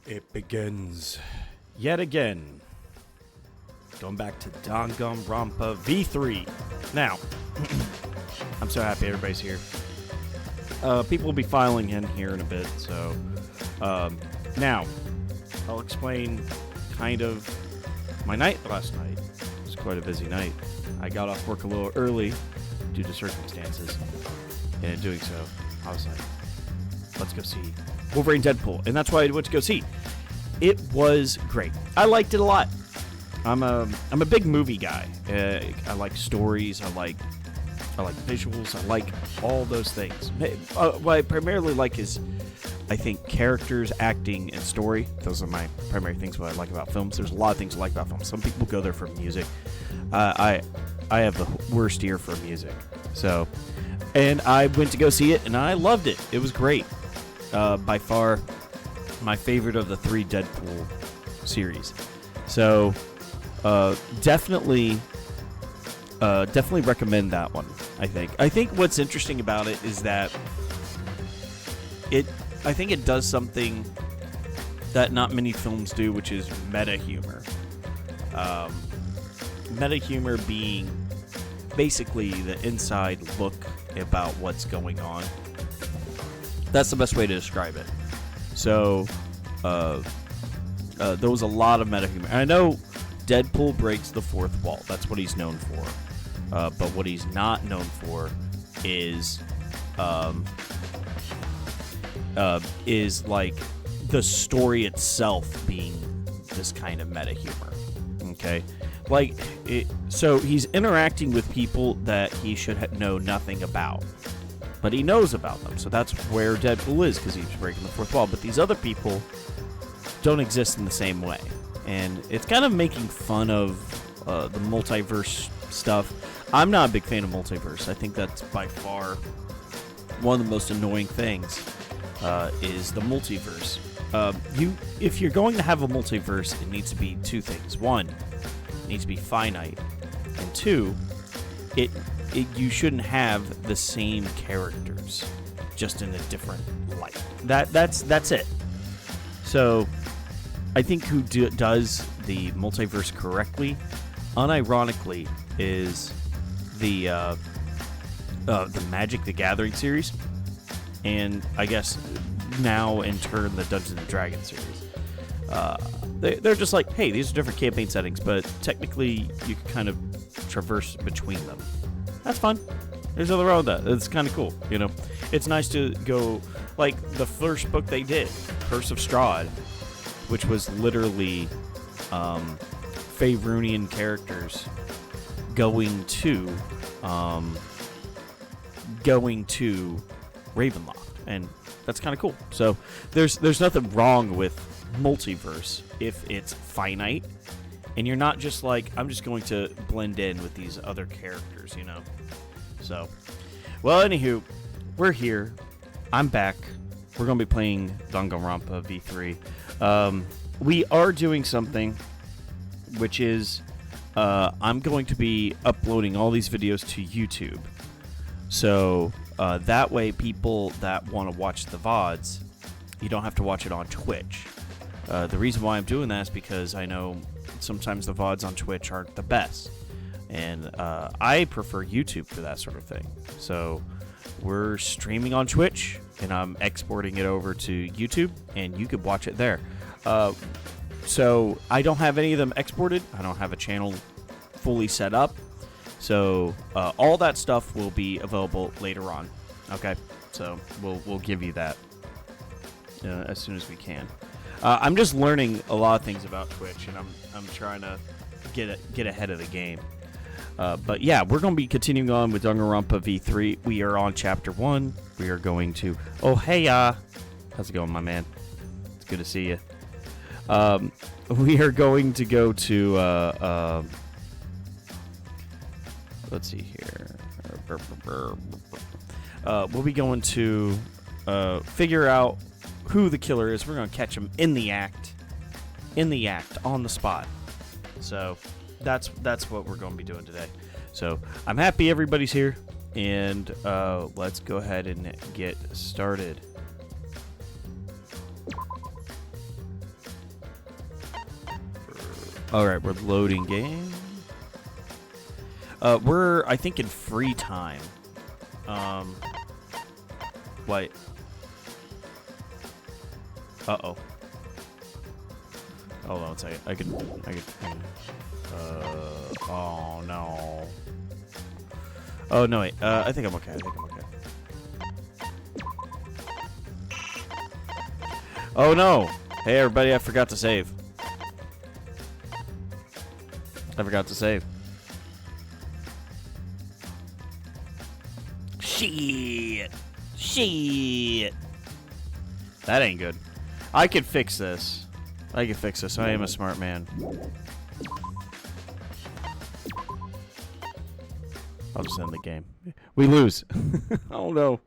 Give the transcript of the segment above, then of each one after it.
It begins yet again. Going back to Danganronpa V3. Now, I'm so happy everybody's here. People will be filing in here in a bit, so now I'll explain kind of my night last night. It was quite a busy night. I got off work a little early due to circumstances, and in doing so, I was like, let's go see Wolverine Deadpool, and that's why I went to go see. It was great. I liked it a lot. I'm a big movie guy. I like stories. I like visuals. I like all those things. What I primarily like is, I think, characters, acting, and story. Those are my primary things what I like about films. There's a lot of things I like about films. Some people go there for music. I have the worst ear for music. So, and I went to go see it, and I loved it. It was great. By far, my favorite of the 3 Deadpool series. So, definitely recommend that one. I think what's interesting about it is that I think it does something that not many films do, which is meta humor. Meta humor being basically the inside look about what's going on. That's the best way to describe it. So, there was a lot of meta humor. And I know Deadpool breaks the fourth wall. That's what he's known for. But what he's not known for is like the story itself being this kind of meta humor. Okay, like so he's interacting with people that he should know nothing about, but he knows about them. So that's where Deadpool is, because he's breaking the fourth wall. But these other people don't exist in the same way, and it's kind of making fun of the multiverse stuff. I'm not a big fan of multiverse. I think that's by far one of the most annoying things is the multiverse. If you're going to have a multiverse, it needs to be 2 things. 1, it needs to be finite, and 2, you shouldn't have the same characters, just in a different light. That's it. So, I think who does the multiverse correctly, unironically, is the Magic the Gathering series, and I guess now in turn the Dungeons and Dragons series. They're just like, hey, these are different campaign settings, but technically you can kind of traverse between them. That's fun. There's nothing wrong with that. It's kind of cool, you know. It's nice to go, like the first book they did, Curse of Strahd, which was literally Faerunian characters going to Ravenloft, and that's kind of cool. So there's nothing wrong with multiverse if it's finite, and you're not just like, I'm just going to blend in with these other characters, you know. So, well, anywho, we're here. I'm back. We're going to be playing Danganronpa V3. We are doing something, which is I'm going to be uploading all these videos to YouTube. So that way people that want to watch the VODs, you don't have to watch it on Twitch. The reason why I'm doing that is because I know sometimes the VODs on Twitch aren't the best. And I prefer YouTube for that sort of thing. So we're streaming on Twitch, and I'm exporting it over to YouTube, and you could watch it there. So I don't have any of them exported. I don't have a channel fully set up. So all that stuff will be available later on. Okay, so we'll give you that as soon as we can. I'm just learning a lot of things about Twitch, and I'm trying to get ahead of the game. But yeah, we're going to be continuing on with Danganronpa V3. We are on Chapter 1. We are going to... Oh, hey, how's it going, my man? It's good to see you. We are going to go to... let's see here. We'll be going to figure out who the killer is. We're going to catch him in the act, on the spot. So that's what we're going to be doing today. So I'm happy everybody's here, and let's go ahead and get started. All right, we're loading game. We're, I think, in free time. Wait. Uh-oh. Hold on a second. I could. Oh, no. Oh, no, wait. I think I'm okay. Oh, no. Hey, everybody, I forgot to save. Shit. That ain't good. I can fix this. I am a smart man. I'll just end the game. We lose. Oh no.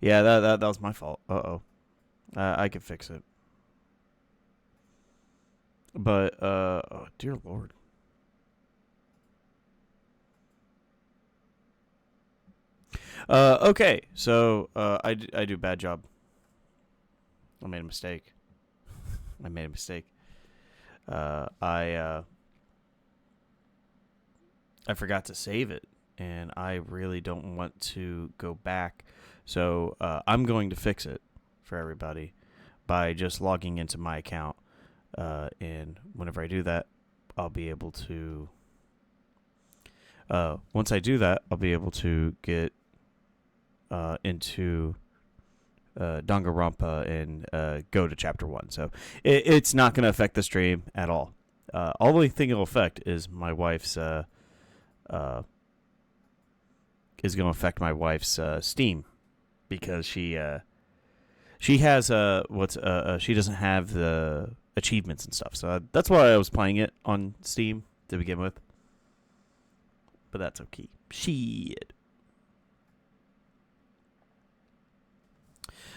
Yeah, that was my fault. Uh-oh. I can fix it. But oh dear Lord. Okay, so I do a bad job. I made a mistake. I forgot to save it, and I really don't want to go back. So I'm going to fix it for everybody by just logging into my account. And whenever I do that, I'll be able to. Once I do that, I'll be able to get into Danganronpa and go to chapter 1. So it's not going to affect the stream at all. Only thing it'll affect is my wife's Steam, because she has she doesn't have the achievements and stuff. So that's why I was playing it on Steam to begin with. But that's okay. Shit.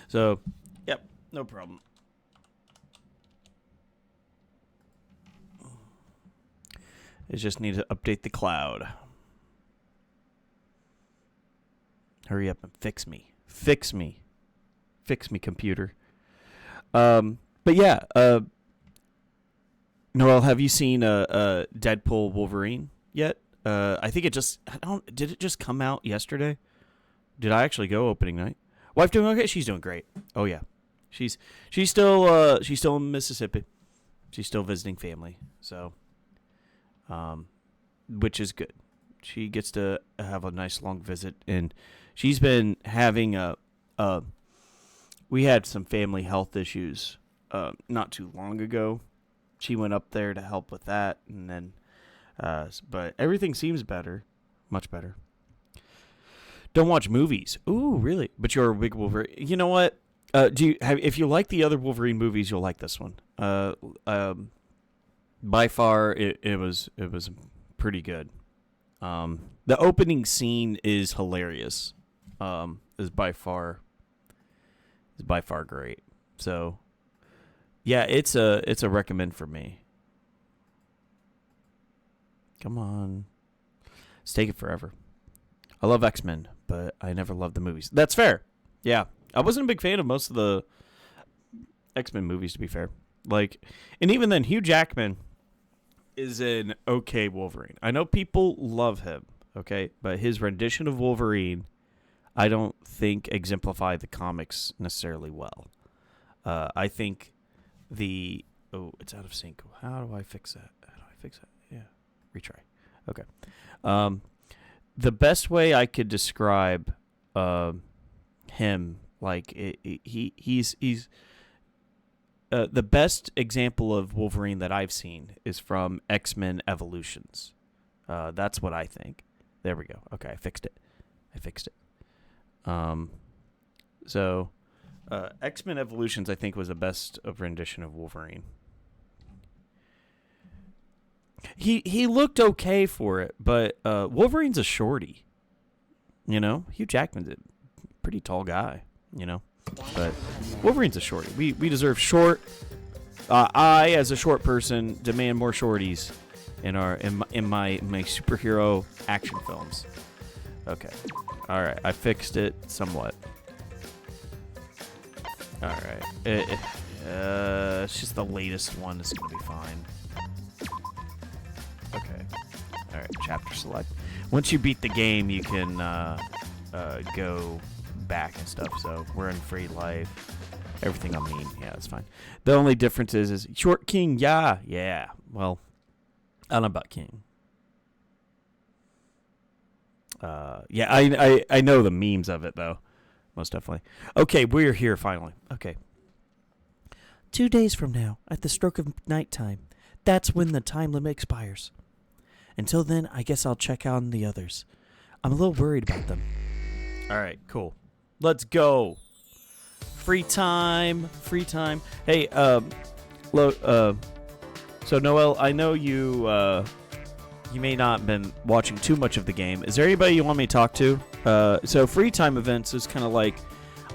So, yep, no problem. I just need to update the cloud. Hurry up and fix me. Fix me, computer. But yeah, Noel, have you seen Deadpool Wolverine yet? I think did it just come out yesterday? Did I actually go opening night? Wife doing okay? She's doing great. Oh yeah, she's still in Mississippi. She's still visiting family, so which is good. She gets to have a nice long visit, and she's been having we had some family health issues not too long ago. She went up there to help with that, and then but everything seems better, much better. Don't watch movies. Ooh, really? But you're a big Wolverine. You know what? If you like the other Wolverine movies, you'll like this one. By far, it was pretty good. The opening scene is hilarious. Is by far great. So, yeah, it's a recommend for me. Come on, it's taking forever. I love X-Men, but I never loved the movies. That's fair. Yeah, I wasn't a big fan of most of the X-Men movies, to be fair. Like, and even then, Hugh Jackman is an okay Wolverine. I know people love him, okay, but his rendition of Wolverine, I don't think exemplify the comics necessarily well. I think it's out of sync. How do I fix that? Yeah, retry. Okay. The best way I could describe him, like he's the best example of Wolverine that I've seen is from X-Men Evolutions. That's what I think. There we go. Okay, I fixed it. So X-Men Evolutions, I think, was the best of rendition of Wolverine. He looked okay for it, but Wolverine's a shorty. You know, Hugh Jackman's a pretty tall guy. You know, but Wolverine's a shorty. We deserve short. I, as a short person, demand more shorties in my superhero action films. Okay, all right, I fixed it somewhat. All right, it's just the latest one is gonna be fine. right, chapter select. Once you beat the game, you can go back and stuff. So we're in free life. Everything I mean, yeah, that's fine. The only difference is short king, yeah. Well, I don't know about king. Yeah, I know the memes of it though, most definitely. Okay, we're here finally. Okay. 2 days from now, at the stroke of nighttime, that's when the time limit expires. Until then, I guess I'll check on the others. I'm a little worried about them. All right, cool. Let's go. Free time. Hey, so Noel, I know you may not have been watching too much of the game. Is there anybody you want me to talk to? So free time events is kind of like,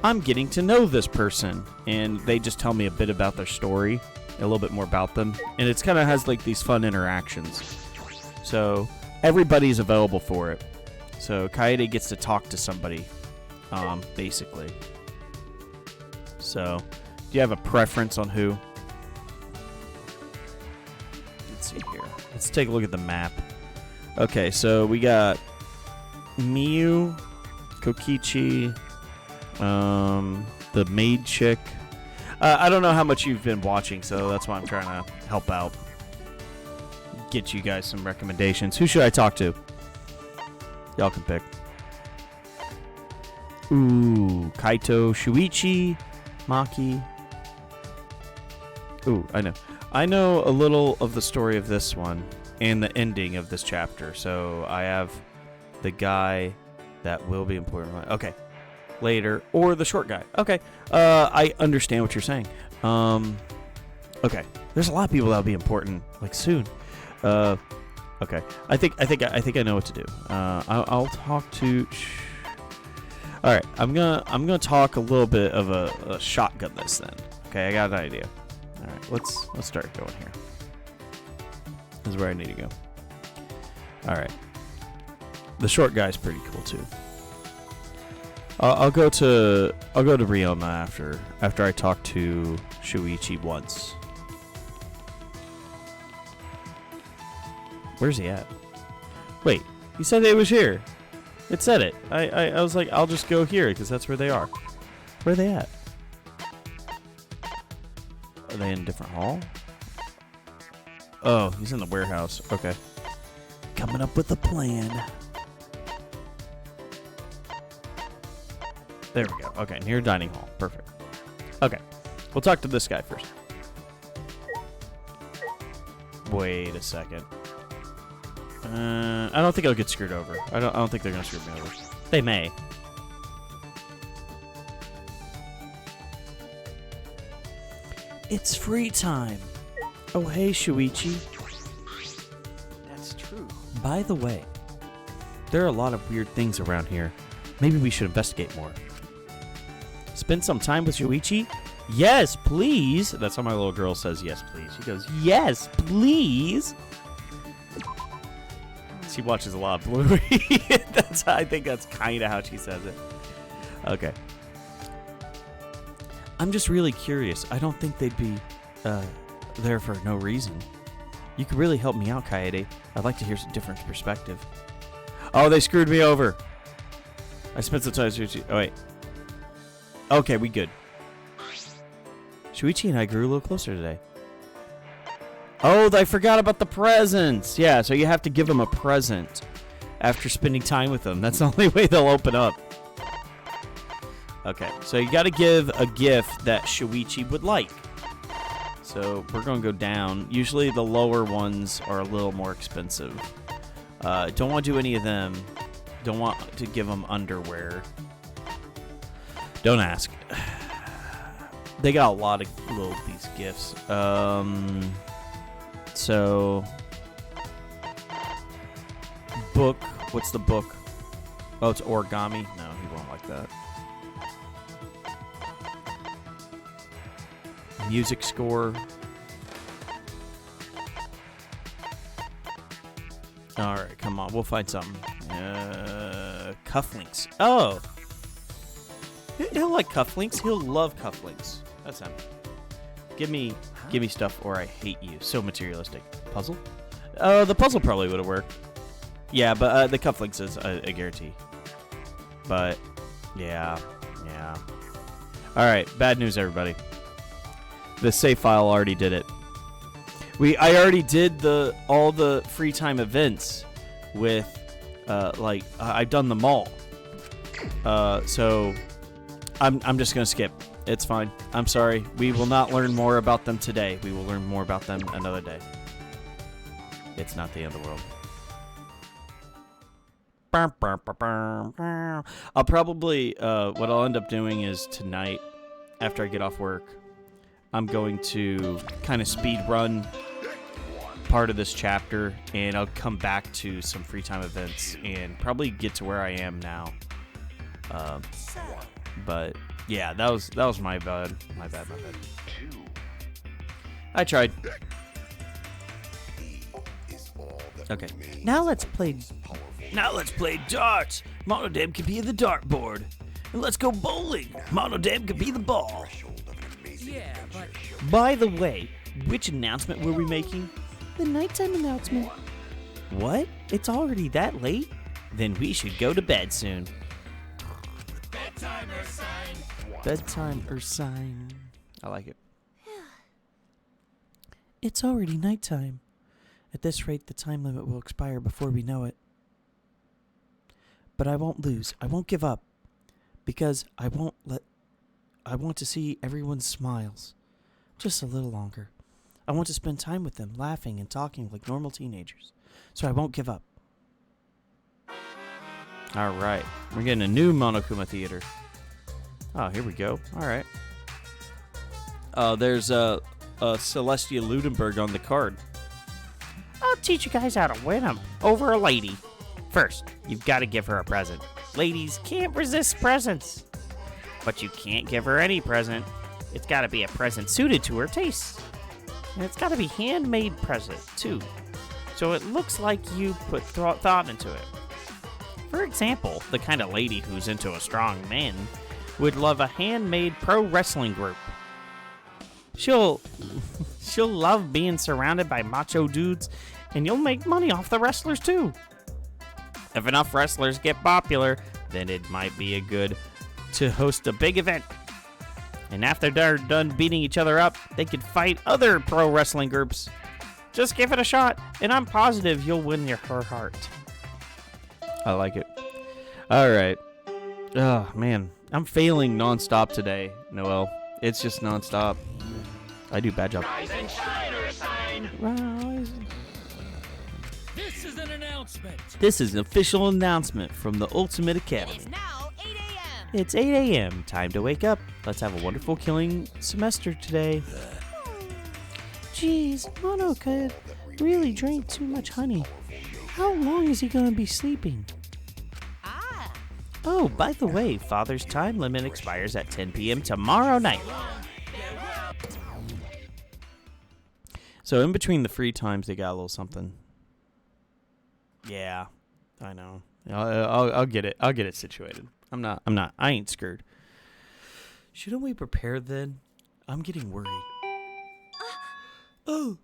I'm getting to know this person, and they just tell me a bit about their story, a little bit more about them, and it's kind of has like these fun interactions. So everybody's available for it. So Kaede gets to talk to somebody, basically. So, do you have a preference on who? Let's see here. Let's take a look at the map. Okay, so we got Miyu, Kokichi, the maid chick. I don't know how much you've been watching, so that's why I'm trying to help out. Get you guys some recommendations. Who should I talk to? Y'all can pick. Ooh, Kaito, Shuichi, Maki. Ooh, I know. I know a little of the story of this one and the ending of this chapter. So I have the guy that will be important. Okay. Later. Or the short guy. Okay. I understand what you're saying. Okay. There's a lot of people that'll be important, like soon. Okay. I think I know what to do. I'll talk to. All right. I'm gonna talk a little bit of a shotgun this then. Okay. I got an idea. All right. Let's start going here. This is where I need to go. All right. The short guy's pretty cool too. I'll go to Ryoma after I talk to Shuichi once. Where's he at? Wait, he said it was here. It said it. I was like, I'll just go here because that's where they are. Where are they at? Are they in a different hall? Oh, he's in the warehouse. Okay. Coming up with a plan. There we go. Okay, near dining hall. Perfect. Okay. We'll talk to this guy first. Wait a second. I don't think I'll get screwed over. I don't think they're gonna screw me over. They may. It's free time. Oh, hey, Shuichi. That's true. By the way, there are a lot of weird things around here. Maybe we should investigate more. Spend some time with Shuichi? Yes, please. That's how my little girl says yes, please. She goes, yes, please. She watches a lot of Bluey. I think that's kind of how she says it. Okay. I'm just really curious. I don't think they'd be there for no reason. You could really help me out, Kaede. I'd like to hear some different perspective. Oh, they screwed me over. I spent some time with Shuichi. Oh, wait. Okay, we good. Shuichi and I grew a little closer today. Oh, I forgot about the presents. Yeah, so you have to give them a present after spending time with them. That's the only way they'll open up. Okay, so you got to give a gift that Shuichi would like. So we're going to go down. Usually the lower ones are a little more expensive. Don't want to do any of them. Don't want to give them underwear. Don't ask. They got a lot of these gifts. So book. What's the book? Oh, it's origami. No, he won't like that. Music score. All right, come on. We'll find something. Cufflinks. Oh. He'll like cufflinks. He'll love cufflinks. That's him. Give me stuff or I hate you. So materialistic. Puzzle? The puzzle probably would have worked. Yeah, but the cufflinks is a guarantee. But, yeah. Alright, bad news, everybody. The save file already did it. I already did all the free time events with, I've done them all. So, I'm just gonna skip. It's fine. I'm sorry. We will not learn more about them today. We will learn more about them another day. It's not the end of the world. I'll probably, what I'll end up doing is tonight, after I get off work, I'm going to kind of speed run part of this chapter, and I'll come back to some free time events and probably get to where I am now. But yeah, that was my bad. My bad. I tried. Okay. Now let's play darts. Monodam can be the dartboard. And let's go bowling. Monodam can be the ball. Yeah, but... By the way, which announcement were we making? The nighttime announcement. What? It's already that late? Then we should go to bed soon. Bedtime or sign. I like it. It's already nighttime. At this rate, the time limit will expire before we know it. But I won't lose. I won't give up. Because I want to see everyone's smiles. Just a little longer. I want to spend time with them, laughing and talking like normal teenagers. So I won't give up. Alright. We're getting a new Monokuma theater. Oh, here we go. Alright. There's Celestia Ludenberg on the card. I'll teach you guys how to win them over a lady. First, you've got to give her a present. Ladies can't resist presents. But you can't give her any present. It's got to be a present suited to her tastes. And it's got to be handmade present, too. So it looks like you put thought into it. For example, the kind of lady who's into a strong man would love a handmade pro wrestling group. She'll love being surrounded by macho dudes, and you'll make money off the wrestlers too. If enough wrestlers get popular, then it might be good to host a big event. And after they're done beating each other up, they could fight other pro wrestling groups. Just give it a shot, and I'm positive you'll win her heart. I like it. All right. Oh, man. I'm failing nonstop today, Noel. It's just nonstop. I do a bad job. Rise and shine or sign. Rise. This is an announcement. This is an official announcement from the Ultimate Academy. It's now 8 a.m. It's 8 a.m. Time to wake up. Let's have a wonderful killing semester today. Geez, Mono could really drink too much honey. How long is he going to be sleeping? Oh, by the way, Father's time limit expires at 10 p.m. tomorrow night. So in between the free times, they got a little something. Yeah, I know. I'll get it. I'll get it situated. I ain't scared. Shouldn't we prepare then? I'm getting worried. Oh,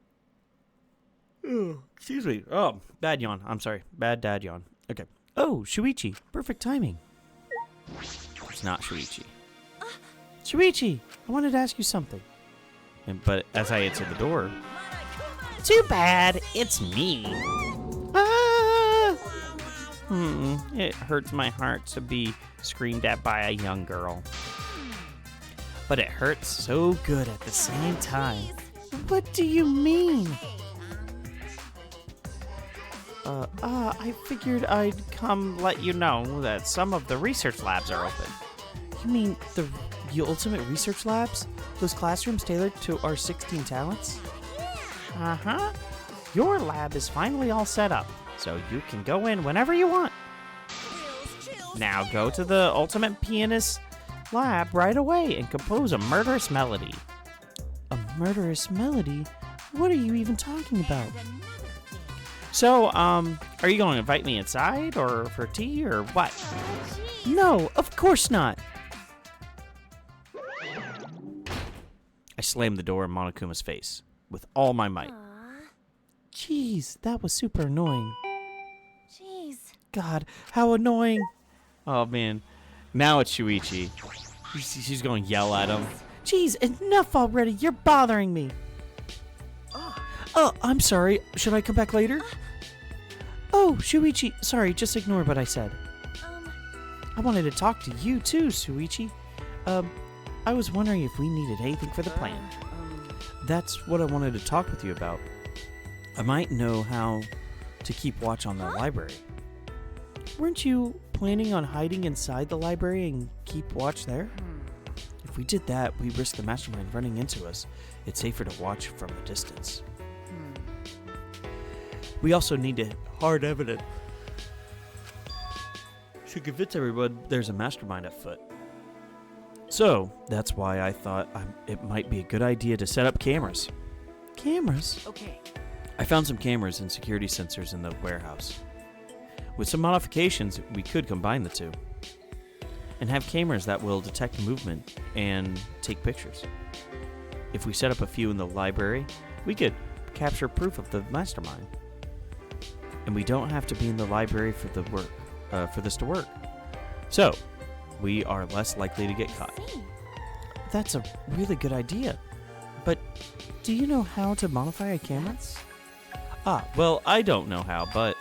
excuse me. Oh, bad yawn. I'm sorry. Bad dad yawn. Okay. Oh, Shuichi. Perfect timing. It's not Shuichi. Shuichi, I wanted to ask you something. But as I answered the door... Too bad, it's me. It hurts my heart to be screamed at by a young girl. But it hurts so good at the same time. What do you mean? I figured I'd come let you know that some of the research labs are open. You mean the ultimate research labs? Those classrooms tailored to our 16 talents? Uh-huh. Your lab is finally all set up, so you can go in whenever you want. Now go to the ultimate pianist lab right away and compose a murderous melody. A murderous melody? What are you even talking about? So, are you going to invite me inside, or for tea, or what? No, of course not! I slammed the door in Monokuma's face, with all my might. Jeez, that was super annoying. God, how annoying. Oh, man. Now it's Shuichi. She's going to yell at him. Jeez, enough already. You're bothering me. Oh, I'm sorry. Should I come back later? Oh, Shuichi. Sorry, just ignore what I said. I wanted to talk to you too, Shuichi. I was wondering if we needed anything for the plan. That's what I wanted to talk with you about. I might know how to keep watch on the library. Weren't you planning on hiding inside the library and keep watch there? If we did that, we risk the mastermind running into us. It's safer to watch from a distance. We also need hard evidence to convince everyone there's a mastermind afoot. So, that's why I thought it might be a good idea to set up cameras. Cameras? Okay. I found some cameras and security sensors in the warehouse. With some modifications, we could combine the two and have cameras that will detect movement and take pictures. If we set up a few in the library, we could capture proof of the mastermind. And we don't have to be in the library for this to work. So, we are less likely to get caught. That's a really good idea. But do you know how to modify a camera? Well, I don't know how, but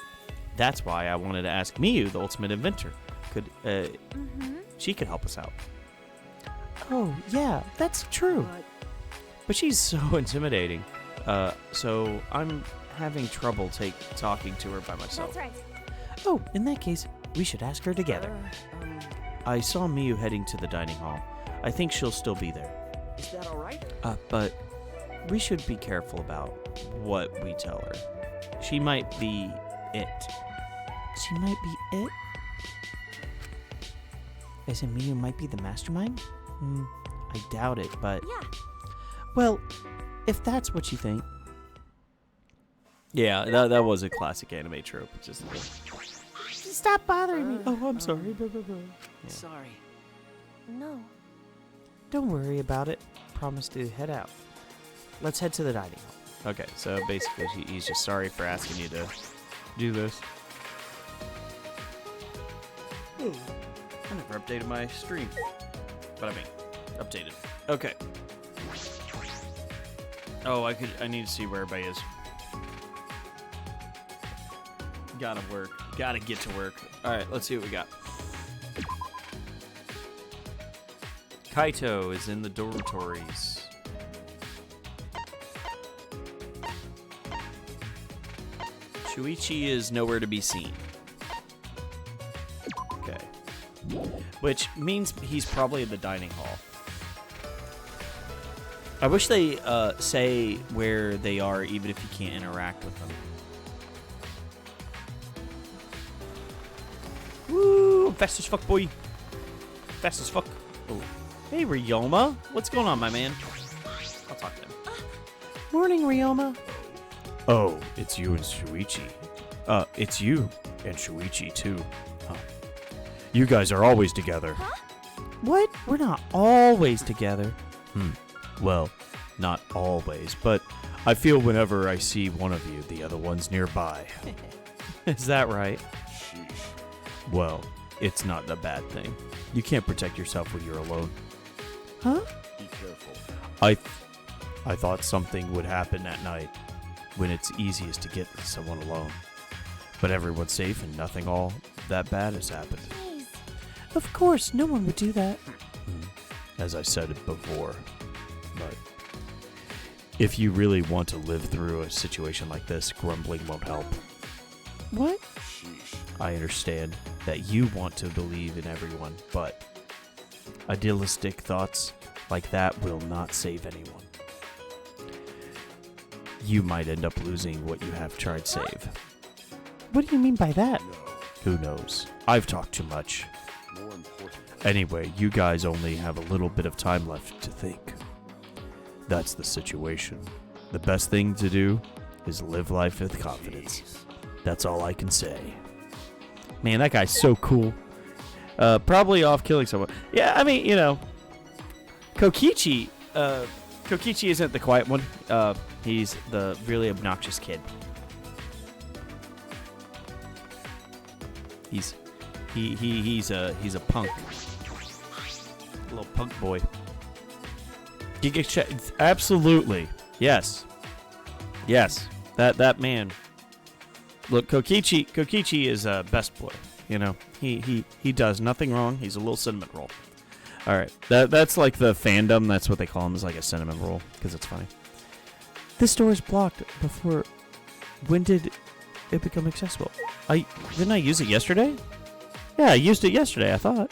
that's why I wanted to ask Miyu, the ultimate inventor. She could help us out. Oh, yeah, that's true. But she's so intimidating. So I'm having trouble talking to her by myself. That's right. Oh, in that case, we should ask her together. I saw Miyu heading to the dining hall. I think she'll still be there. Is that all right? But we should be careful about what we tell her. She might be it. She might be it? As in Miyu might be the mastermind? I doubt it, but... Yeah. Well, if that's what you think... Yeah, that was a classic anime trope. Just stop bothering me. Oh, I'm sorry. Sorry. No. Don't worry about it. Promise to head out. Let's head to the dining hall. Okay, so basically he's just sorry for asking you to do this. I never updated my stream. But I mean, updated. Okay. Oh, I need to see where everybody is. Gotta work. Gotta get to work. Alright, let's see what we got. Kaito is in the dormitories. Shuichi is nowhere to be seen. Okay. Which means he's probably in the dining hall. I wish they say where they are even if you can't interact with them. Woo! Fast as fuck, boy. Fast as fuck. Oh. Hey, Ryoma. What's going on, my man? I'll talk to him. Morning, Ryoma. Oh, it's you and Shuichi. It's you and Shuichi, too. Huh. You guys are always together. Huh? What? We're not always together. Well, not always, but I feel whenever I see one of you, the other one's nearby. Is that right? Well, it's not a bad thing. You can't protect yourself when you're alone. Huh? Be careful. I thought something would happen at night when it's easiest to get someone alone. But everyone's safe and nothing all that bad has happened. Please. Of course, no one would do that. As I said it before, but if you really want to live through a situation like this, grumbling won't help. What? I understand that you want to believe in everyone, but idealistic thoughts like that will not save anyone. You might end up losing what you have tried to save. What do you mean by that? Who knows? I've talked too much. Anyway, you guys only have a little bit of time left to think. That's the situation. The best thing to do is live life with confidence. That's all I can say. Man, that guy's so cool. Probably off killing someone. Yeah, I mean, you know, Kokichi isn't the quiet one. He's the really obnoxious kid. He's a punk. A little punk boy. Absolutely. Yes. Yes. That man. Look, Kokichi is a best boy. You know, he does nothing wrong. He's a little cinnamon roll. All right, that's like the fandom. That's what they call him, is like a cinnamon roll, because it's funny. This door is blocked before. When did it become accessible? Didn't I use it yesterday? Yeah, I used it yesterday, I thought.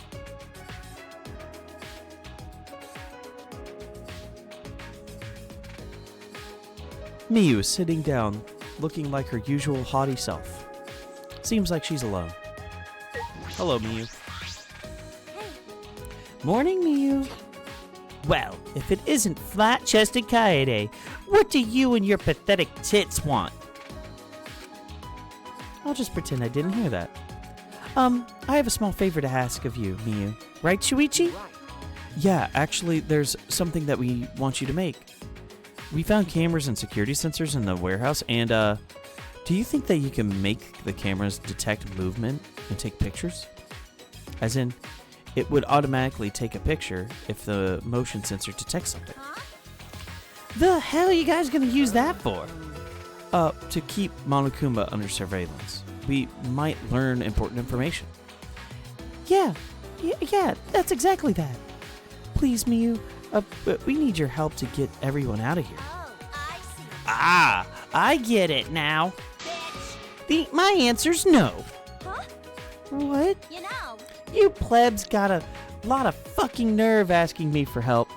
Miyu is sitting down, looking like her usual haughty self. Seems like she's alone. Hello, Miyu. Hey. Morning, Miyu. Well, if it isn't flat-chested Kaede, what do you and your pathetic tits want? I'll just pretend I didn't hear that. I have a small favor to ask of you, Miyu. Right, Shuichi? Right. Yeah, actually, there's something that we want you to make. We found cameras and security sensors in the warehouse, and, do you think that you can make the cameras detect movement and take pictures? As in, it would automatically take a picture if the motion sensor detects something. Huh? The hell are you guys gonna use that for? To keep Monokuma under surveillance. We might learn important information. Yeah, that's exactly that. Please, Miyu, we need your help to get everyone out of here. Oh, I see. Ah, I get it now. Bitch. My answer's no. Huh? What? You know. You plebs got a lot of fucking nerve asking me for help.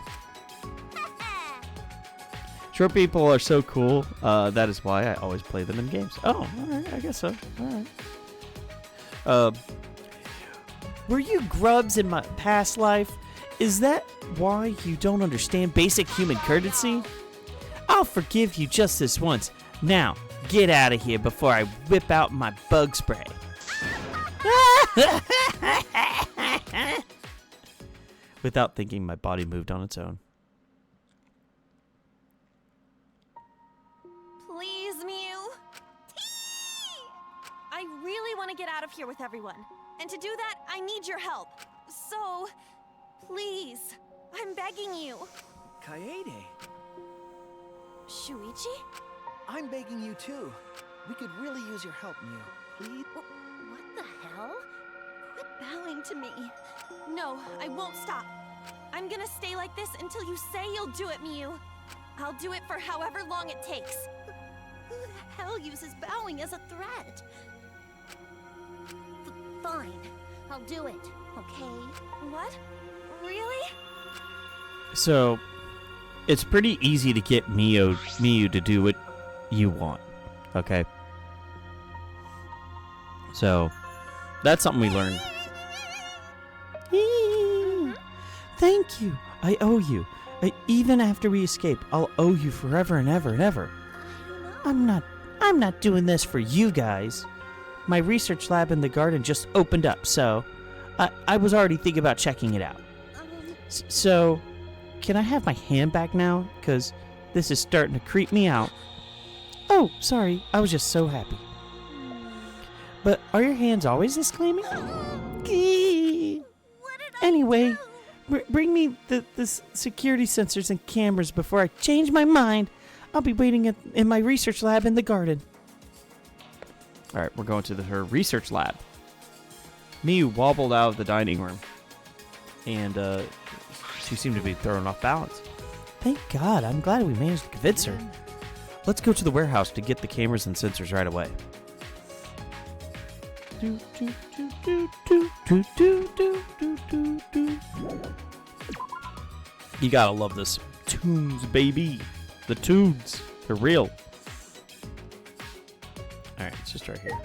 Short people are so cool. That is why I always play them in games. Oh, alright, I guess so. Alright. Were you grubs in my past life? Is that why you don't understand basic human courtesy? I'll forgive you just this once. Now, get out of here before I whip out my bug spray. Without thinking, my body moved on its own. Please, Mew. I really want to get out of here with everyone. And to do that, I need your help. So, please, I'm begging you. Kaede, Shuichi? I'm begging you too. We could really use your help, Mew. Please? What the hell? Quit bowing to me. No, I won't stop. I'm gonna stay like this until you say you'll do it, Mew. I'll do it for however long it takes. Who the hell uses bowing as a threat? Fine. I'll do it, okay? What? Really? So, it's pretty easy to get Miyu to do what you want, okay? So, that's something we learned. Thank you. I owe you. Even after we escape, I'll owe you forever and ever and ever. I'm not doing this for you guys. My research lab in the garden just opened up, so I was already thinking about checking it out. So, can I have my hand back now? Because this is starting to creep me out. Oh, sorry. I was just so happy. But are your hands always this clammy? Anyway, bring me the security sensors and cameras before I change my mind. I'll be waiting in my research lab in the garden. All right, we're going to her research lab. Miyu wobbled out of the dining room, and she seemed to be thrown off balance. Thank God, I'm glad we managed to convince her. Let's go to the warehouse to get the cameras and sensors right away. You gotta love this. Tunes, baby. The tunes. They're real. Alright, it's just right here.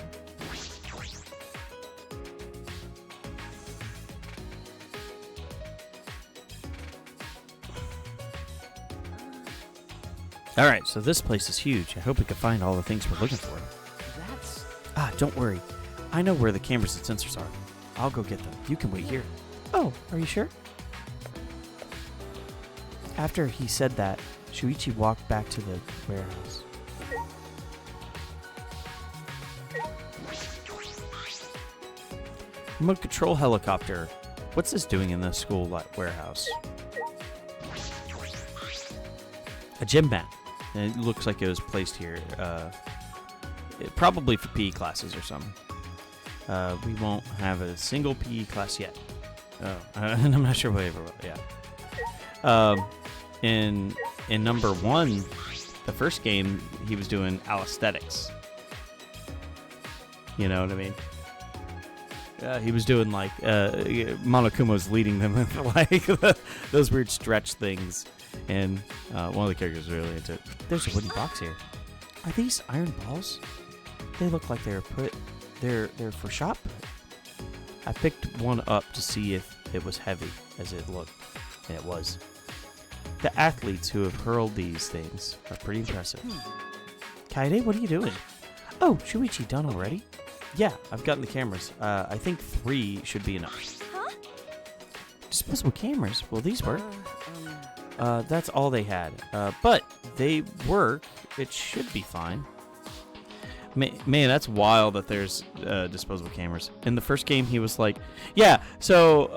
Alright, so this place is huge. I hope we can find all the things we're looking for. That's... Don't worry. I know where the cameras and sensors are. I'll go get them. You can wait here. Oh, are you sure? After he said that, Shuichi walked back to the warehouse. Remote control helicopter. What's this doing in the school warehouse? A gym mat. And it looks like it was placed here. Probably for PE classes or something. We won't have a single PE class yet. Oh, and I'm not sure what it will. Yeah. In number 1, the first game, he was doing alisthetics. You know what I mean? He was doing like Monokuma's leading them with like those weird stretch things, and one of the characters was really into it. There's a wooden box here. Are these iron balls? They look like they're for shot put. I picked one up to see if it was heavy as it looked, and it was. The athletes who have hurled these things are pretty impressive. Kaede, what are you doing? Oh, Shuichi done already? Yeah, I've gotten the cameras. I think 3 should be enough. Huh? Disposable cameras. Will these work? That's all they had. But they work. It should be fine. Man, that's wild that there's disposable cameras. In the first game, he was like, so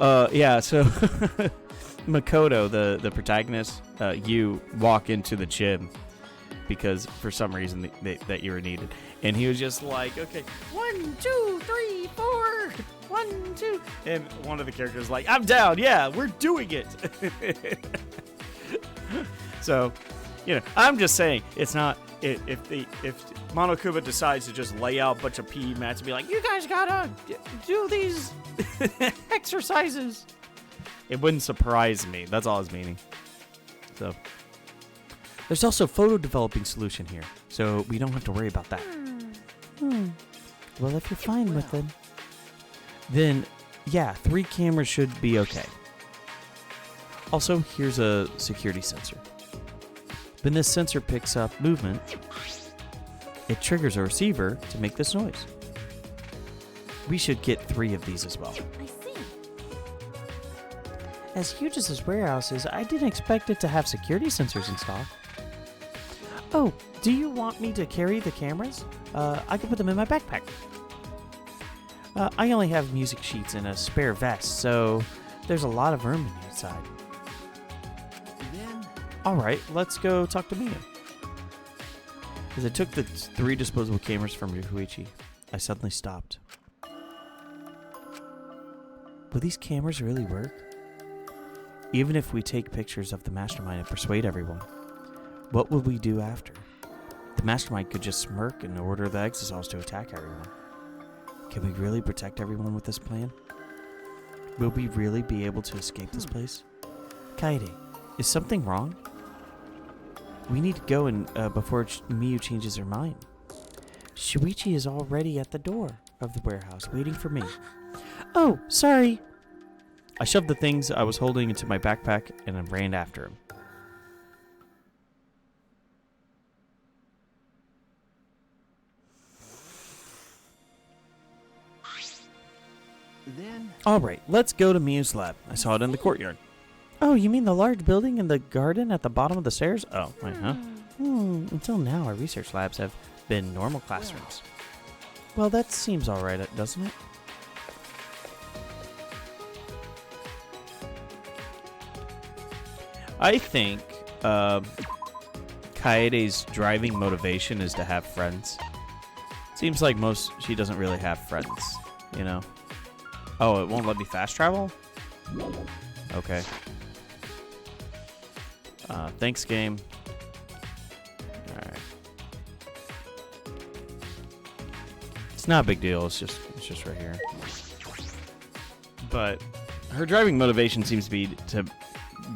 Makoto, the protagonist, you walk into the gym because for some reason that you were needed. And he was just like, okay, 1, 2, 3, 4, 1, 2. And one of the characters was like, I'm down. Yeah, we're doing it. So, I'm just saying, it's not, if Monokuma decides to just lay out a bunch of PE mats and be like, you guys gotta do these exercises, it wouldn't surprise me. That's all I was meaning. So, there's also photo developing solution here, so we don't have to worry about that. Well, if you're fine with them. Then, 3 cameras should be okay. Also, here's a security sensor. When this sensor picks up movement, it triggers a receiver to make this noise. We should get 3 of these as well. I see. As huge as this warehouse is, I didn't expect it to have security sensors installed. Oh, do you want me to carry the cameras? I can put them in my backpack. I only have music sheets and a spare vest, so there's a lot of room inside. Alright, let's go talk to Mia. As I took the 3 disposable cameras from Yokoichi, I suddenly stopped. Will these cameras really work? Even if we take pictures of the mastermind and persuade everyone, what will we do after? The mastermind could just smirk and order the Exosols to attack everyone. Can we really protect everyone with this plan? Will we really be able to escape this place? Kaede, is something wrong? We need to go before Miyu changes her mind. Shuichi is already at the door of the warehouse, waiting for me. Oh, sorry. I shoved the things I was holding into my backpack and I ran after him. Alright, let's go to Miyu's lab. I saw it in the courtyard. Oh, you mean the large building in the garden at the bottom of the stairs? Oh, right, huh? Until now, our research labs have been normal classrooms. Well, that seems alright, doesn't it? I think Kaede's driving motivation is to have friends. Seems like she doesn't really have friends, Oh, it won't let me fast travel? Okay. Thanks, game. Alright. It's not a big deal, it's just right here. But her driving motivation seems to be to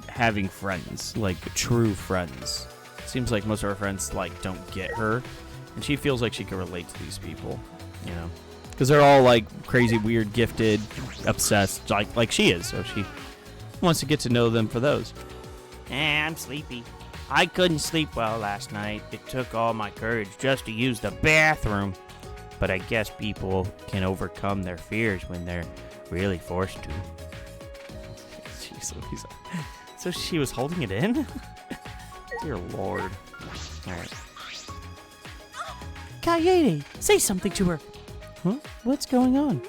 having friends, like true friends. Seems like most of her friends don't get her, and she feels like she can relate to these people, because they're all crazy, weird, gifted, obsessed, like she is. So she wants to get to know them for those. I'm sleepy. I couldn't sleep well last night. It took all my courage just to use the bathroom. But I guess people can overcome their fears when they're really forced to. Jeez, so she was holding it in? Dear Lord. Alright. Kaede, say something to her. Huh? What's going on?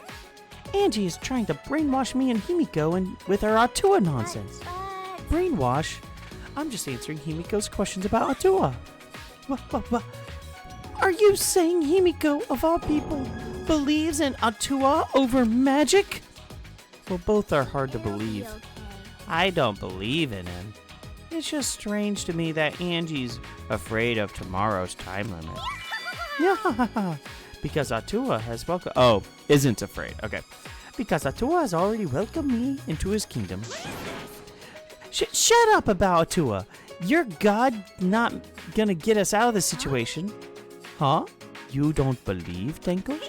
Angie is trying to brainwash me and Himiko and with her Atua nonsense. Brainwash? I'm just answering Himiko's questions about Atua. What? Are you saying Himiko, of all people, believes in Atua over magic? Well, both are hard to believe. I don't believe in him. It's just strange to me that Angie's afraid of tomorrow's time limit. Yeah, because Atua has welcomed... Oh, isn't afraid. Okay. Because Atua has already welcomed me into his kingdom. Shut up about Atua. Your god not gonna get us out of this situation. Huh? You don't believe, Tenko?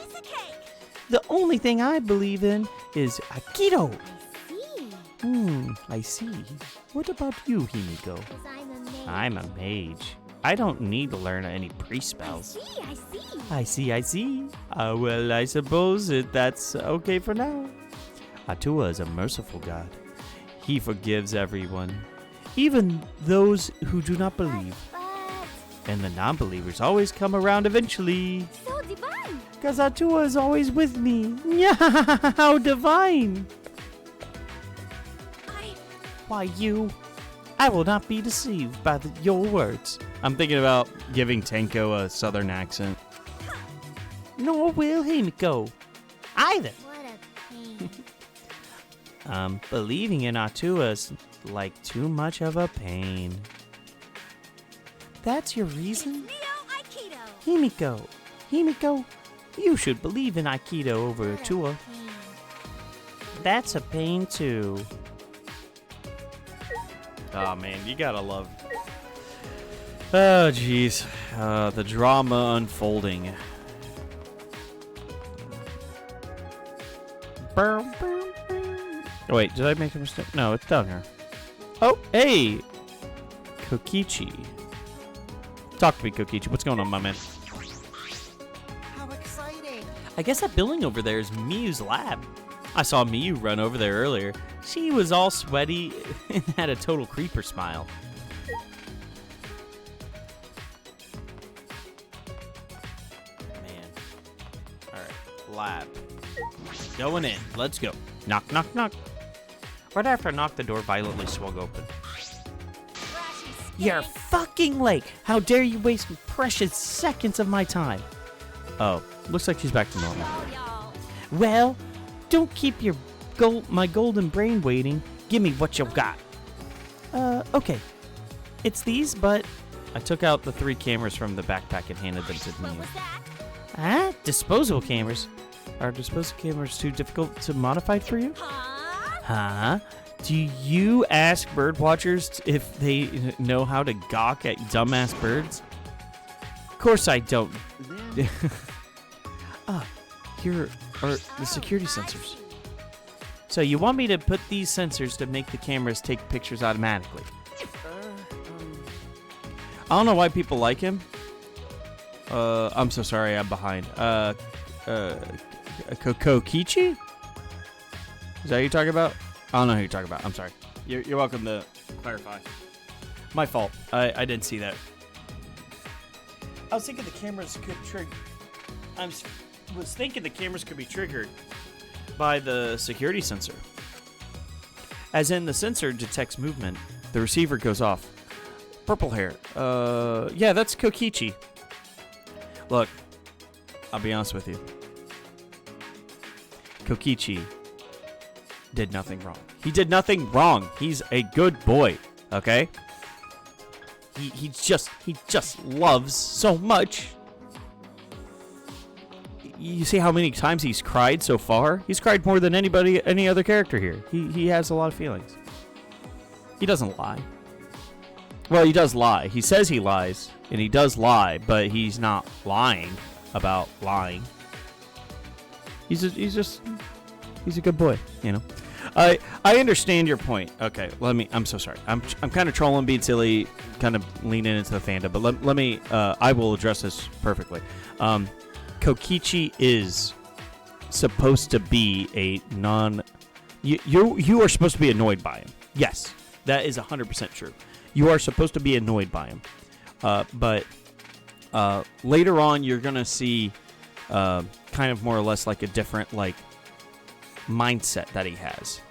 The only thing I believe in is Aikido. I see. What about you, Himiko? I'm a mage. I don't need to learn any priest spells. I see. Well, I suppose that's okay for now. Atua is a merciful god. He forgives everyone, even those who do not believe. And the non-believers always come around eventually. So divine! Because Atua is always with me. Yeah, how divine! Why, you? I will not be deceived by your words. I'm thinking about giving Tenko a southern accent. Nor will Himiko. Either. What a pain. Believing in Atua is like too much of a pain. That's your reason? Aikido! Himiko, you should believe in Aikido over Atua. That's a pain too. Oh man, you gotta love. Oh jeez, the drama unfolding. Wait, did I make a mistake? No, it's down here. Oh, hey, Kokichi. Talk to me, Kokichi. What's going on, my man? How exciting! I guess that building over there is Miyu's lab. I saw Miyu run over there earlier. She was all sweaty and had a total creeper smile. Man. Alright, lab. Going in. Let's go. Knock, knock, knock. Right after I knocked, the door violently swung open. You're fucking late. How dare you waste precious seconds of my time? Oh, looks like she's back to normal. Y'all. Well, don't keep my golden brain waiting. Give me what you got. Okay. It's these, but... I took out the 3 cameras from the backpack and handed them to What Miyu. was that? Ah, disposable cameras. Are disposable cameras too difficult to modify for you? Huh? Huh? Do you ask bird watchers if they know how to gawk at dumbass birds? Of course I don't. Here are the security sensors. So you want me to put these sensors to make the cameras take pictures automatically? I don't know why people like him. I'm so sorry, I'm behind. Kokichi? Is that who you're talking about? I don't know who you're talking about. I'm sorry. You're welcome to clarify. My fault. I didn't see that. I was thinking the cameras could trigger. Was thinking the cameras could be triggered by the security sensor. As in, the sensor detects movement. The receiver goes off. Purple hair. Yeah, that's Kokichi. Look, I'll be honest with you. Kokichi did nothing wrong. He did nothing wrong. He's a good boy, okay? He just loves so much. You see how many times he's cried so far? He's cried more than any other character here. He has a lot of feelings. He doesn't lie. Well, he does lie. He says he lies, and he does lie, but he's not lying about lying. He's a good boy, you know. I understand your point. Okay, I'm so sorry. I'm kind of trolling, being silly, kind of leaning into the fandom, but let me I will address this perfectly. Kokichi is supposed to be a you are supposed to be annoyed by him. Yes, that is 100% true. You are supposed to be annoyed by him. But later on, you're going to see kind of more or less like a different, like, mindset that he has,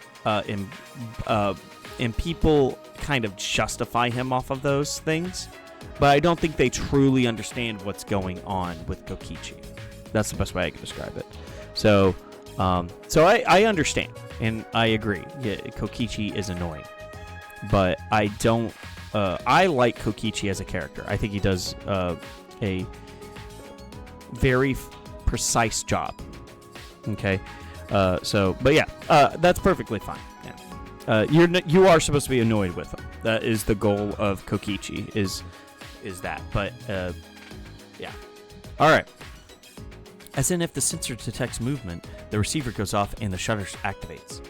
and people kind of justify him off of those things, but I don't think they truly understand what's going on with Kokichi. That's the best way I can describe it. So I understand, and I agree. Yeah, Kokichi is annoying, but I don't. I like Kokichi as a character. I think he does a very precise job. Okay, but yeah, that's perfectly fine. Yeah, you are supposed to be annoyed with him. That is the goal of Kokichi. Is that? But yeah. All right. As in, if the sensor detects movement, the receiver goes off and the shutter activates.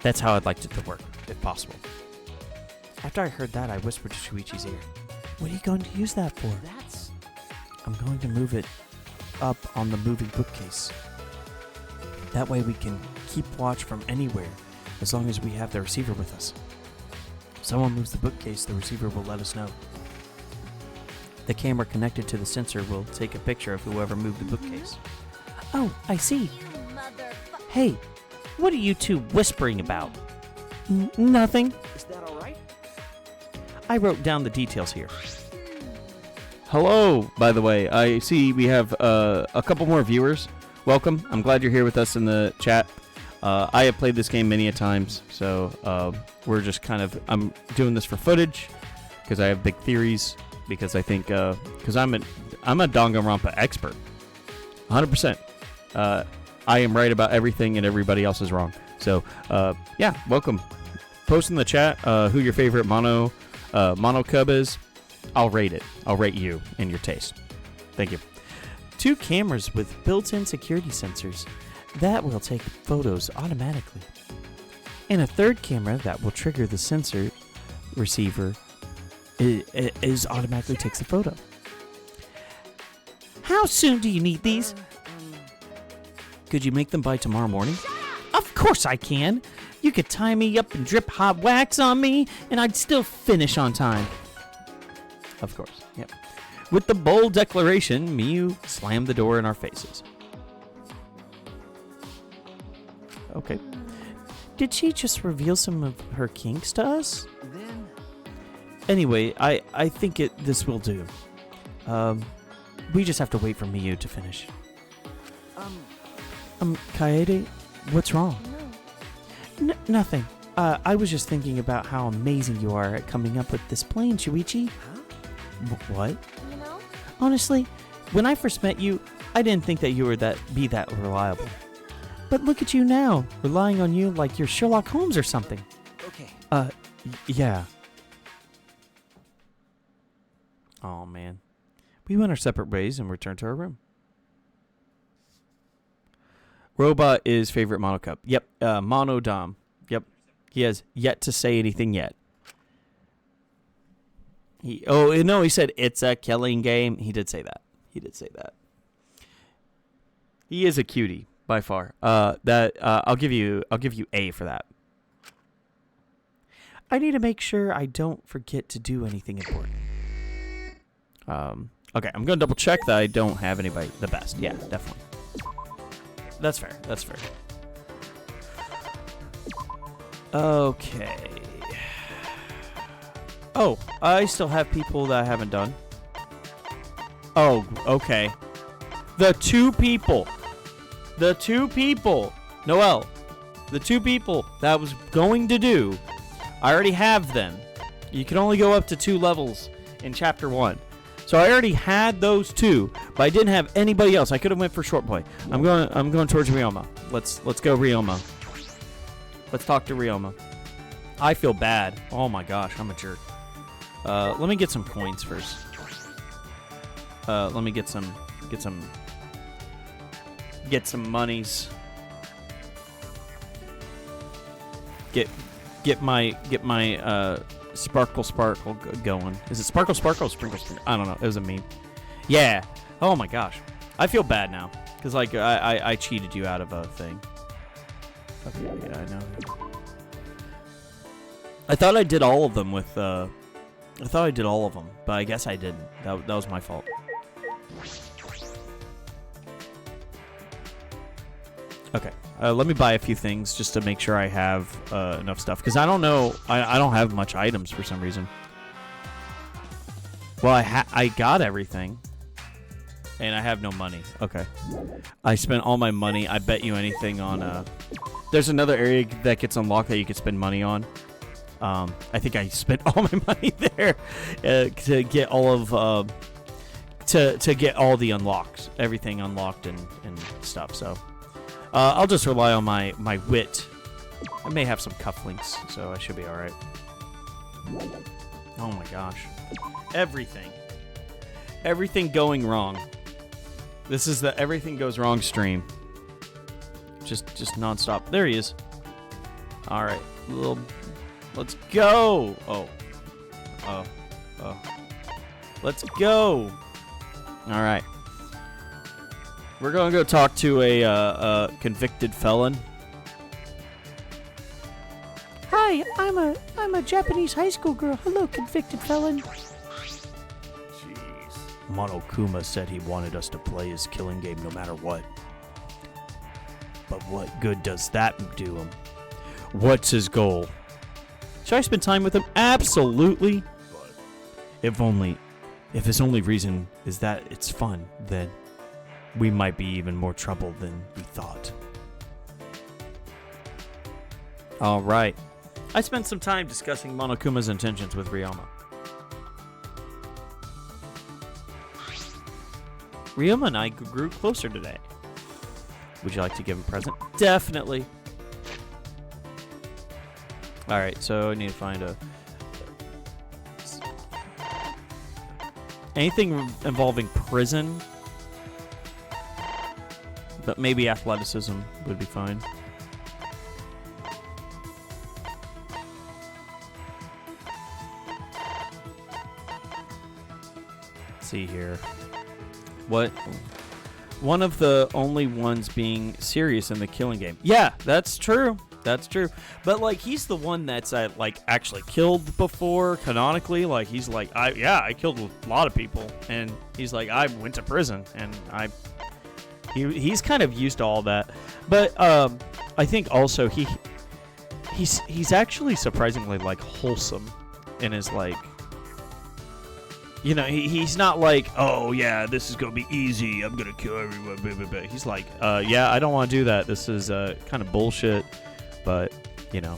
That's how I'd like it to work, if possible. After I heard that, I whispered to Shuichi's ear, "What are you going to use that for?" "I'm going to move it up on the moving bookcase. That way we can keep watch from anywhere, as long as we have the receiver with us. If someone moves the bookcase, the receiver will let us know. The camera connected to the sensor will take a picture of whoever moved the bookcase." "Oh, I see. Hey, what are you two whispering about?" "Nothing. Is that all right?" I wrote down the details here." Hello, by the way. I see we have a couple more viewers. Welcome. I'm glad you're here with us in the chat. I have played this game many a times, so we're just I'm doing this for footage because I have big theories. Because I think, because I'm a Danganronpa expert, 100%. I am right about everything, and everybody else is wrong. So, yeah, welcome. Post in the chat who your favorite mono cub is. I'll rate it. I'll rate you and your taste. Thank you. 2 cameras with built-in security sensors that will take photos automatically, and a 3rd camera that will trigger the sensor receiver. It automatically takes the photo. How soon do you need these? Could you make them by tomorrow morning? Of course I can. You could tie me up and drip hot wax on me, and I'd still finish on time. Of course. Yep. With the bold declaration, Miyu slammed the door in our faces. Okay. Did she just reveal some of her kinks to us? Anyway, I think this will do. We just have to wait for Miyu to finish. Kaede, what's wrong? Nothing. I was just thinking about how amazing you are at coming up with this plan, Shuichi. What? You know? Honestly, when I first met you, I didn't think that you were be that reliable. But look at you now, relying on you like you're Sherlock Holmes or something. Okay. Yeah. Oh, man. We went our separate ways and returned to our room. Robot is favorite mono cup. Yep. Mono Dom. Yep. He has yet to say anything yet. He said it's a killing game. He did say that. He is a cutie by far. I'll give you A for that. I need to make sure I don't forget to do anything important. Okay, I'm gonna double check that I don't have anybody the best. Yeah, definitely. That's fair. Okay. Oh, I still have people that I haven't done. Oh, okay. The two people, Noelle, the 2 people that I was going to do, I already have them. You can only go up to 2 levels in Chapter 1. So I already had those 2, but I didn't have anybody else. I could have went for Short Boy. I'm going towards Ryoma. Let's go Ryoma. Let's talk to Ryoma. I feel bad. Oh my gosh, I'm a jerk. Let me get some coins first. Let me get some monies. Get my Sparkle going. Is it Sparkle or Sprinkle? I don't know. It doesn't mean. Yeah. Oh my gosh. I feel bad now because I cheated you out of a thing. Okay. Yeah, I know. I thought I did all of them with. I thought I did all of them, but I guess I didn't. That was my fault. Okay. Let me buy a few things just to make sure I have enough stuff. Because I don't know. I don't have much items for some reason. Well, I got everything. And I have no money. Okay. I spent all my money. I bet you anything on... There's another area that gets unlocked that you could spend money on. I think I spent all my money there to get all of... to get all the unlocks. Everything unlocked and stuff, so... I'll just rely on my wit. I may have some cufflinks, so I should be alright. Oh my gosh. Everything. Everything going wrong. This is the everything goes wrong stream. Just nonstop. There he is. Alright. Let's go! Oh. Let's go! Alright. We're gonna go talk to a convicted felon. Hi, I'm a Japanese high school girl. Hello, convicted felon. Jeez. Monokuma said he wanted us to play his killing game no matter what. But what good does that do him? What's his goal? Should I spend time with him? Absolutely. If his only reason is that it's fun, then we might be even more trouble than we thought. Alright. I spent some time discussing Monokuma's intentions with Ryoma. Ryoma and I grew closer today. Would you like to give him a present? Definitely. Alright, so I need to find a... anything involving prison... but maybe athleticism would be fine. Let's see here. What? One of the only ones being serious in the killing game. Yeah, that's true. That's true. But like, he's the one that's like actually killed before canonically. Like, he's like, I killed a lot of people, and he's like, I went to prison, and he's kind of used to all that. But I think also he's actually surprisingly like wholesome in his like, you know, he's not like, oh yeah, this is gonna be easy, I'm gonna kill everyone, blah, blah, blah. He's like, yeah, I don't want to do that, this is kind of bullshit, but you know,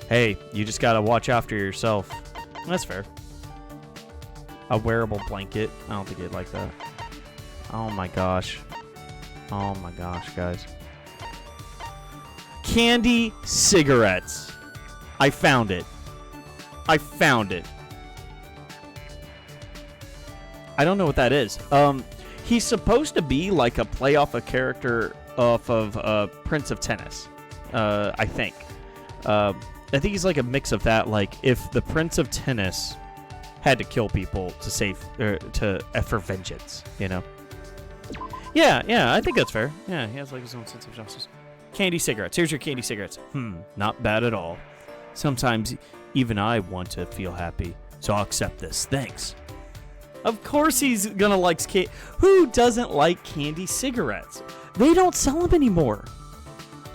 hey, you just gotta watch after yourself. That's fair. A wearable blanket, I don't think he'd like that. Oh my gosh. Oh my gosh, guys. Candy cigarettes. I found it. I found it. I don't know what that is. He's supposed to be like a play off a character off of Prince of Tennis. I think. I think he's like a mix of that. Like if the Prince of Tennis had to kill people to save, for vengeance, you know. Yeah, I think that's fair. Yeah, he has like his own sense of justice. Candy cigarettes. Here's your candy cigarettes. Not bad at all. Sometimes even I want to feel happy, so I'll accept this. Thanks. Of course he's gonna like who doesn't like candy cigarettes? They don't sell them anymore.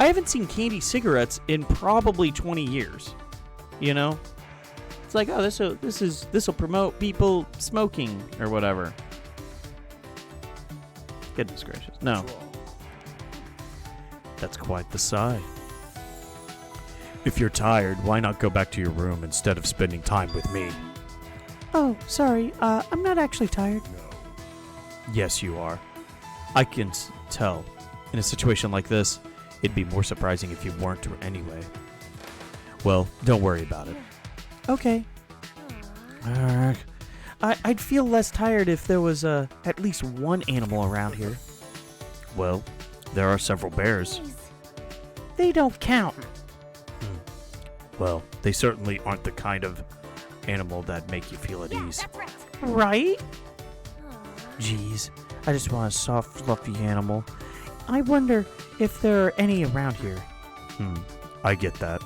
I haven't seen candy cigarettes in probably 20 years. You know? It's like, oh, this will promote people smoking or whatever. Goodness gracious. No. That's quite the sigh. If you're tired, why not go back to your room instead of spending time with me? Oh, sorry. I'm not actually tired. Yes, you are. I can tell. In a situation like this, it'd be more surprising if you weren't anyway. Well, don't worry about it. Okay. I'd feel less tired if there was at least one animal around here. Well, there are several bears. They don't count. Well, they certainly aren't the kind of animal that make you feel at ease. Right? Jeez, I just want a soft, fluffy animal. I wonder if there are any around here. I get that.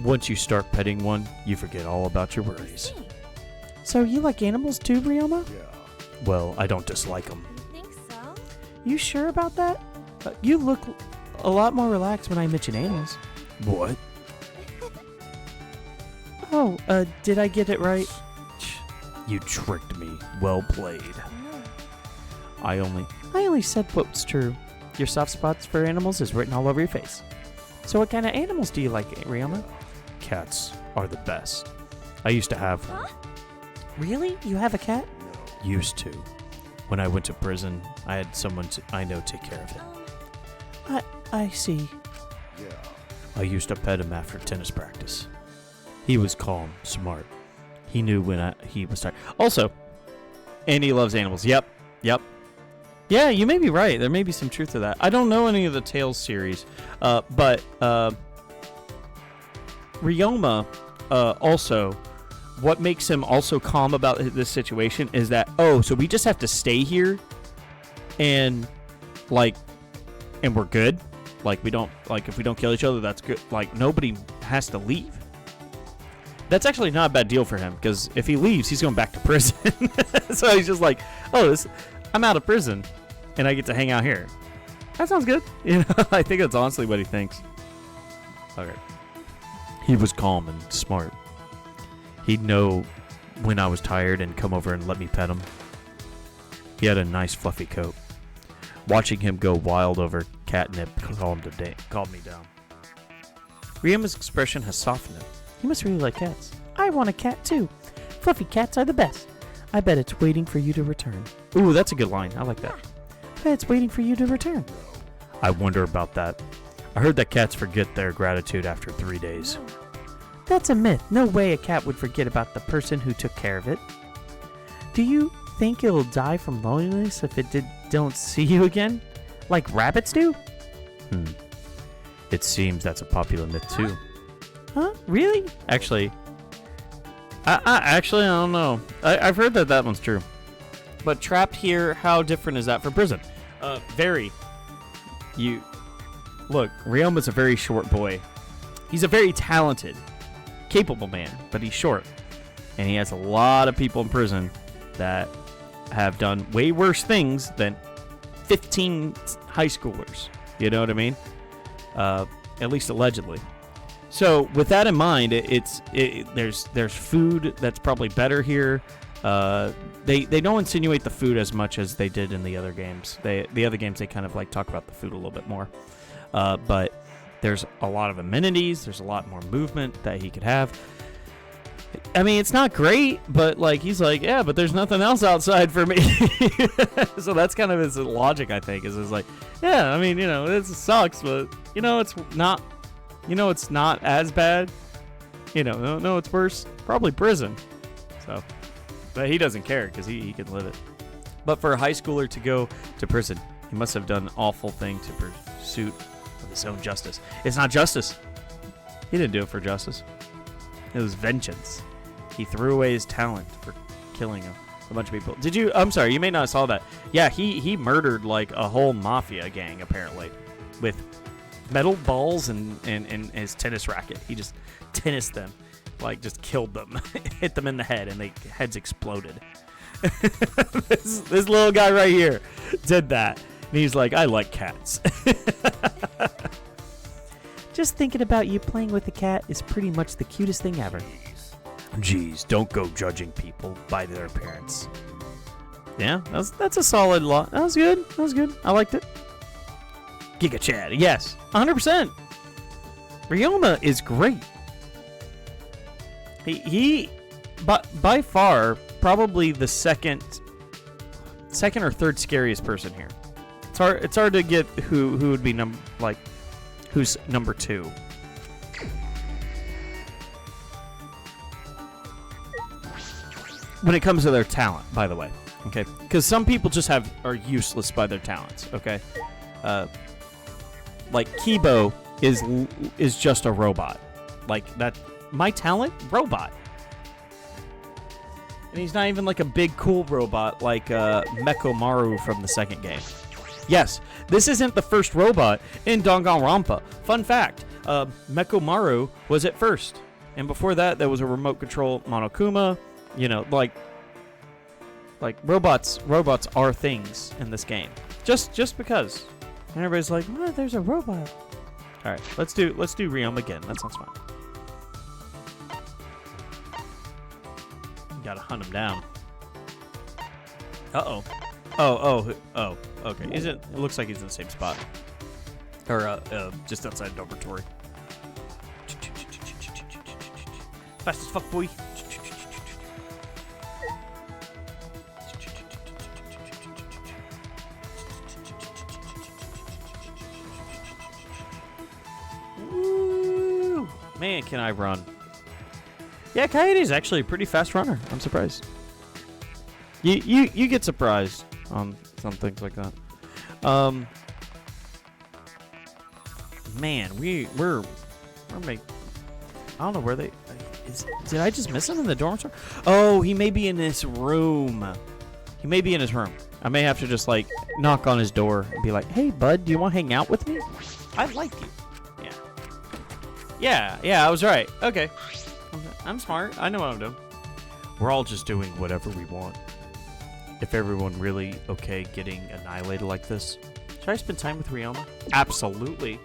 Once you start petting one, you forget all about your worries. So you like animals too, Ryoma? Well, I don't dislike them. You think so? You sure about that? You look a lot more relaxed when I mention animals. What? Oh, did I get it right? You tricked me. Well played. I only said what's true. Your soft spots for animals is written all over your face. So what kind of animals do you like, Ryoma? Cats are the best. I used to have one. Really? You have a cat? Used to. When I went to prison, I had someone I know take care of it. I see. I used to pet him after tennis practice. He was calm, smart. He knew when he was tired. Also, and he loves animals. Yep. Yeah, you may be right. There may be some truth to that. I don't know any of the Tales series, but Ryoma also, what makes him also calm about this situation is that, so we just have to stay here and we're good. Like, we don't, if we don't kill each other, that's good. Like, nobody has to leave. That's actually not a bad deal for him, because if he leaves, he's going back to prison. So he's just like, I'm out of prison, and I get to hang out here. That sounds good. I think that's honestly what he thinks. Okay. He was calm and smart. He'd know when I was tired and come over and let me pet him. He had a nice fluffy coat. Watching him go wild over catnip calmed me down. Ryoma's expression has softened. You must really like cats. I want a cat too. Fluffy cats are the best. I bet it's waiting for you to return. Ooh, that's a good line. I like that. I bet it's waiting for you to return. I wonder about that. I heard that cats forget their gratitude after 3 days. That's a myth. No way a cat would forget about the person who took care of it. Do you think it'll die from loneliness if it don't see you again? Like rabbits do? It seems that's a popular myth too. Huh? Really? Actually, I don't know. I've heard that one's true. But trapped here, how different is that from prison? Very. Look, Ryoma's a very short boy. He's a very talented, capable man, but he's short. And he has a lot of people in prison that have done way worse things than 15 high schoolers. You know what I mean? At least allegedly. So with that in mind, there's food that's probably better here. They don't insinuate the food as much as they did in the other games. The other games they kind of talk about the food a little bit more. But there's a lot of amenities. There's a lot more movement that he could have. I mean, it's not great, but he's yeah, but there's nothing else outside for me. So that's kind of his logic, I think, is yeah, I mean, it sucks, but it's not. It's not as bad. No, it's worse. Probably prison. So, but he doesn't care because he can live it. But for a high schooler to go to prison, he must have done an awful thing to pursuit of his own justice. It's not justice. He didn't do it for justice. It was vengeance. He threw away his talent for killing a bunch of people. I'm sorry, you may not have saw that. Yeah, he murdered a whole mafia gang apparently with metal balls and his tennis racket. He just tennised them, just killed them, hit them in the head, and their heads exploded. this little guy right here did that, and he's I like cats. Just thinking about you playing with a cat is pretty much the cutest thing ever. Jeez, don't go judging people by their appearance. Yeah, that's a solid lot. That was good. I liked it. Giga Chad. Yes, 100%. Ryoma is great. He by far, probably the second or third scariest person here. It's hard to get who would be who's number 2. When it comes to their talent, by the way, okay? Because some people just are useless by their talents, okay? Kibo is just a robot. That. My talent? Robot. And he's not even a big cool robot like Mekomaru from the second game. Yes, this isn't the first robot in Danganronpa. Fun fact, Mekomaru was at first. And before that, there was a remote control Monokuma. Robots are things in this game. Just because. And everybody's like, "What? There's a robot." All right, let's do Ryoma again. That sounds fun. Gotta hunt him down. Uh-oh. Oh, okay. It looks like he's in the same spot. Or, just outside dormitory. Fast as fuck, boy. Woo! Man, can I run. Yeah, Kaede's actually a pretty fast runner. I'm surprised. You get surprised on some things like that. Man, we're making. I don't know where they. Did I just miss him in the dormitory? Oh, he may be in this room. He may be in his room. I may have to just like knock on his door and be like, "Hey, bud, do you want to hang out with me? I like you." Yeah. I was right. Okay. I'm smart. I know what I'm doing. We're all just doing whatever we want. If everyone really okay getting annihilated like this, should I spend time with Ryoma? Absolutely.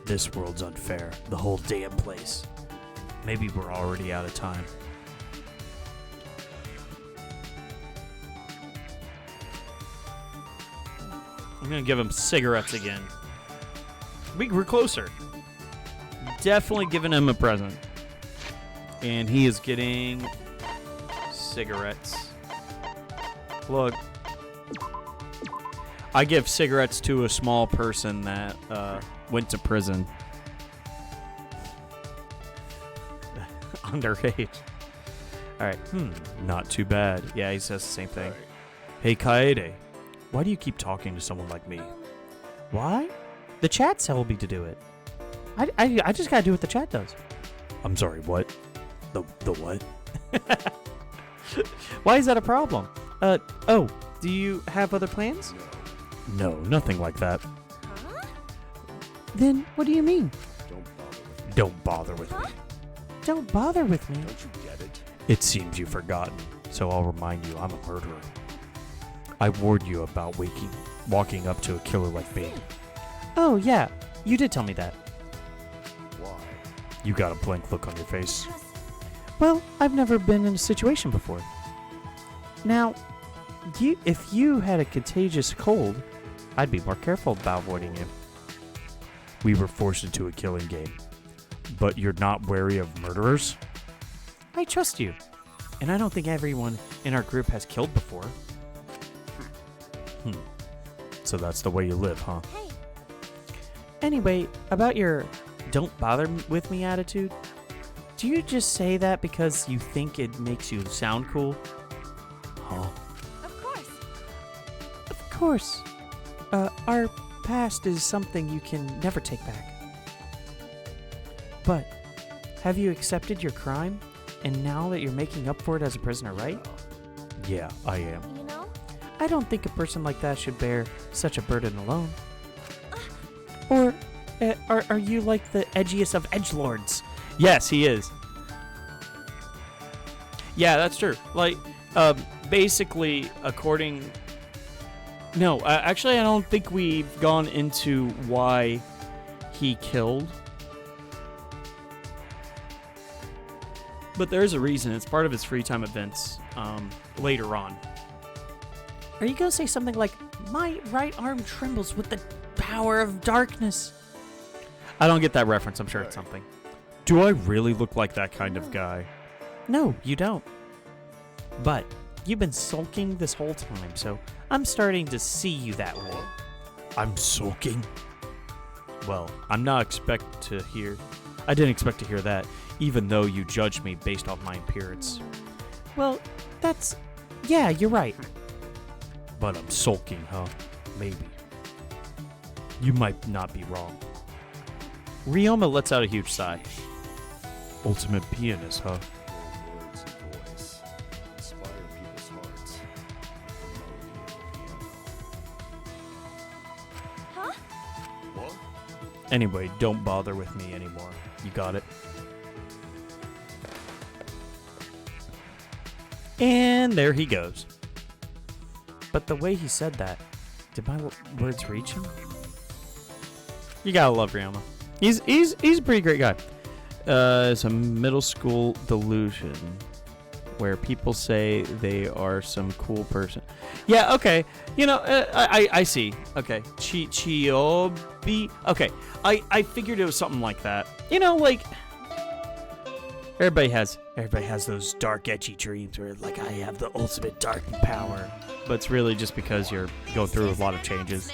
This world's unfair. The whole damn place. Maybe we're already out of time. I'm gonna give him cigarettes again. We're closer. Definitely giving him a present. And he is getting cigarettes. Look. I give cigarettes to a small person that went to prison. Underage. Alright. Not too bad. Yeah, he says the same thing. Hey, Kaede. Why do you keep talking to someone like me? Why? The chat told me to do it. I just gotta do what the chat does. I'm sorry, what? The what? Why is that a problem? Oh, do you have other plans? No, nothing like that. Huh? Then what do you mean? Don't bother with me. Don't bother with me. Don't you get it? It seems you've forgotten, so I'll remind you I'm a murderer. I warned you about walking up to a killer like me. Oh, yeah. You did tell me that. Why? You got a blank look on your face. Well, I've never been in a situation before. Now, if you had a contagious cold, I'd be more careful about avoiding you. We were forced into a killing game. But you're not wary of murderers? I trust you. And I don't think everyone in our group has killed before. So that's the way you live, huh? Hey, Anyway, about your don't bother with me attitude, do you just say that because you think it makes you sound cool? Huh? of course. Of course. Our past is something you can never take back. But have you accepted your crime? And now that you're making up for it as a prisoner, right? Yeah, I am. You know? I don't think a person like that should bear such a burden alone. Or are you like the edgiest of edgelords? Yes, he is. Yeah, that's true. Like, basically, according... No, actually, I don't think we've gone into why he killed. But there's a reason. It's part of his free time events later on. Are you gonna say something like, "My right arm trembles with the power of darkness"? I don't get that reference. I'm sure it's something. Do I really look like that kind of guy? No, you don't. But you've been sulking this whole time, so I'm starting to see you that way. I'm sulking? Well, I didn't expect to hear that, even though you judged me based off my appearance. Well, yeah, you're right. But I'm sulking, huh? Maybe. You might not be wrong. Ryoma lets out a huge sigh. Ultimate pianist, huh? Your words and voice inspire people's hearts. Huh? What? Anyway, don't bother with me anymore. You got it? And there he goes. But the way he said that, did my words reach him? You gotta love Ryoma. He's a pretty great guy. It's a middle school delusion where people say they are some cool person. Yeah, okay. You know, I see. Okay. Chiobi. Okay. I figured it was something like that. You know, like everybody has those dark, edgy dreams where like I have the ultimate dark power. But it's really just because you're going through a lot of changes.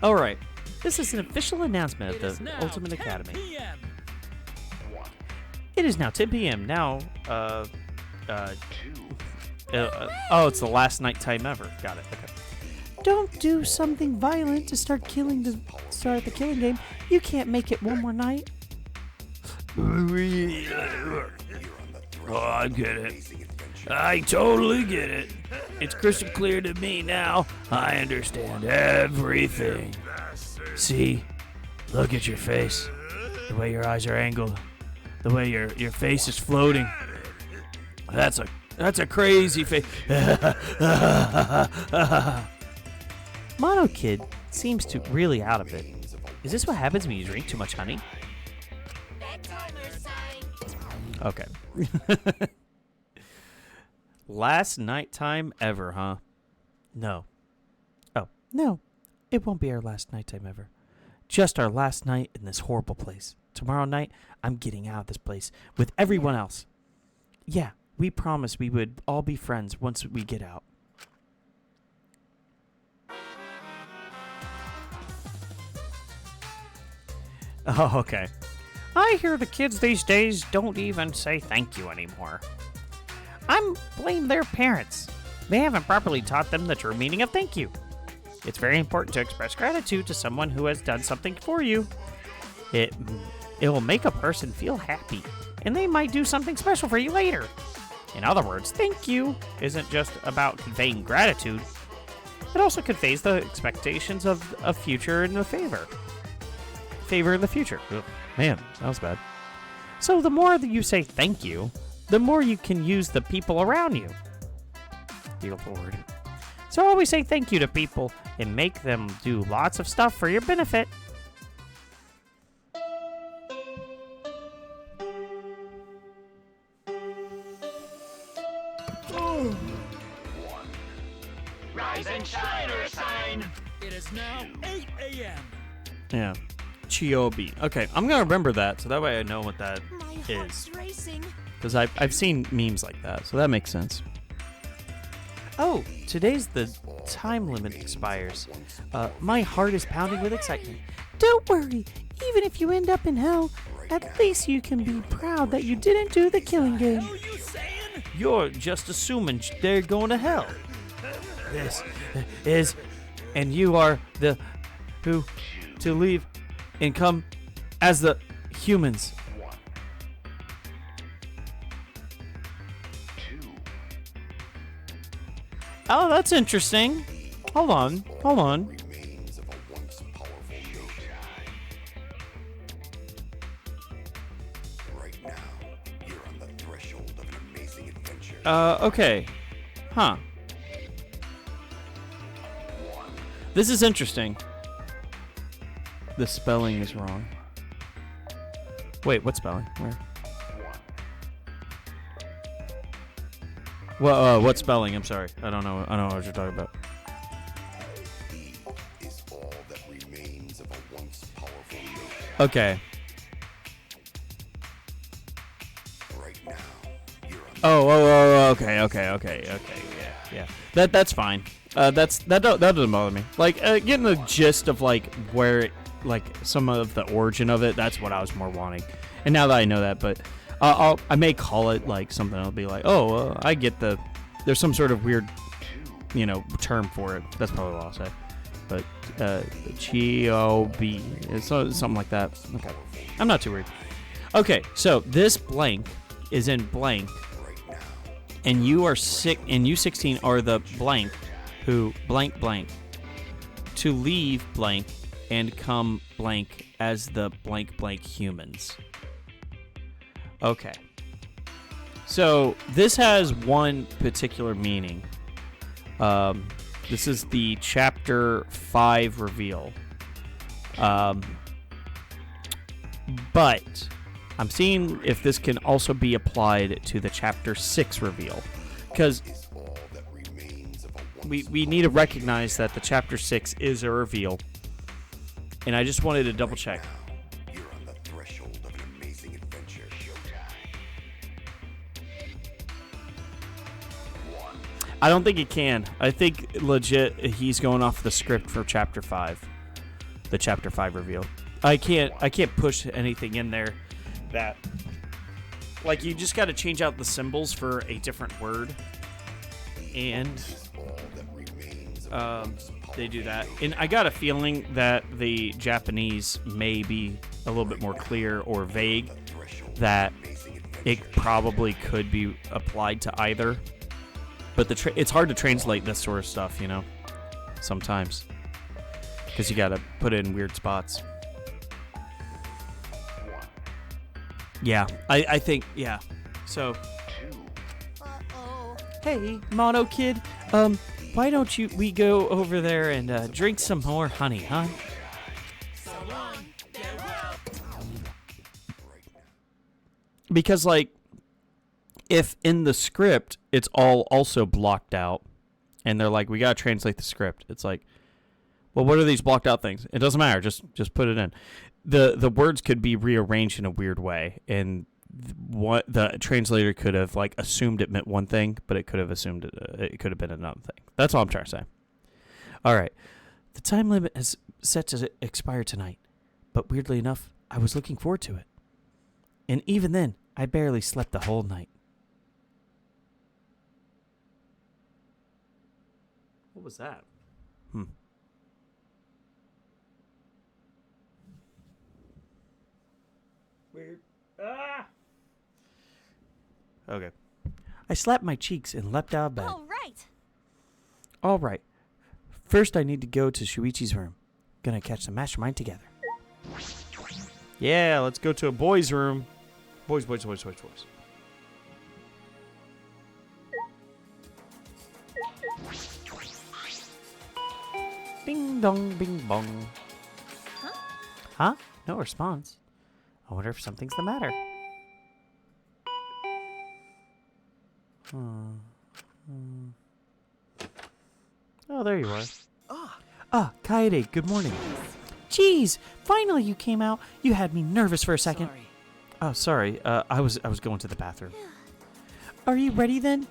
All right. This is an official announcement of the Ultimate Academy. It is now 10 p.m. Now, oh, it's the last nighttime ever. Got it. Okay. Don't do something violent to start the killing game. You can't make it one more night. Oh, I get it. I totally get it. It's crystal clear to me now. I understand everything. See? Look at your face. The way your eyes are angled. The way your face is floating. That's a crazy face. Mono Kid seems to really out of it. Is this what happens when you drink too much honey? Okay. Last nighttime ever, huh? No. Oh, no. It won't be our last nighttime ever. Just our last night in this horrible place. Tomorrow night, I'm getting out of this place with everyone else. Yeah, we promised we would all be friends once we get out. Oh, okay. I hear the kids these days don't even say thank you anymore. I'm blame their parents. They haven't properly taught them the true meaning of thank you. It's very important to express gratitude to someone who has done something for you. It will make a person feel happy, and they might do something special for you later. In other words, thank you isn't just about conveying gratitude. It also conveys the expectations of a future and a favor. Favor in the future. Ugh, man, that was bad. So the more that you say thank you, the more you can use the people around you. Dear Lord. So always say thank you to people and make them do lots of stuff for your benefit. Rise and shine, Earthsign! It is now 8 a.m. Yeah. Chiobi. Okay, I'm going to remember that, so that way I know what that My is. heart's racing. Because I've seen memes like that, so that makes sense. Oh, today's the time limit expires. My heart is pounding with excitement. Don't worry. Even if you end up in hell, at least you can be proud that you didn't do the killing game. What are you saying? You're just assuming they're going to hell. This is, and you are the who to leave and come as the humans. Oh, that's interesting. Hold on. Remains of a once powerful nation. Right now, you're on the threshold of an amazing adventure. Okay. Huh. This is interesting. The spelling is wrong. Wait, what spelling? Where? Well, what spelling? I'm sorry. I don't know what you're talking about. E is all that remains of a once powerful nation. Okay. Right now, you're on Oh, okay. Yeah. That's fine. That doesn't bother me. Like getting the gist of like where it, like some of the origin of it. That's what I was more wanting. And now that I know that, but I may call it like something. I'll be like, oh, I get there's some sort of weird, term for it. That's probably what I'll say. But Chiobi, it's something like that. Okay, I'm not too worried. Okay, so this blank is in blank, and you are sick, and you 16 are the blank who blank to leave blank and come blank as the blank humans. Okay. So this has one particular meaning. This is the chapter 5 reveal. But I'm seeing if this can also be applied to the Chapter 6 reveal. Because we need to recognize that the Chapter 6 is a reveal. And I just wanted to double check. You're on the threshold of an amazing adventure. I don't think it can. I think legit he's going off the script for Chapter 5. The Chapter 5 reveal. I can't push anything in there that, like, you just got to change out the symbols for a different word, and they do that. And I got a feeling that the Japanese may be a little bit more clear or vague, that it probably could be applied to either. But it's hard to translate this sort of stuff, you know, sometimes, because you got to put it in weird spots. Yeah, I think, yeah. So, hey, Mono Kid, why don't we go over there and drink some more honey, huh? Because, like, if in the script it's all also blocked out, and they're like, we gotta translate the script, it's like, well, what are these blocked out things? It doesn't matter, just put it in. The words could be rearranged in a weird way, and what the translator could have, like, assumed it meant one thing, but it could have assumed it could have been another thing. That's all I'm trying to say. All right, the time limit is set to expire tonight, but weirdly enough, I was looking forward to it, and even then, I barely slept the whole night. What was that? Weird. Ah! Okay. I slapped my cheeks and leapt out of bed. All right. First, I need to go to Shuichi's room. Gonna catch the mastermind together. Yeah, let's go to a boys' room. Boys. Bing dong, bing bong. Huh? No response. I wonder if something's the matter. Oh, there you are. Kaede, good morning. Jeez, finally you came out. You had me nervous for a second. Sorry. Oh, sorry. I was going to the bathroom. Are you ready then?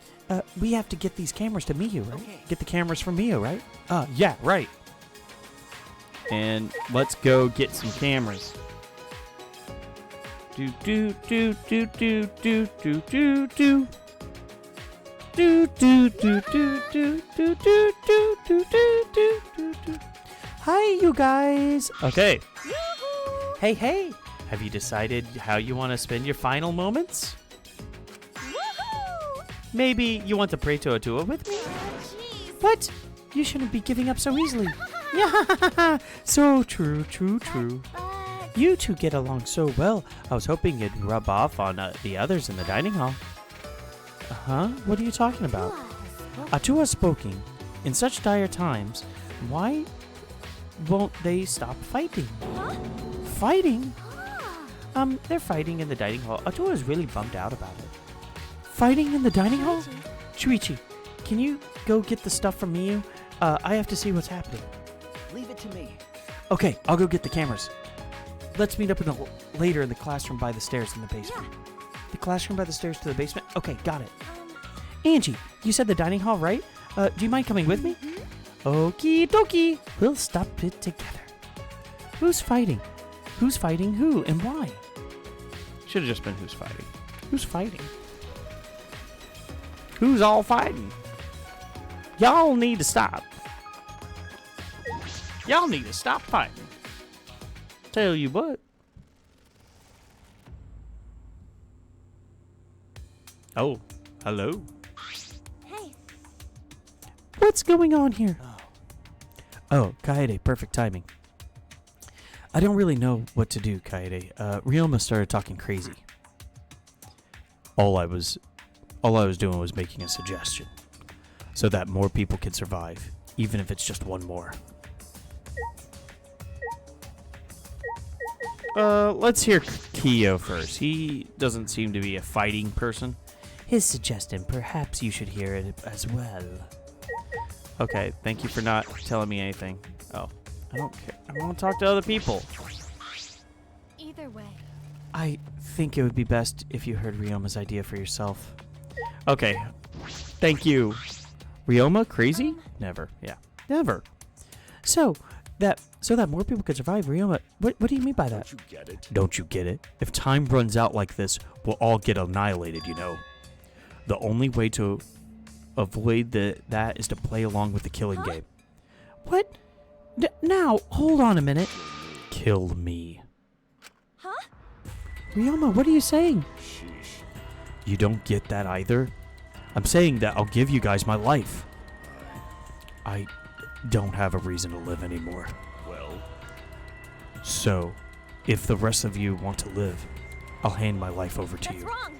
We have to get these cameras to Miyu, right? Okay. Get the cameras from Miyu, right? Yeah, right. And let's go get some cameras. Do do do do do do do do do. Do do do do do do do do do do do do. Hi, you guys. Okay. Hey. Have you decided how you want to spend your final moments? Maybe you want to pray to a duo with me? What? You shouldn't be giving up so easily. Yeah, so true. You two get along so well. I was hoping it'd rub off on the others in the dining hall. Huh? What are you talking about? Atua spoken. In such dire times, why won't they stop fighting? Fighting? They're fighting in the dining hall. Atua is really bummed out about it. Fighting in the dining hall? Shuichi, can you go get the stuff from Miyu? I have to see what's happening. Leave it to me. Okay, I'll go get the cameras. Let's meet up later in the classroom by the stairs in the basement. The classroom by the stairs to the basement? Okay, got it. Angie, you said the dining hall, right? Do you mind coming with me? Okie dokie. We'll stop it together. Who's fighting? Who's fighting who and why? Should have just been who's fighting. Who's fighting? Who's all fighting? Y'all need to stop. Y'all need to stop fighting. Tell you what. Oh, hello. Hey. What's going on here? Oh, Kaede, perfect timing. I don't really know what to do, Kaede. Ryoma started talking crazy. All I was doing was making a suggestion, so that more people can survive, even if it's just one more. let's hear Kyo first. He doesn't seem to be a fighting person. His suggestion, perhaps you should hear it as well. Okay, thank you for not telling me anything. Oh, I don't care. I want to talk to other people. Either way. I think it would be best if you heard Ryoma's idea for yourself. Okay, thank you. Ryoma, crazy? Never. Yeah, never. So that more people could survive, Ryoma. What do you mean by that? Don't you get it? Don't you get it? If time runs out like this, we'll all get annihilated, you know. The only way to avoid that is to play along with the killing game. What? Now, hold on a minute. Kill me. Huh? Ryoma, what are you saying? Sheesh. You don't get that either? I'm saying that I'll give you guys my life. I don't have a reason to live anymore. Well, So, if the rest of you want to live, I'll hand my life over to That's you. wrong.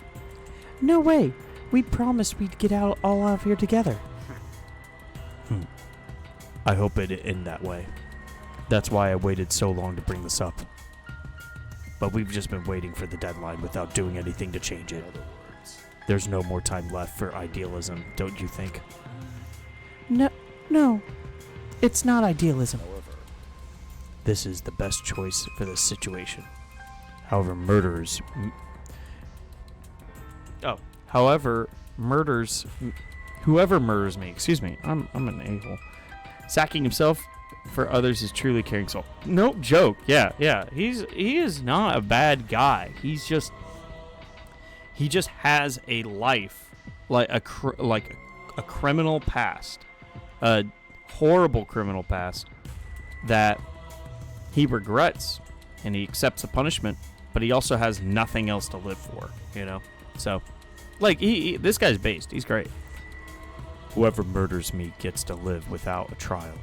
No way. We promised we'd get all out of here together. I hope it end that way. That's why I waited so long to bring this up. But we've just been waiting for the deadline without doing anything to change in it. other words, There's no more time left for idealism, don't you think? No. It's not idealism. however, This is the best choice for this situation. However, whoever murders me, excuse me, I'm an a-hole. Sacking himself for others is truly caring soul. No joke. Yeah. He is not a bad guy. He just has a life like a criminal past, a horrible criminal past that he regrets, and he accepts the punishment, but he also has nothing else to live for, you know? So, like, this guy's based. He's great. Whoever murders me gets to live without a trial.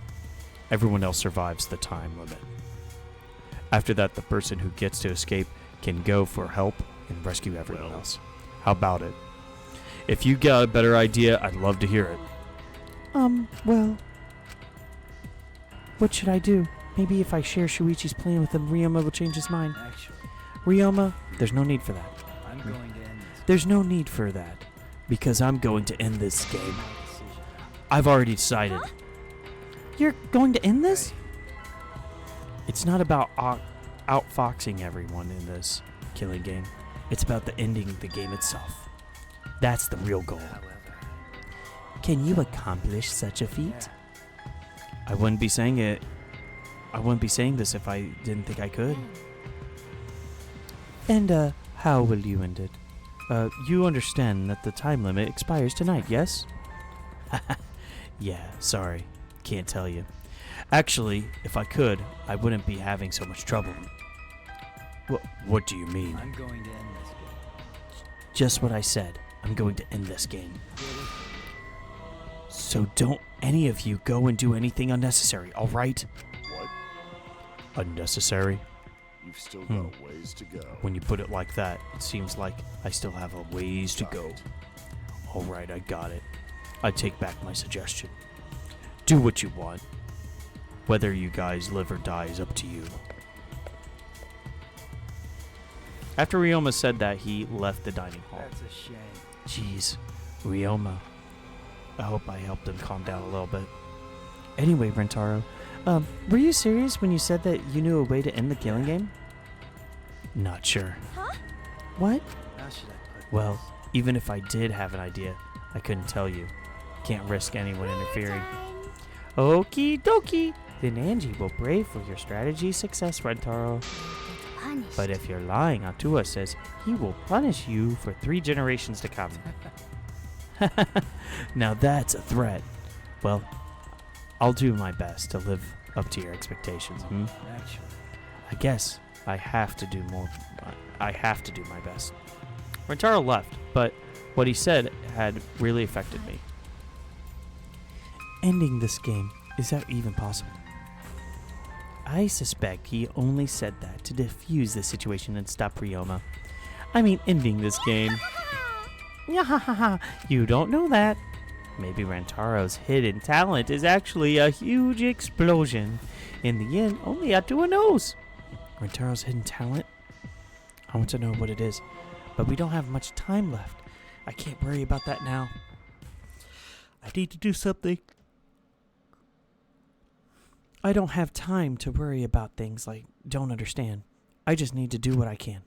Everyone else survives the time limit. After that, the person who gets to escape can go for help and rescue everyone else. How about it? If you got a better idea, I'd love to hear it. Well, what should I do? Maybe if I share Shuichi's plan with him, Ryoma will change his mind. Actually, Ryoma, there's no need for that. I'm going to end this There's no need for that. Because I'm going to end this game. decision. I've already decided. You're going to end this? It's not about outfoxing everyone in this killing game. It's about the ending the game itself. That's the real goal. However, Can you accomplish such a feat? I wouldn't be saying it. I wouldn't be saying this if I didn't think I could. And, how will you end it? You understand that the time limit expires tonight, yes? Yeah, sorry. Can't tell you. Actually, if I could, I wouldn't be having so much trouble. What do you mean? I'm going to end this game. Just what I said. I'm going to end this game. So don't any of you go and do anything unnecessary, alright? what? Unnecessary? You've still got ways to go. When you put it like that, it seems like I still have a ways to go. Alright, I got it. I take back my suggestion. Do what you want. Whether you guys live or die is up to you. After Ryoma said that, he left the dining hall. That's a shame. Jeez, Ryoma. I hope I helped him calm down a little bit. Anyway, Rentaro, were you serious when you said that you knew a way to end the killing game? Not sure. Huh? What? How should I put Well, even if I did have an idea, I couldn't tell you. Can't risk anyone interfering. Okie dokie. Then Angie will pray for your strategy success, Rentaro. Punished. But if you're lying, Atua says he will punish you for 3 generations to come. Now that's a threat. Well, I'll do my best to live up to your expectations. Actually, I guess I have to do more. I have to do my best. Rentaro left, but what he said had really affected me. Ending this game, is that even possible? I suspect he only said that to defuse the situation and stop Ryoma. I mean, ending this game. Yahahaha, you don't know that. Maybe Rantaro's hidden talent is actually a huge explosion. In the end, only Atua knows. Rintaro's hidden talent? I want to know what it is, but we don't have much time left. I can't worry about that now. I need to do something. I don't have time to worry about things like don't understand. I just need to do what I can.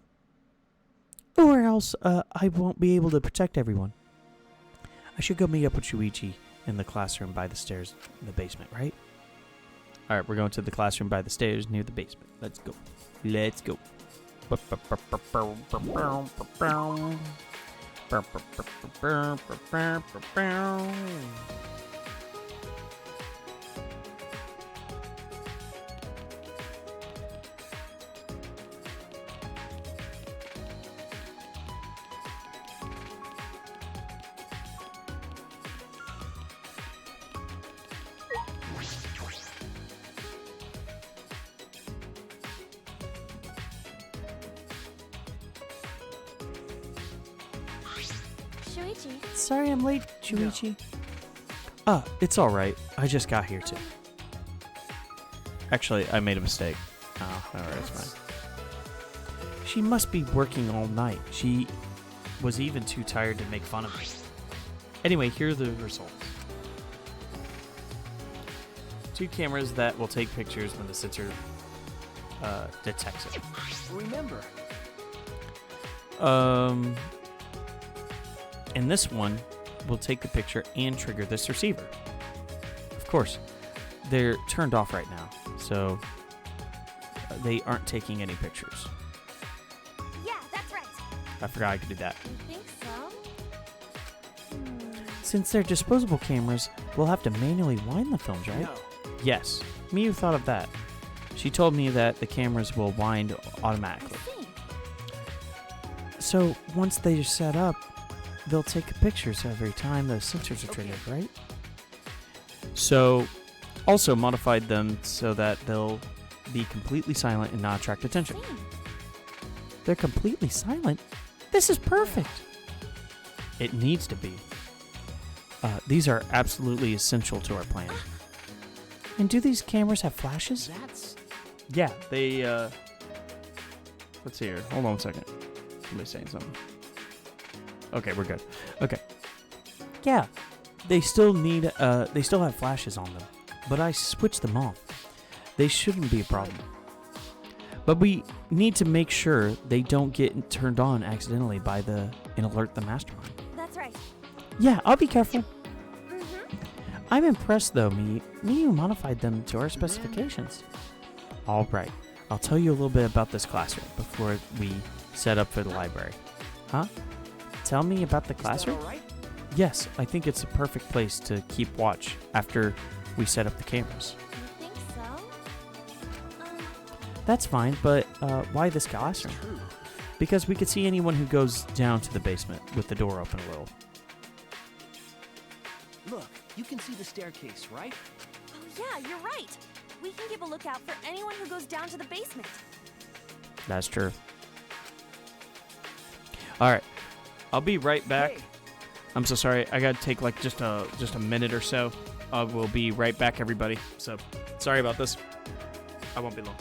Or else, I won't be able to protect everyone. I should go meet up with Shuichi in the classroom by the stairs in the basement, right? Alright, we're going to the classroom by the stairs near the basement. Let's go. Let's go. Shuichi. Sorry I'm late, Shuichi. It's alright. I just got here too. Actually, I made a mistake. Oh, alright, it's fine. She must be working all night. She was even too tired to make fun of me. Anyway, here are the results. 2 cameras that will take pictures when the sensor detects it. Remember, And this one will take the picture and trigger this receiver. Of course, they're turned off right now, so they aren't taking any pictures. Yeah, that's right. I forgot I could do that. You think so? Since they're disposable cameras, we'll have to manually wind the films, right? no. Yes, Miyu thought of that. She told me that the cameras will wind I automatically. see. So once they're set up, they'll take pictures every time the sensors are triggered, right? So, also modified them so that they'll be completely silent and not attract attention. See. They're completely silent? This is perfect! It needs to be. These are absolutely essential to our plan. And do these cameras have flashes? That's Yeah, they, let's see here. Hold on a second. Somebody's saying something. Okay, we're good. Okay. Yeah, they still have flashes on them, but I switched them off. They shouldn't be a problem. But we need to make sure they don't get turned on accidentally and alert the mastermind. That's right. Yeah, I'll be careful. Mm-hmm. I'm impressed though, Miyu modified them to our specifications. Alright, I'll tell you a little bit about this classroom before we set up for the library. Huh? Tell me about the classroom? all right? Yes, I think it's a perfect place to keep watch after we set up the cameras. You think so? That's fine, but why this classroom? True. Because we could see anyone who goes down to the basement with the door open a little. Look, you can see the staircase, right? Oh yeah, you're right. We can keep a lookout for anyone who goes down to the basement. That's true. Alright, I'll be right back. Hey, I'm so sorry. I gotta take like just a minute or so. We'll be right back, everybody. So sorry about this. I won't be long.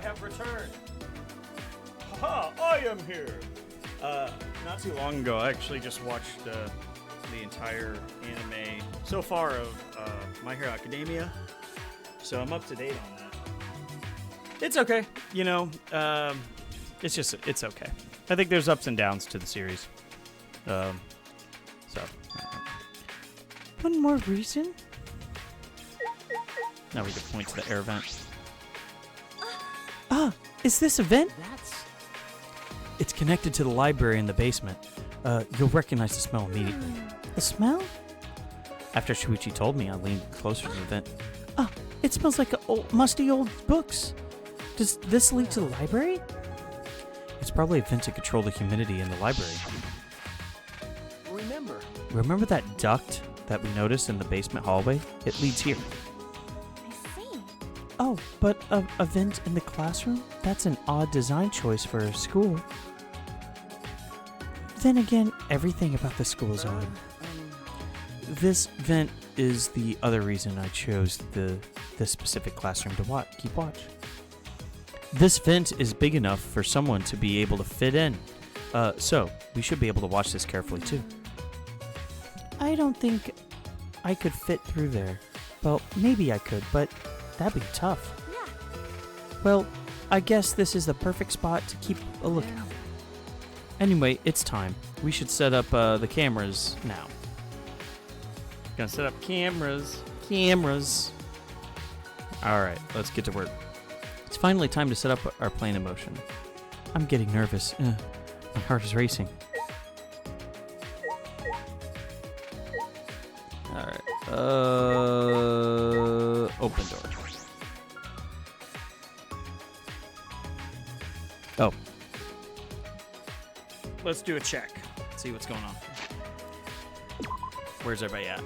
have returned. Haha, I am here. Not too long ago, I actually just watched the entire anime so far of My Hero Academia, so I'm up to date on that. It's okay, you know. It's okay. I think there's ups and downs to the series. So. One more reason? Now we can point to the air vent. Ah, is this a vent? That's... It's connected to the library in the basement. You'll recognize the smell immediately. The smell? After Shuichi told me, I leaned closer to the vent. Ah, it smells like musty old books. Does this lead to the library? It's probably a vent to control the humidity in the library. Remember that duct that we noticed in the basement hallway? It leads here. I see. Oh, but a vent in the classroom? That's an odd design choice for a school. Then again, everything about the school is odd. This vent is the other reason I chose this specific classroom to keep watch. This vent is big enough for someone to be able to fit in. So we should be able to watch this carefully too. I don't think I could fit through there. Well, maybe I could, but that'd be tough. Yeah. Well, I guess this is the perfect spot to keep a lookout. Anyway, it's time. We should set up the cameras now. Gonna set up cameras. Alright, let's get to work. It's finally time to set up our plan in motion. I'm getting nervous. My heart is racing. Alright. Open door. Oh. Let's do a check. See what's going on. Where's everybody at?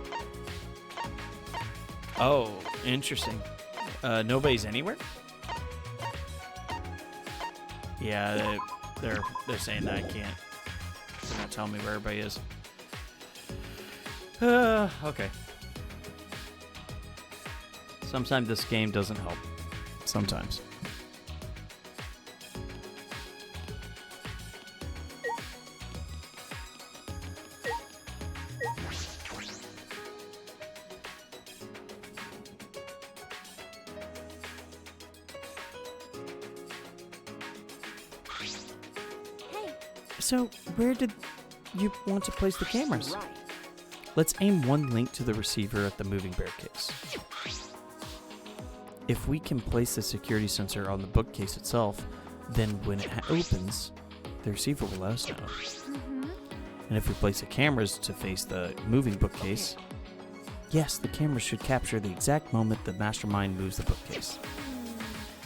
Oh, interesting. Nobody's anywhere? Yeah, they're saying that I can't. They're not telling me where everybody is. Okay. Sometimes this game doesn't help. Sometimes. Hey, So, where did you want to place the cameras? Right. Let's aim one link to the receiver at the moving barricade. If we can place the security sensor on the bookcase itself, then when it opens, the receiver will let us know. And if we place the cameras to face the moving bookcase, yes, the cameras should capture the exact moment the mastermind moves the bookcase.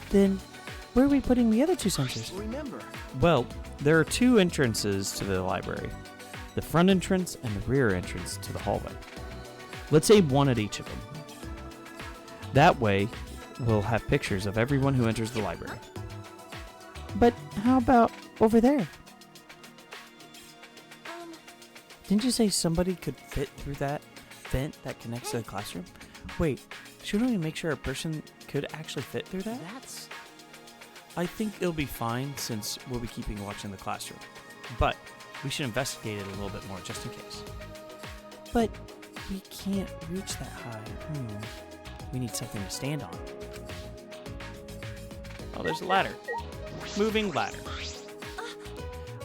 Then, where are we putting the other two sensors? Remember, Well, there are two entrances to the library. The front entrance and the rear entrance to the hallway. Let's aim one at each of them. That way, we'll have pictures of everyone who enters the library. But how about over there? Didn't you say somebody could fit through that vent that connects to the classroom? Wait, shouldn't we make sure a person could actually fit through that? that's... I think it'll be fine since we'll be keeping watch in the classroom. But we should investigate it a little bit more just in case. But we can't reach that high. We need something to stand on. Oh, there's a ladder. Moving ladder.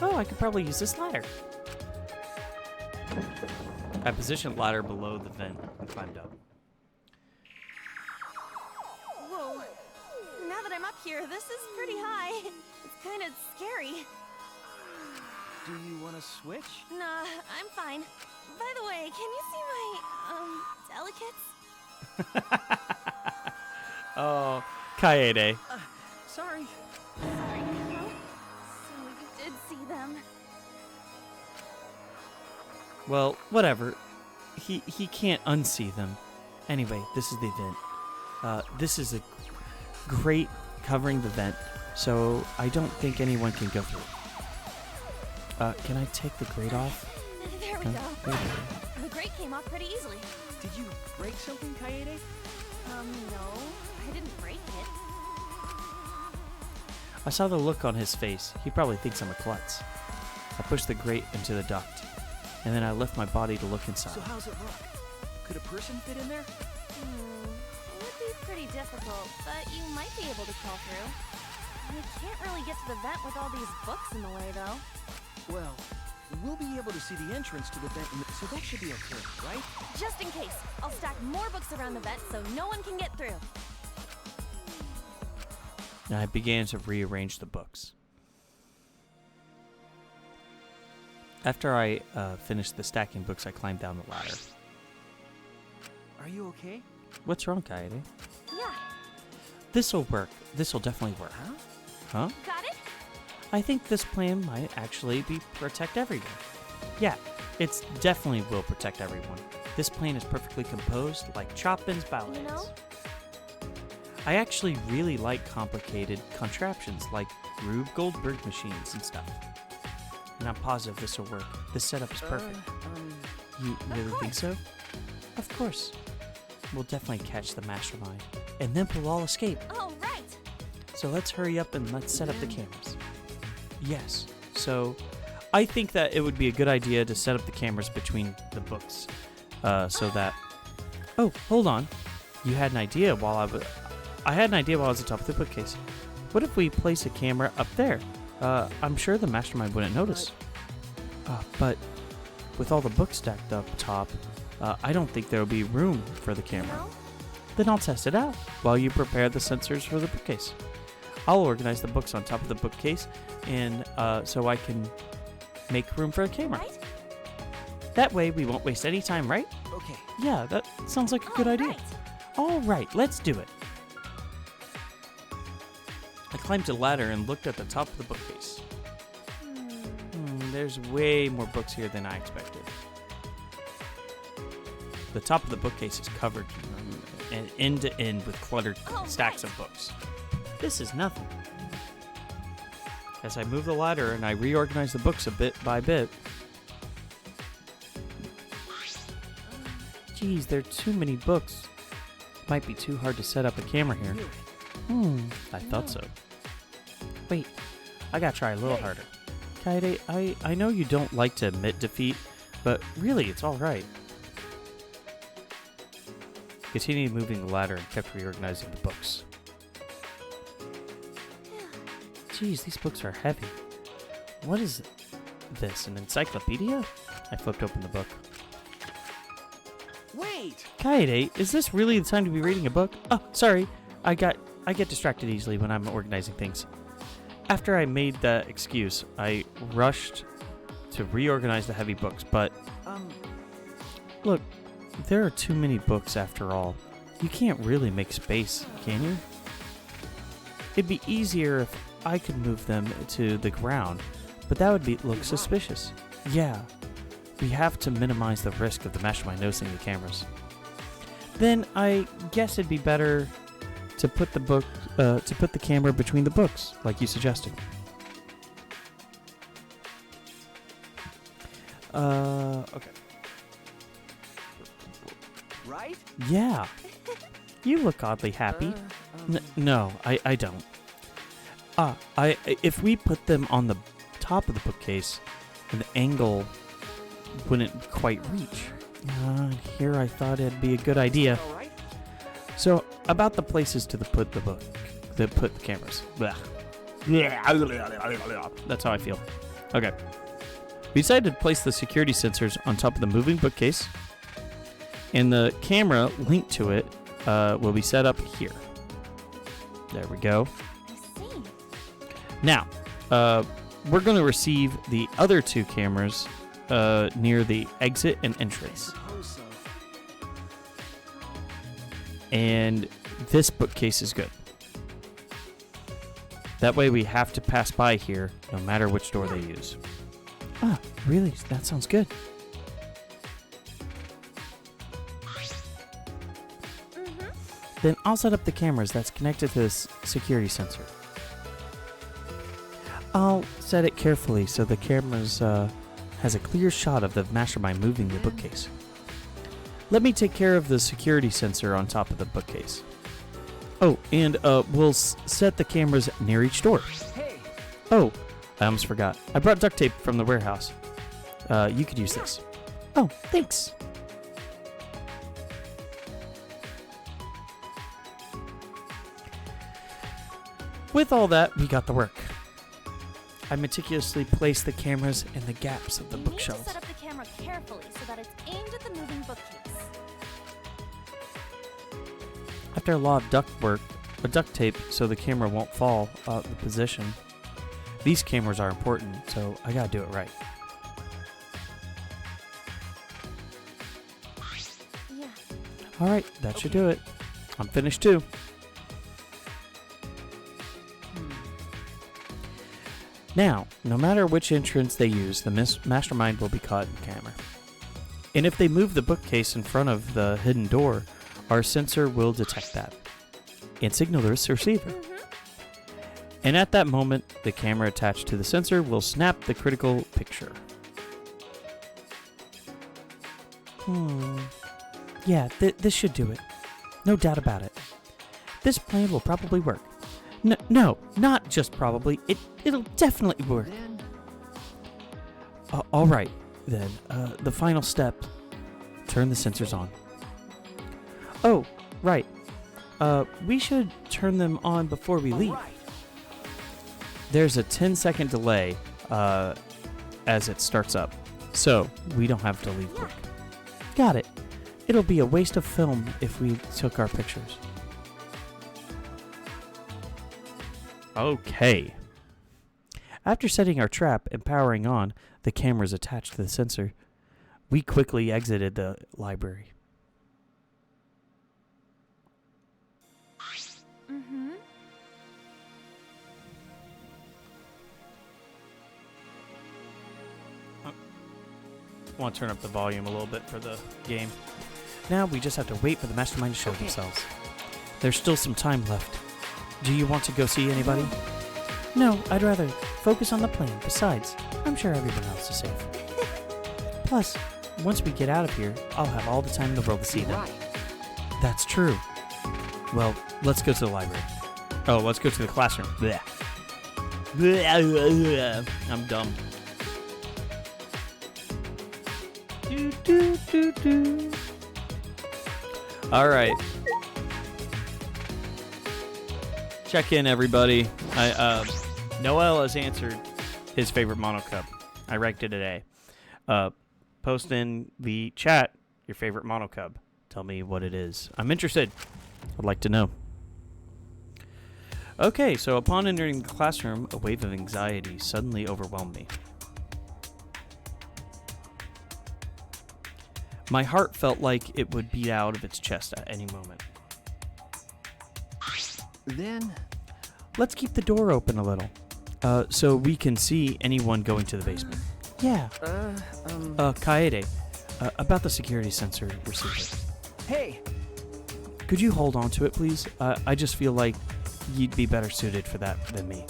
Oh, I could probably use this ladder. I positioned the ladder below the vent and climbed up. whoa. Now that I'm up here, this is pretty high. It's kind of scary. Do you want to switch? Nah, I'm fine. By the way, can you see my, delicates? Oh, Kaede. Sorry. Sorry, Kyle. So you did see them. Well, whatever. He can't unsee them. Anyway, this is the vent. This is a grate covering the vent, so I don't think anyone can go through. Can I take the grate off? There we Huh? go. There we go. The grate came off pretty easily. Did you break something, Kaede? No, I didn't break it. I saw the look on his face. He probably thinks I'm a klutz. I pushed the grate into the duct, and then I lift my body to look inside. So how's it look? Could a person fit in there? It would be pretty difficult, but you might be able to crawl through. You can't really get to the vent with all these books in the way, though. Well, we'll be able to see the entrance to the vent, so that should be okay, right? Just in case, I'll stack more books around the vent so no one can get through. And I began to rearrange the books. After I finished the stacking books, I climbed down the ladder. Are you okay? What's wrong, Kaede? Yeah, This'll work. This'll definitely work. Huh? got it? I think this plan might actually be protect everyone. Yeah, it's definitely will protect everyone. This plan is perfectly composed, like Chopin's ballets. You know? I actually really like complicated contraptions, like Rube Goldberg machines and stuff. And I'm positive this will work. This setup is perfect. You really think so? Of course. We'll definitely catch the mastermind, and then we'll all escape. Oh, right. So let's hurry up and let's set up the cameras. Yes. So I think that it would be a good idea to set up the cameras between the books, so that. Oh, hold on. You had an idea while I had an idea while I was atop the bookcase. What if we place a camera up there? I'm sure the mastermind wouldn't notice. But with all the books stacked up top, I don't think there will be room for the camera. No? Then I'll test it out while you prepare the sensors for the bookcase. I'll organize the books on top of the bookcase, and so I can make room for a camera. Right? That way we won't waste any time, right? Okay. Yeah, that sounds like a good idea. Right. All right, let's do it. I climbed a ladder and looked at the top of the bookcase. There's way more books here than I expected. The top of the bookcase is covered and end to end with cluttered stacks of books. This is nothing. As I move the ladder and I reorganize the books a bit by bit. Geez, there are too many books. Might be too hard to set up a camera here. I thought so. Wait, I gotta try a little harder. Kaede, I know you don't like to admit defeat, but really, it's alright. Continued moving the ladder and kept reorganizing the books. Geez, these books are heavy. What is this, an encyclopedia? I flipped open the book. Wait! Kaede, is this really the time to be reading a book? Oh, sorry. I get distracted easily when I'm organizing things. After I made that excuse, I rushed to reorganize the heavy books, but look, there are too many books after all. You can't really make space, can you? It'd be easier if I could move them to the ground, but that would look suspicious. Yeah, we have to minimize the risk of the mastermind noticing the cameras. Then I guess it'd be better to put the camera between the books, like you suggested. Okay. Right? Yeah. You look oddly happy. No, I don't. If we put them on the top of the bookcase, the angle wouldn't quite reach. Here I thought it'd be a good idea. All right. So, about the places to put the cameras. Blah. That's how I feel. Okay. We decided to place the security sensors on top of the moving bookcase, and the camera linked to it will be set up here. There we go. I see. Now, we're going to receive the other two cameras near the exit and entrance. Suppose so. And this bookcase is good. That way we have to pass by here no matter which door they use. Really? That sounds good. Then I'll set up the cameras that's connected to this security sensor. I'll set it carefully so the cameras has a clear shot of the mastermind moving the bookcase. Let me take care of the security sensor on top of the bookcase. Oh, and we'll set the cameras near each door. Hey, Oh, I almost forgot. I brought duct tape from the warehouse. You could use this. Oh, thanks. With all that, we got to work. I meticulously placed the cameras in the gaps of the You need to bookshelves. set up the camera carefully so that it's aimed at the moving bookcase. After a lot of duct tape so the camera won't fall out of the position. These cameras are important, so I gotta do it right. Yeah. Alright, that should do it. I'm finished too. Now, no matter which entrance they use, the mastermind will be caught in camera. And if they move the bookcase in front of the hidden door, our sensor will detect that and signal the receiver. And at that moment, the camera attached to the sensor will snap the critical picture. Yeah, this should do it. No doubt about it. This plan will probably work. No, not just probably. It'll definitely work. then All right, then. The final step. Turn the sensors on. Oh, right. We should turn them on before we leave. right. There's a 10-second delay as it starts up, so we don't have to leave work. Got it. It'll be a waste of film if we took our pictures. Okay. After setting our trap and powering on the cameras attached to the sensor, we quickly exited the library. Mm-hmm. I want to turn up the volume a little bit for the game. Now we just have to wait for the mastermind to show themselves. There's still some time left. Do you want to go see anybody? No, I'd rather focus on the plan. Besides, I'm sure everyone else is safe. Plus, once we get out of here, I'll have all the time in the world to see them. Right. That's true. Well, let's go to the library. Oh, let's go to the classroom. Blech. I'm dumb. All right. Check in, everybody. Noel has answered his favorite mono cup. I ranked it today. Post in the chat your favorite mono cub. Tell me what it is. I'm interested. I'd like to know. Okay, so upon entering the classroom, a wave of anxiety suddenly overwhelmed me. My heart felt like it would beat out of its chest at any moment. Then Let's keep the door open a little, so we can see anyone going to the basement. Yeah. Kaede, about the security sensor receiver. hey, Could you hold on to it, please? I just feel like you'd be better suited for that than me.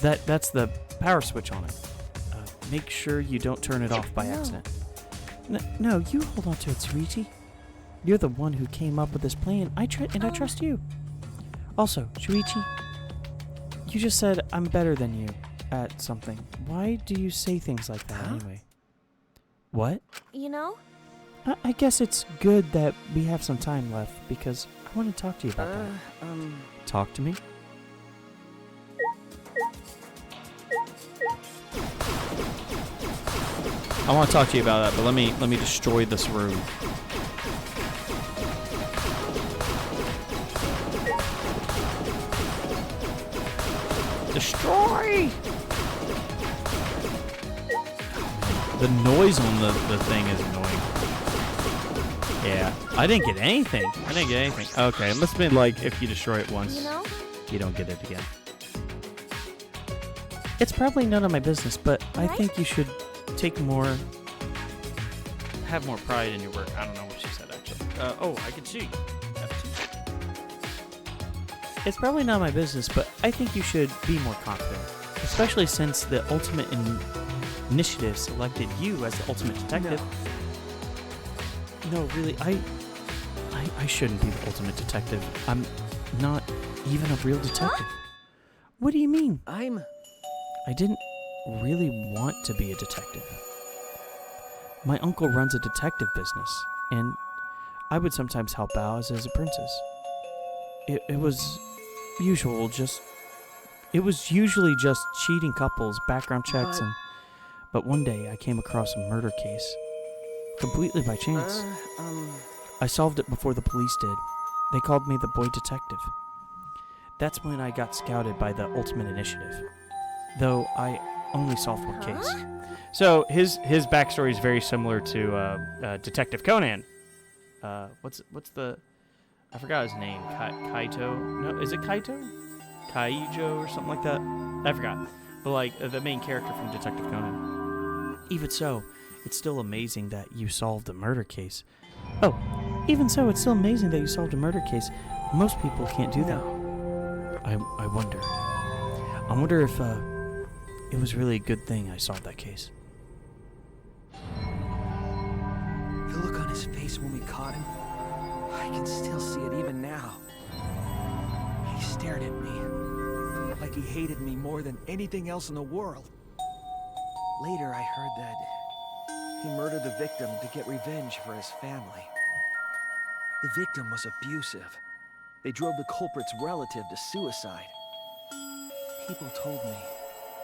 That's the power switch on it. Make sure you don't turn it off by accident. No, you hold on to it, Shuichi. You're the one who came up with this plan. I trust you. Also, Shuichi, you just said I'm better than you at something. Why do you say things like that anyway? What? You know? I guess it's good that we have some time left because I want to talk to you about that. Talk to me? I want to talk to you about that, but let me destroy this room. Destroy! The noise on the thing is annoying. Yeah, I didn't get anything. Okay, it must have been like if you destroy it once, You know? you don't get it again. It's probably none of my business, but I Right? think you should have more pride in your work. I don't know what she said actually. I can see. It's probably not my business, but I think you should be more confident, especially since the Ultimate Initiative selected you as the Ultimate Detective. No, really, I shouldn't be the Ultimate Detective. not even a real detective. What do you mean? I didn't really want to be a detective. My uncle runs a detective business, and I would sometimes help out as a princess. It was usually just cheating couples, background checks, but one day I came across a murder case, completely by chance. I solved it before the police did. They called me the boy detective. That's when I got scouted by the Ultimate Initiative, though I only solved one case. So his backstory is very similar to Detective Conan. What's the? I forgot his name. Kaito? No, is it Kaito? Kaijo or something like that? I forgot. But like the main character from Detective Conan. Even so, it's still amazing that you solved a murder case. Oh, even so, it's still amazing that you solved a murder case. Most people can't do that. I wonder. I wonder if it was really a good thing I solved that case. The look on his face when we caught him, I can still see it even now. He stared at me like he hated me more than anything else in the world. Later, I heard that he murdered the victim to get revenge for his family. The victim was abusive. They drove the culprit's relative to suicide. People told me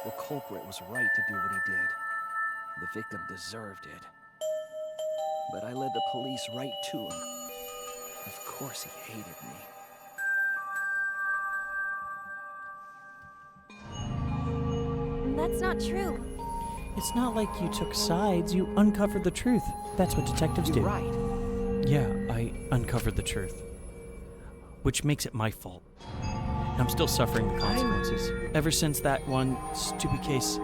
the culprit was right to do what he did. The victim deserved it. But I led the police right to him. Of course he hated me. That's not true. It's not like you took sides, you uncovered the truth. That's what detectives do. You're right. Yeah, I uncovered the truth. Which makes it my fault. And I'm still suffering the consequences. Ever since that one stupid case,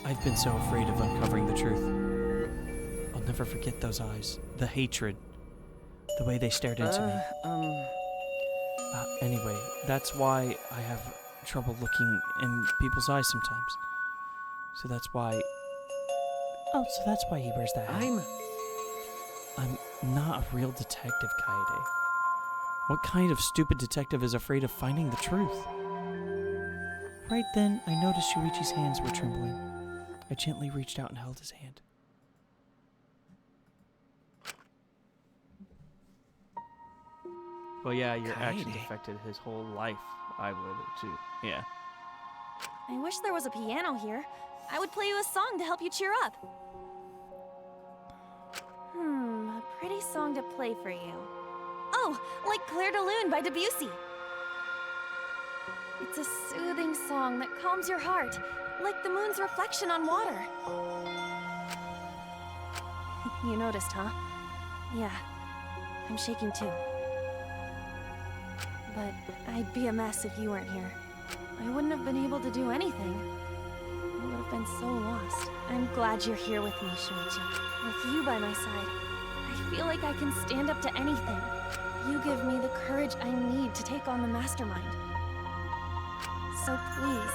I've been so afraid of uncovering the truth. I'll never forget those eyes, the hatred, the way they stared into me. Anyway, that's why I have trouble looking in people's eyes sometimes. So that's why... Oh, so that's why he wears that hat. I'm not a real detective, Kaede. What kind of stupid detective is afraid of finding the truth? Right then, I noticed Shuichi's hands were trembling. I gently reached out and held his hand. Well, yeah, your actions Kaede. affected his whole life. I would too. Yeah. I wish there was a piano here. I would play you a song to help you cheer up. A pretty song to play for you. Oh, like Clair de Lune by Debussy. It's a soothing song that calms your heart, like the moon's reflection on water. You noticed, huh? Yeah, I'm shaking too. But I'd be a mess if you weren't here. I wouldn't have been able to do anything. I would have been so lost. I'm glad you're here with me, Shuichi. With you by my side, I feel like I can stand up to anything. You give me the courage I need to take on the mastermind. So please,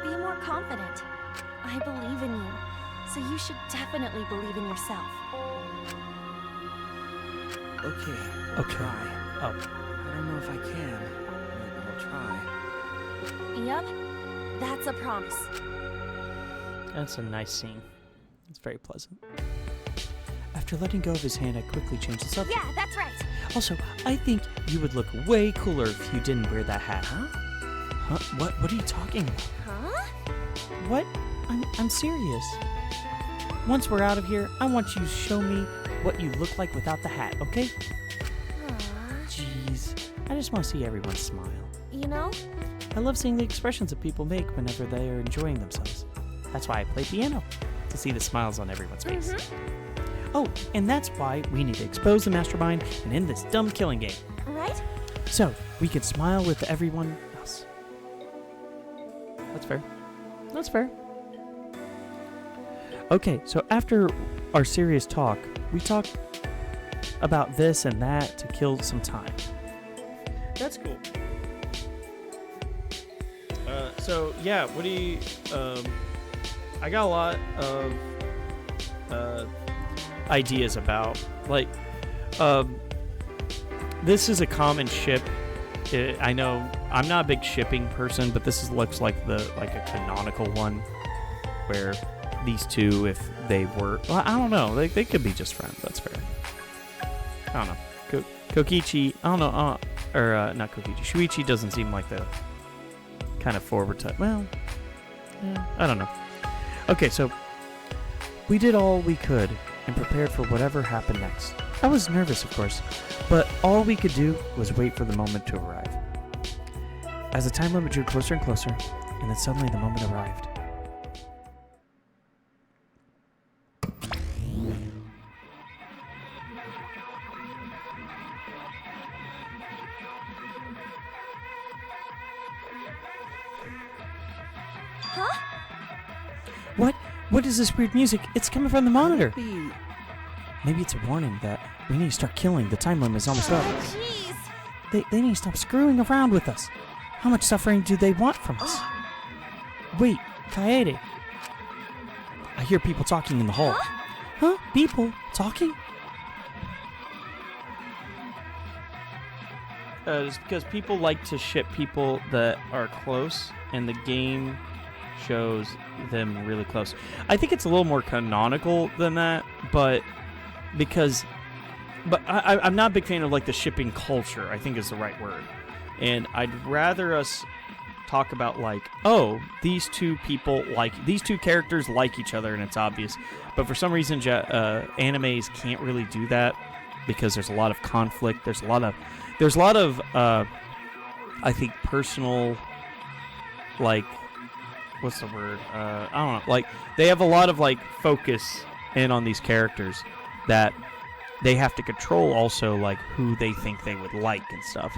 be more confident. I believe in you, so you should definitely believe in yourself. Okay, I'll Okay. try. Oh, I don't know if I can, but I'll try. Yup, that's a promise. that's a nice scene. It's very pleasant. After letting go of his hand, I quickly changed the subject. Yeah, that's right. Also, I think you would look way cooler if you didn't wear that hat. Huh? What are you talking about? Huh? What? I'm serious. Once we're out of here, I want you to show me what you look like without the hat, okay? Aw. Jeez. I just want to see everyone smile. You know, I love seeing the expressions that people make whenever they are enjoying themselves. That's why I play piano, to see the smiles on everyone's face. Oh, and that's why we need to expose the mastermind and end this dumb killing game. right? So, we can smile with everyone else. That's fair. That's fair. Okay, so after our serious talk, we talk about this and that to kill some time. That's cool. So yeah, what do you? I got a lot of ideas about like this is a common ship. I know I'm not a big shipping person, but looks like a canonical one, where these two, if they were, well, I don't know, they could be just friends. That's fair. I don't know. Kokichi, I don't know, not Kokichi. Shuichi doesn't seem like the kind of forward type. Well, yeah, I don't know. Okay, so we did all we could and prepared for whatever happened next. I was nervous, of course, but all we could do was wait for the moment to arrive. As the time limit drew closer and closer, and then suddenly the moment arrived. Huh? What is this weird music? It's coming from the monitor. Maybe it's a warning that we need to start killing. The time limit is almost up. Jeez. They need to stop screwing around with us. How much suffering do they want from us? Wait, Kaede. I hear people talking in the hall. Huh? People talking? It's because people like to ship people that are close, and the game shows them really close. I think it's a little more canonical than that, but I'm not a big fan of like the shipping culture, I think is the right word. And I'd rather us talk about like, oh, these two characters like each other and it's obvious. But for some reason, animes can't really do that because there's a lot of conflict. There's a lot of I think personal, like, what's the word? I don't know. Like, they have a lot of like focus in on these characters that they have to control also, like, who they think they would like and stuff.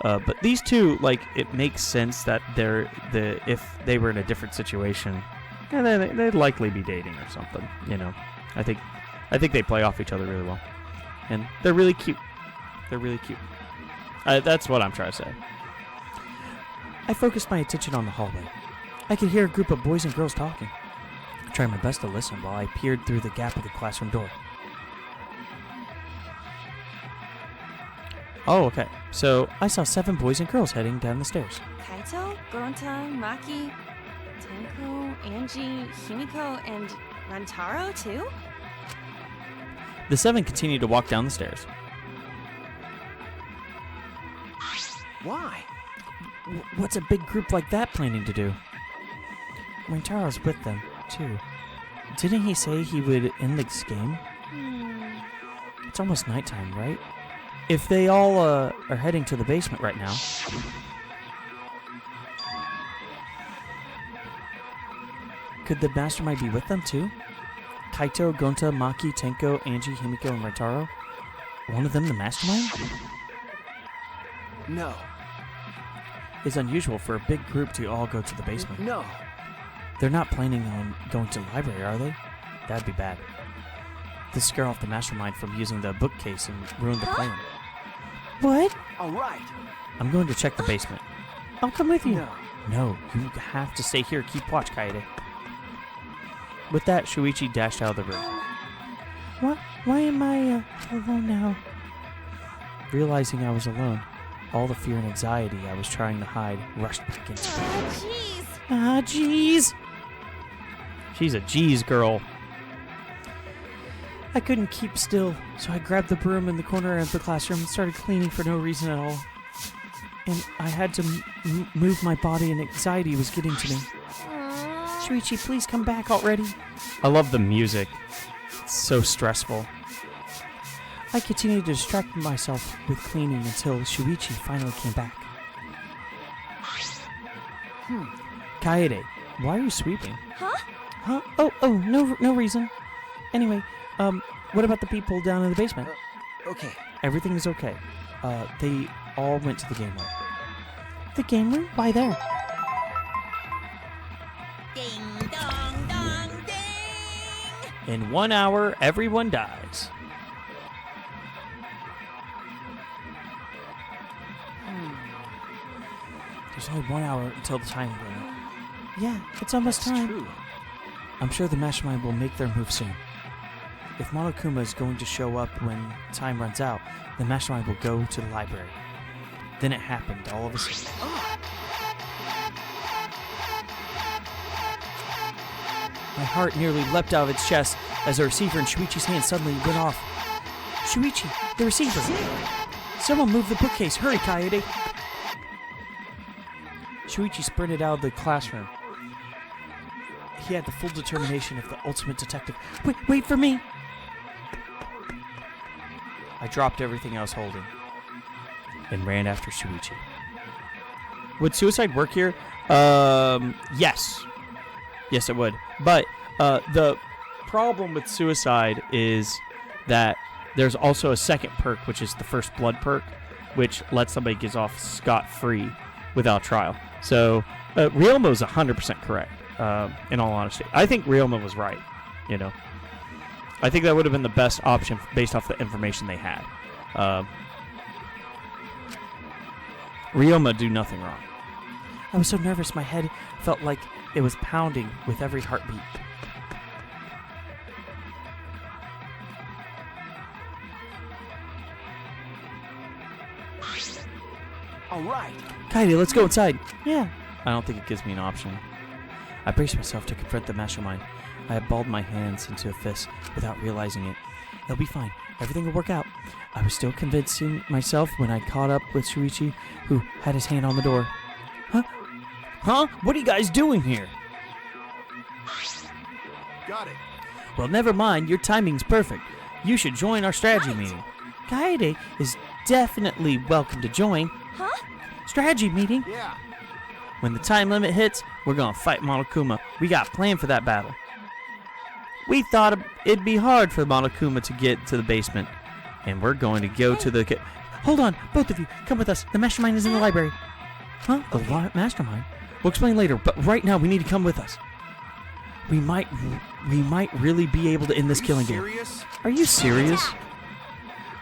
But these two, like, it makes sense that if they were in a different situation, they'd likely be dating or something, you know. I think they play off each other really well. And they're really cute. That's what I'm trying to say. I focused my attention on the hallway. I could hear a group of boys and girls talking. I tried my best to listen while I peered through the gap of the classroom door. Oh, okay. So I saw 7 boys and girls heading down the stairs. Kaito, Gonta, Maki, Tenko, Angie, Himiko, and Rantaro too? The 7 continued to walk down the stairs. Why? What's a big group like that planning to do? Rantaro's with them, too. Didn't he say he would end this game? It's almost nighttime, right? If they all are heading to the basement right now... Could the mastermind be with them, too? Kaito, Gonta, Maki, Tenko, Angie, Himiko, and Rantaro? One of them the mastermind? No. It's unusual for a big group to all go to the basement. No. They're not planning on going to the library, are they? That'd be bad. This scare off the mastermind from using the bookcase and ruin the plan. What? All right. I'm going to check the basement. I'll come with you. No. You have to stay here. Keep watch, Kaede. With that, Shuichi dashed out of the room. Why am I alone now? Realizing I was alone, all the fear and anxiety I was trying to hide rushed back into me. Jeez. Jeez. She's a jeez girl. I couldn't keep still, so I grabbed the broom in the corner of the classroom and started cleaning for no reason at all. And I had to move my body, and anxiety was getting to me. Shuichi, please come back already. I love the music. It's so stressful. I continued to distract myself with cleaning until Shuichi finally came back. Kaede, why are you sweeping? Huh? Oh, no reason. Anyway, what about the people down in the basement? Okay. Everything is okay. They all went to the game room. The game room? Why there? Ding dong dong ding! In 1 hour, everyone dies. There's only 1 hour until the time limit. Yeah, it's almost time. True. I'm sure the mastermind will make their move soon. if Monokuma is going to show up when time runs out, the mastermind will go to the library. Then it happened all of a sudden. My heart nearly leapt out of its chest as the receiver in Shuichi's hand suddenly went off. Shuichi, the receiver! Someone move the bookcase! Hurry, Kaede! Shuichi sprinted out of the classroom. He had the full determination of the ultimate detective. Wait for me! I dropped everything I was holding and ran after Shuichi. Would suicide work here? Yes. Yes, it would. But the problem with suicide is that there's also a second perk, which is the first blood perk, which lets somebody get off scot-free without trial. So Ryoma is 100% correct, in all honesty. I think Ryoma was right, you know. I think that would have been the best option based off the information they had. Ryoma do nothing wrong. I was so nervous, my head felt like it was pounding with every heartbeat. All right. Kaede, let's go inside. Yeah. I don't think it gives me an option. I braced myself to confront the mastermind. I had balled my hands into a fist without realizing it. It'll be fine. Everything will work out. I was still convincing myself when I caught up with Shuichi, who had his hand on the door. Huh? What are you guys doing here? Got it. Well, never mind. Your timing's perfect. You should join our strategy meeting. Kaede is definitely welcome to join. Huh? Strategy meeting? Yeah. When the time limit hits, we're gonna fight Monokuma. We got a plan for that battle. We thought it'd be hard for Monokuma to get to the basement, and we're going to go to the... Hold on, both of you, come with us. The mastermind is in the library. Huh? The mastermind? We'll explain later, but right now we need to come with us. We might really be able to end this killing game. Serious? Are you serious?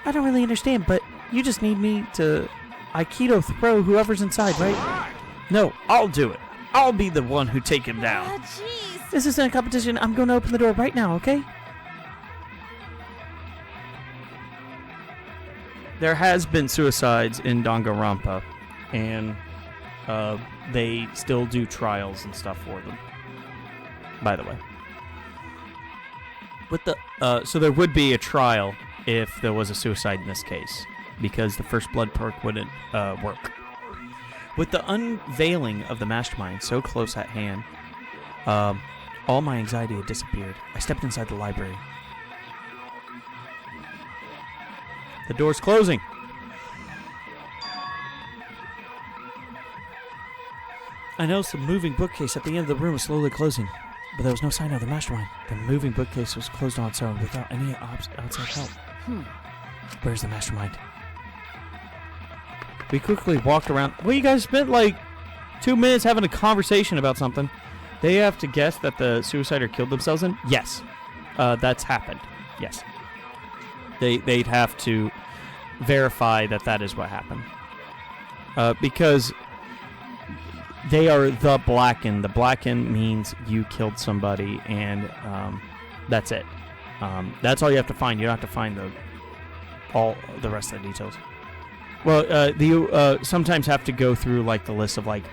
I don't really understand, but you just need me to Aikido throw whoever's inside, right? No, I'll do it. I'll be the one who take him down. Jeez. This isn't a competition. I'm going to open the door right now, okay? There has been suicides in Danganronpa, and they still do trials and stuff for them. By the way, with the so there would be a trial if there was a suicide in this case, because the first blood perk wouldn't work. With the unveiling of the mastermind so close at hand, all my anxiety had disappeared. I stepped inside the library. The door's closing. I noticed the moving bookcase at the end of the room was slowly closing, but there was no sign of the mastermind. The moving bookcase was closed on its own without any outside help. Where's the mastermind? We quickly walked around. Well, you guys spent like 2 minutes having a conversation about something. They have to guess that the suicider killed themselves in? Yes. That's happened. Yes. They'd have to verify that that is what happened. Because they are the Blackened. The Blackened means you killed somebody, and that's it. That's all you have to find. You don't have to find all the rest of the details. Well, you sometimes have to go through like the list of like,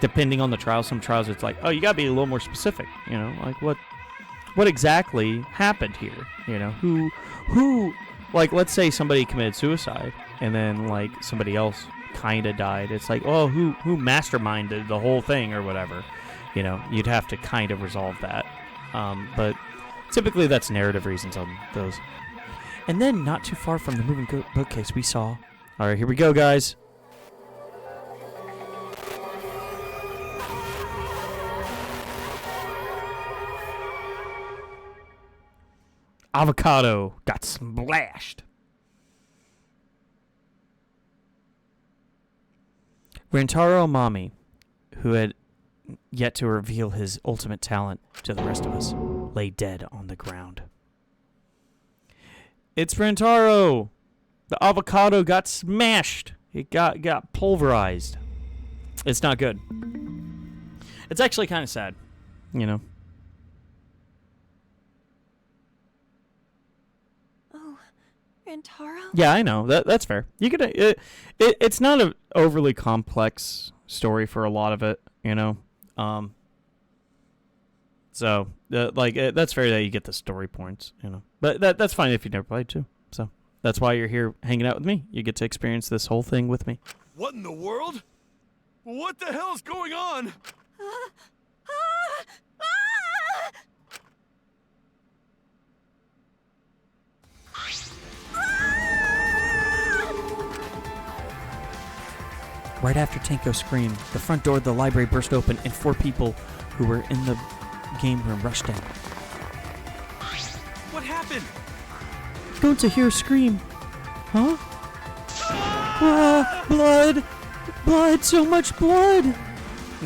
depending on the trial. Some trials it's like, oh, you gotta be a little more specific. You know, like what exactly happened here? You know, who, like, let's say somebody committed suicide, and then like somebody else kind of died. It's like, oh, who masterminded the whole thing or whatever. You know, you'd have to kind of resolve that. But typically that's narrative reasons on those. And then not too far from the moving bookcase we saw. All right, here we go, guys. Avocado got splashed. Rentaro Amami, who had yet to reveal his ultimate talent to the rest of us, lay dead on the ground. It's Rentaro! The avocado got smashed. It got pulverized. It's not good. It's actually kind of sad, you know. you, Rentaro. Yeah, I know. That's fair. You could. It's not an overly complex story for a lot of it, you know. So that's fair that you get the story points, you know. But that's fine if you've never played too. So that's why you're here hanging out with me. You get to experience this whole thing with me. What in the world? What the hell is going on? Right after Tanko screamed, the front door of the library burst open and 4 people who were in the game room rushed in. What happened? Going to hear a scream. Huh? Blood! Blood! So much blood!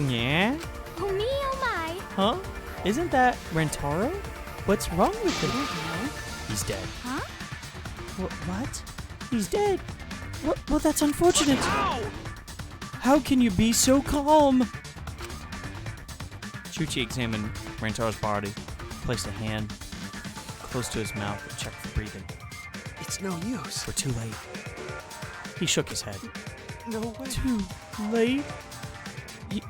Yeah? Oh me, oh my. Huh? Isn't that Rentaro? What's wrong with him? He's dead. Huh? What? He's dead? Well, that's unfortunate. Ow! How can you be so calm? Chuchi examined Rentaro's body, placed a hand close to his mouth and checked for breathing. It's no use. We're too late. He shook his head. No way. Too late?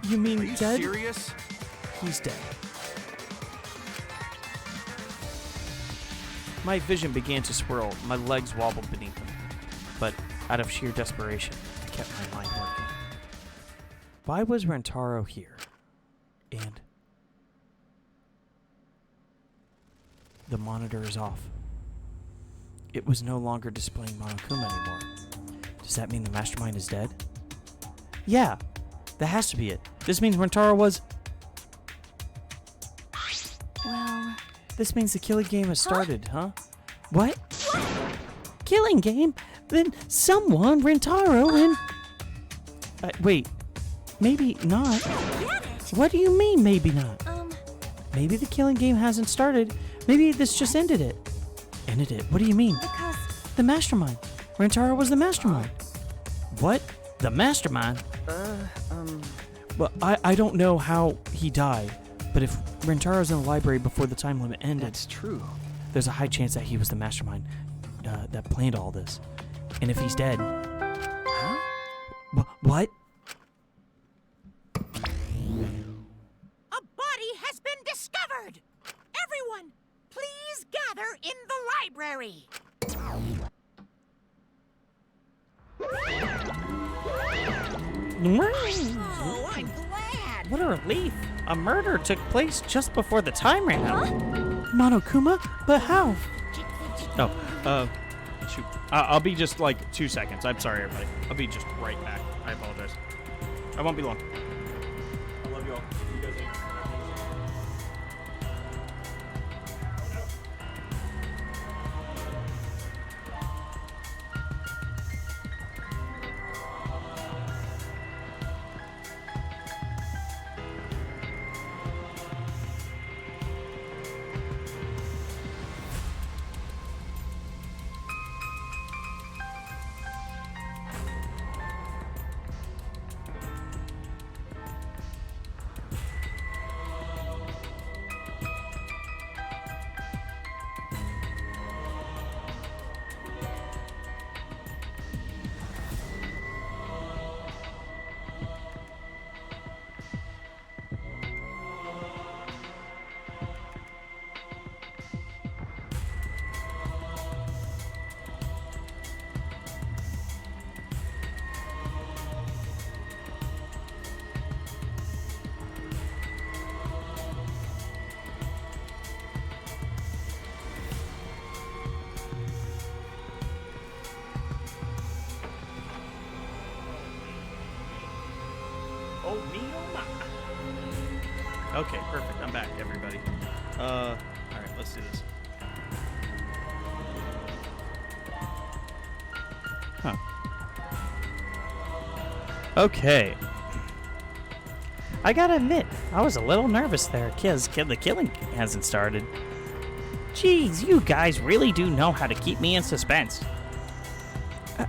You mean Are you dead? serious? He's dead. My vision began to swirl. My legs wobbled beneath me. But out of sheer desperation, I kept my mind working. Why was Rentaro here? And the monitor is off. It was no longer displaying Monokuma anymore. Does that mean the mastermind is dead? Yeah, that has to be it. This means Rentaro was... Well, This means the killing game has started, huh? What? Killing game? Then someone, Rentaro, and... wait. Maybe not. get it. What do you mean, maybe not? Maybe Maybe the killing game hasn't started. Maybe this just ended it. Ended it? What do you mean? because The mastermind. Rentaro was the mastermind. What? The mastermind? Well, I don't know how he died, but if Rentaro's in the library before the time limit ended, That's true. there's a high chance that he was the mastermind that planned all this. And if he's dead... Huh? What? A body has been discovered! Everyone, please gather in the library! Oh, I'm glad! What a relief! A murder took place just before the time ran out. Monokuma? But how? Oh, shoot. I'll be just like 2 seconds. I'm sorry, everybody. I'll be just right back. I apologize. I won't be long. I love you all. You guys are... Oh, me, oh, my. Okay, perfect. I'm back, everybody. All right, let's do this. Huh. Okay. I gotta admit, I was a little nervous there, because the killing hasn't started. Jeez, you guys really do know how to keep me in suspense.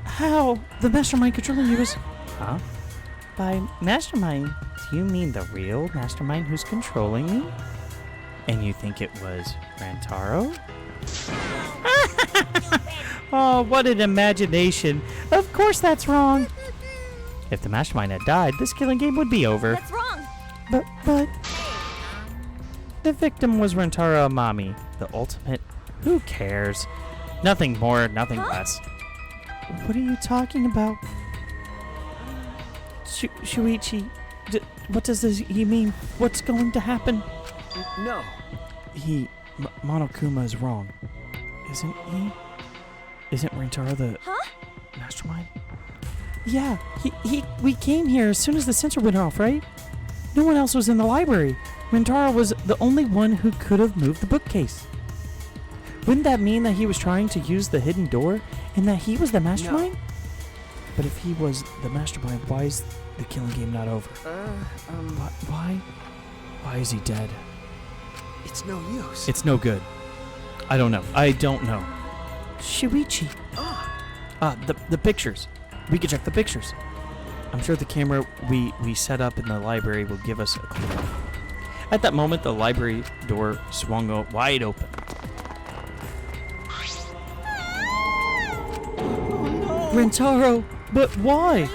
How? The mastermind controlling you is... Huh? By mastermind, do you mean the real mastermind who's controlling me? And you think it was Rentaro? Oh, what an imagination. Of course that's wrong. If the mastermind had died, this killing game would be over. That's wrong. But... The victim was Rentaro Amami, the ultimate... Who cares? Nothing more, nothing less. What are you talking about? Shuichi, what does he mean? What's going to happen? No. Monokuma is wrong. Isn't he? Isn't Rentaro the mastermind? Yeah, we came here as soon as the sensor went off, right? No one else was in the library. Rentaro was the only one who could have moved the bookcase. Wouldn't that mean that he was trying to use the hidden door and that he was the mastermind? No. But if he was the mastermind, why is the killing game not over? Why? Why is he dead? It's no use. It's no good. I don't know. Shuichi. The pictures. We could check the pictures. I'm sure the camera we set up in the library will give us a clue. At that moment, the library door swung wide open. Rentaro, but why?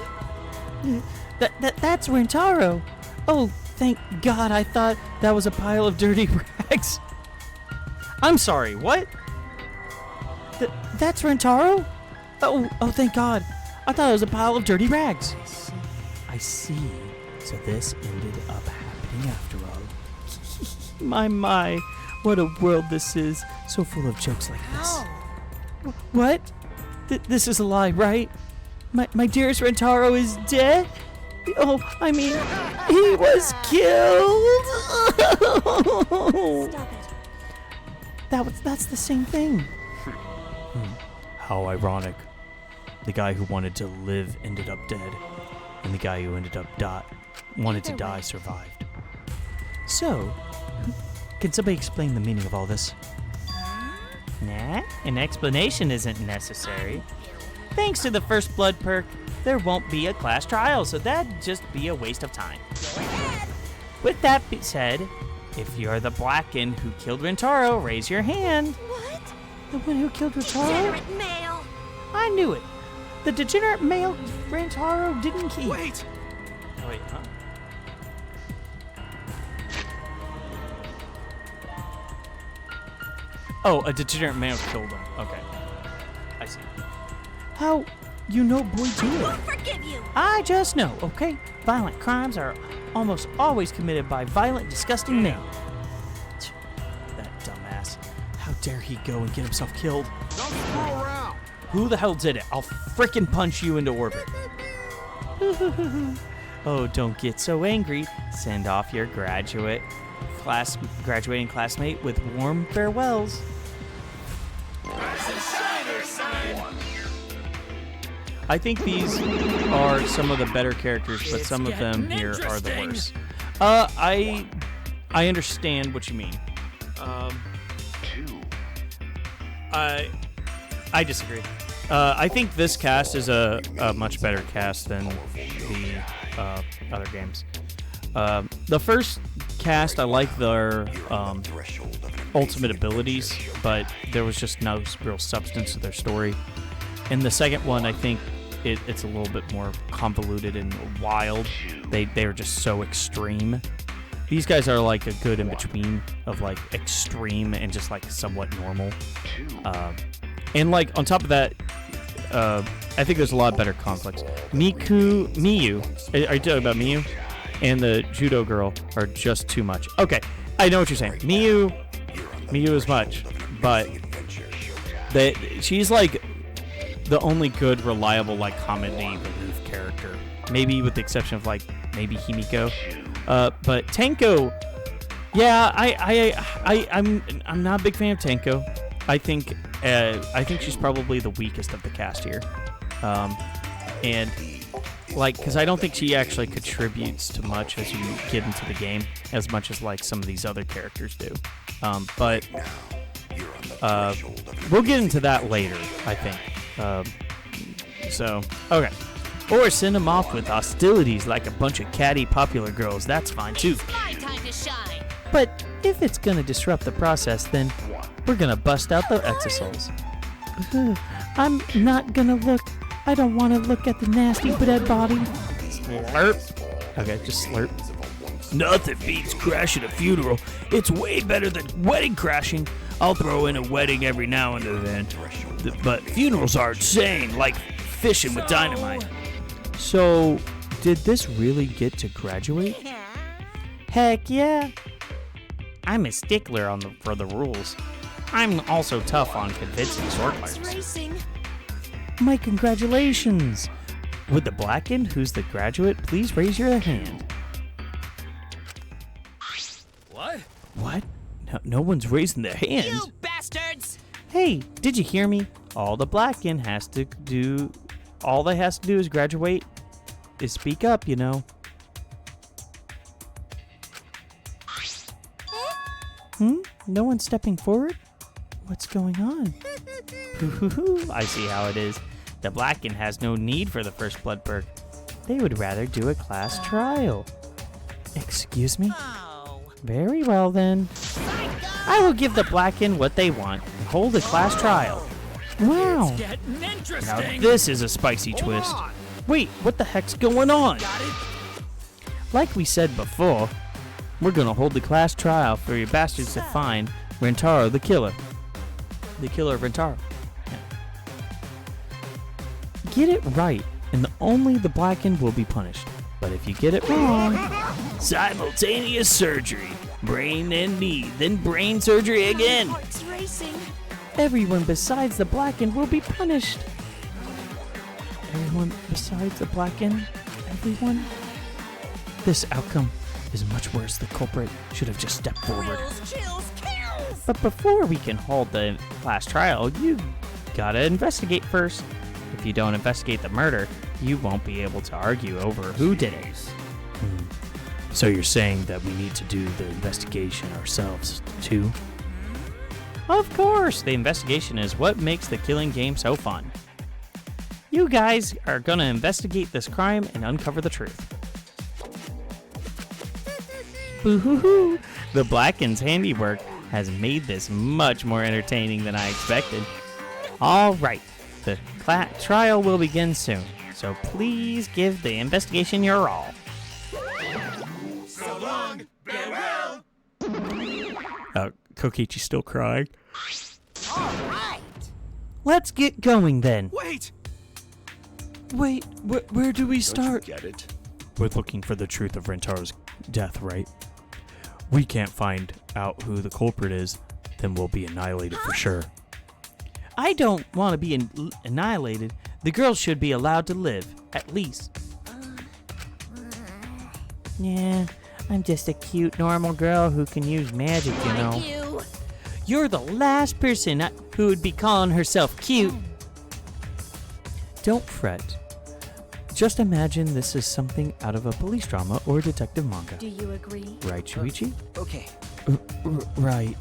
That's Rentaro. Oh, thank God! I thought that was a pile of dirty rags. I'm sorry. What? That's Rentaro? Oh, thank God! I thought it was a pile of dirty rags. I see. So this ended up happening after all. My! What a world this is. So full of jokes like this. What? This is a lie, right? My dearest Rentaro is dead? Oh, I mean, he was killed! Stop it. That's the same thing. How ironic. The guy who wanted to live ended up dead, and the guy who ended up wanted to die survived. So, can somebody explain the meaning of all this? Nah, an explanation isn't necessary. Thanks to the First Blood perk, there won't be a class trial, so that'd just be a waste of time. With that said, if you're the Blacken who killed Rentaro, raise your hand. What? The one who killed Rentaro? Degenerate male. I knew it. The degenerate male Rentaro didn't keep. Wait! Oh, wait, huh? Oh, a degenerate male killed him. Okay. I see. How? You know boy do it. Won't forgive you. I just know, okay? Violent crimes are almost always committed by violent, disgusting men. That dumbass. How dare he go and get himself killed? Don't screw around. Who the hell did it? I'll frickin' punch you into orbit. Oh, don't get so angry. Send off your graduating classmate with warm farewells. I think these are some of the better characters, but some of them here are the worst. I understand what you mean. I disagree. I think this cast is a much better cast than the other games. The first cast, I like their ultimate abilities, but there was just no real substance to their story. In the second one, I think it's a little bit more convoluted and wild. They are just so extreme. These guys are like a good in between of like extreme and just like somewhat normal. And like on top of that, I think there's a lot better conflicts. Miyu, are you talking about Miyu? And the judo girl are just too much. Okay, I know what you're saying. Miyu is much, but she's like the only good, reliable, like comedy relief character. Maybe with the exception of like maybe Himiko. But Tenko, yeah, I'm not a big fan of Tenko. I think she's probably the weakest of the cast here, and like because I don't think she actually contributes to much as you get into the game as much as like some of these other characters do. But we'll get into that later, I think. So okay. Or send them off with hostilities like a bunch of catty popular girls. That's fine too. It's my time to shine. But if it's gonna disrupt the process, then We're gonna bust out the exosols. I'm not gonna look. I don't want to look at the nasty dead body. Slurp. Okay, just slurp. Nothing beats crashing a funeral. It's way better than wedding crashing. I'll throw in a wedding every now and then. But funerals are insane, like fishing with dynamite. So, did this really get to graduate? Heck yeah. I'm a stickler for the rules. I'm also tough on convincing sword fighters. Racing. My congratulations! Would the Blackened, who's the graduate, please raise your hand? What? What? No one's raising their hands. You bastards! Hey, did you hear me? All the Blackened all they has to do is graduate, is speak up, you know. No one's stepping forward? What's going on? I see how it is. The Blackened has no need for the first blood perk. They would rather do a class trial. Excuse me? Oh. Very well then. I will give the Blackened what they want and hold a class trial. Wow. Getting Now interesting. this is a spicy twist. on. Wait, what the heck's going on? Got it? Like we said before, we're gonna hold the class trial for your bastards to find Rentaro the killer. The killer of Rentaro. Yeah. Get it right, and only the Blackened will be punished. But if you get it wrong, Simultaneous surgery. Brain and knee, then brain surgery again. Heart's racing. everyone besides the Blackened will be punished. Everyone besides the Blackened? Everyone? This outcome is much worse. The culprit should have just stepped forward. Thrills, chills, kills! But before we can hold the class trial, you gotta investigate first. If you don't investigate the murder, you won't be able to argue over who did it. So you're saying that we need to do the investigation ourselves, too? Of course, the investigation is what makes the killing game so fun. You guys are gonna investigate this crime and uncover the truth. Boo-hoo-hoo! The Blackened's handiwork has made this much more entertaining than I expected. All right, the trial will begin soon, so please give the investigation your all. So long, farewell. Kokichi's still crying. All right! Let's get going then. Wait! Wait, where do we Don't you start? get it? We're looking for the truth of Rentaro's death, right? We can't find out who the culprit is, then we'll be annihilated for sure. I don't want to be annihilated. The girls should be allowed to live, at least. Yeah, I'm just a cute, normal girl who can use magic, you know. Thank you. You're the last person who would be calling herself cute. Don't fret. Just imagine this is something out of a police drama or detective manga. Do you agree? Right, Shuichi? Okay. Right.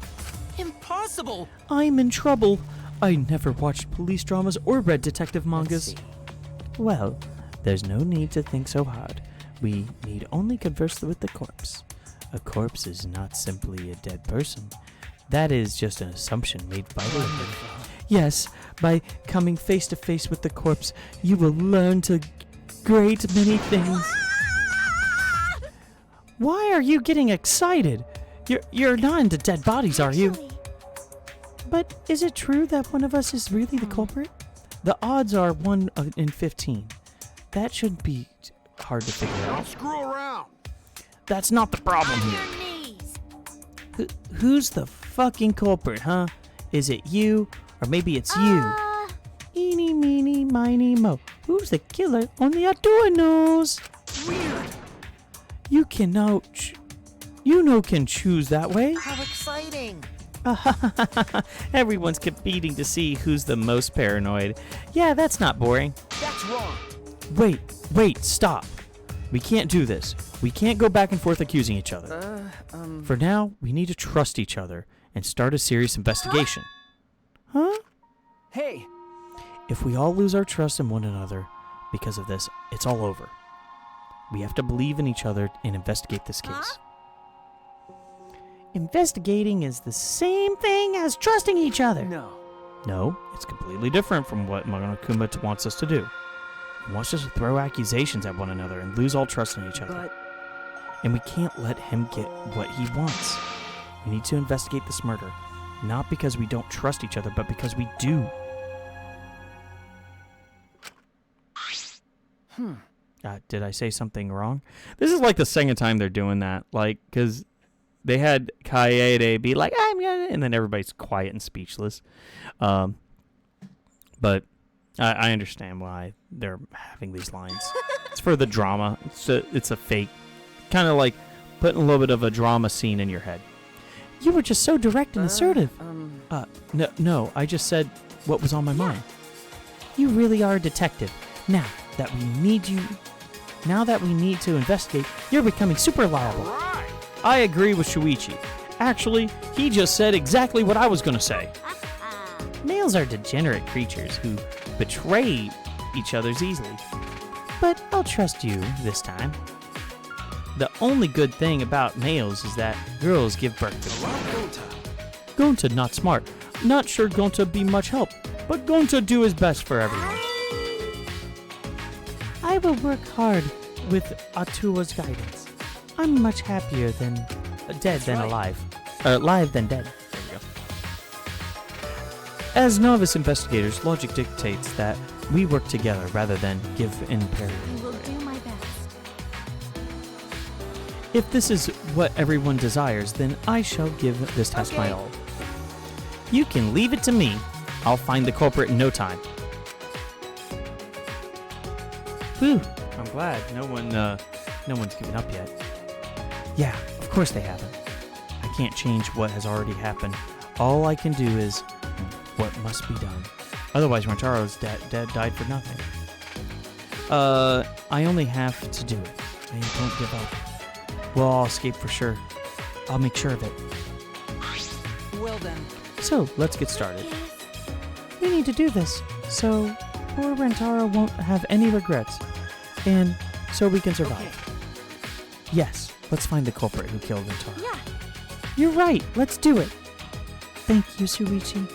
Impossible! I'm in trouble. I never watched police dramas or read detective mangas. Well, there's no need to think so hard. We need only converse with the corpse. A corpse is not simply a dead person. That is just an assumption made by the living. Yes, by coming face to face with the corpse, you will learn to great many things. Why are you getting excited? You're not into dead bodies, are you? Actually, But is it true that one of us is really the culprit? The odds are 1 in 15. That shouldn't be hard to figure Don't out. screw around. That's not the problem on here. your knees. Who's the fucking culprit, huh? Is it you? Or maybe it's you? Eeny, meeny, miny, mo. Who's the killer? Only Adora knows. Weird! You cannot... can choose that way. How exciting! Everyone's competing to see who's the most paranoid. Yeah, that's not boring. That's wrong! Wait, stop. We can't do this. We can't go back and forth accusing each other. For now, we need to trust each other and start a serious investigation. Huh? Hey! If we all lose our trust in one another because of this, it's all over. We have to believe in each other and investigate this case. Investigating is the same thing as trusting each other. No, it's completely different from what Monokuma wants us to do. He wants us to throw accusations at one another and lose all trust in each other. But And we can't let him get what he wants. We need to investigate this murder, not because we don't trust each other, but because we do. Did I say something wrong? This is like the second time they're doing that. Like, because they had Kaede be like, I'm gonna, and then everybody's quiet and speechless. But I understand why they're having these lines. It's for the drama. It's a fake, kind of like putting a little bit of a drama scene in your head. You were just so direct and assertive. No, I just said what was on my mind. You really are a detective. Now that we need to investigate, you're becoming super reliable. I agree with Shuichi. Actually, he just said exactly what I was going to say. Males are degenerate creatures who betray each other's easily. But I'll trust you this time. The only good thing about males is that girls give birth to them. Gonta not smart. Not sure Gonta be much help, but Gonta do his best for everyone. I will work hard with Atua's guidance. I'm much happier than dead than alive. Alive than dead. There we go. As novice investigators, logic dictates that we work together rather than give in parity. I will do my best. If this is what everyone desires, then I shall give this task my all. You can leave it to me. I'll find the culprit in no time. Whew. I'm glad no one's given up yet. Yeah, of course they haven't. I can't change what has already happened. All I can do is what must be done. Otherwise, Rantaro's died for nothing. I only have to do it. I don't give up. We'll all escape for sure. I'll make sure of it. Well then. So, let's get started. We need to do this, so poor Rantaro won't have any regrets, and so we can survive. Yes, let's find the culprit who killed Rantaro. Yeah. You're right, let's do it. Thank you, Shuichi.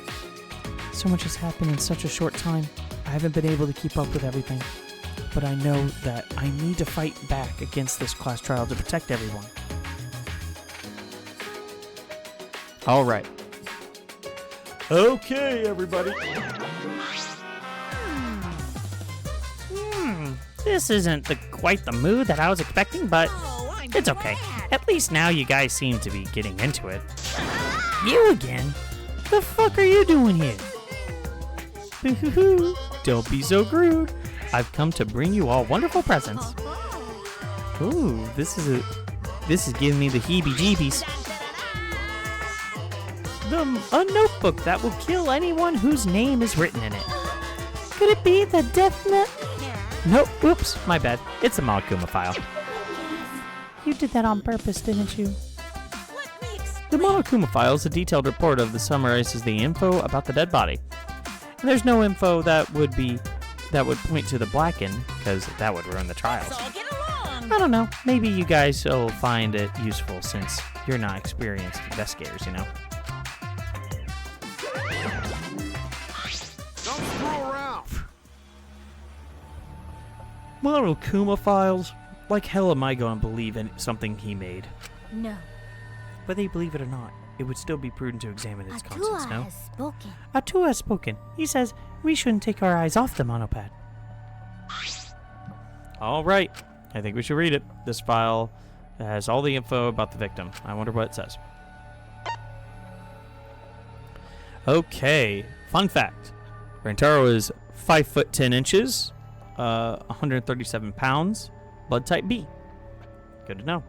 So much has happened in such a short time. I haven't been able to keep up with everything, but I know that I need to fight back against this class trial to protect everyone. All right. Okay, everybody. This isn't quite the mood that I was expecting, but it's okay. At least now you guys seem to be getting into it. You again? The fuck are you doing here? Boo-hoo-hoo. Don't be so rude. I've come to bring you all wonderful presents. Ooh, this is giving me the heebie-jeebies. A notebook that will kill anyone whose name is written in it. Could it be the death note? Nope, oops, my bad. It's a Monokuma file. You did that on purpose, didn't you? The Monokuma file is a detailed report of the summarizes the info about the dead body. And there's no info that would point to the Blacken, because that would ruin the trials. I don't know. Maybe you guys will find it useful since you're not experienced investigators, you know. Don't screw around. Monokuma files? Like hell am I going to believe in something he made? No. Whether you believe it or not, it would still be prudent to examine its contents, no? has spoken. Atua has spoken. He says we shouldn't take our eyes off the monopad. All right. I think we should read it. This file has all the info about the victim. I wonder what it says. Okay. Fun fact. Rantaro is 5 foot 10 inches, 137 pounds, blood type B. Good to know.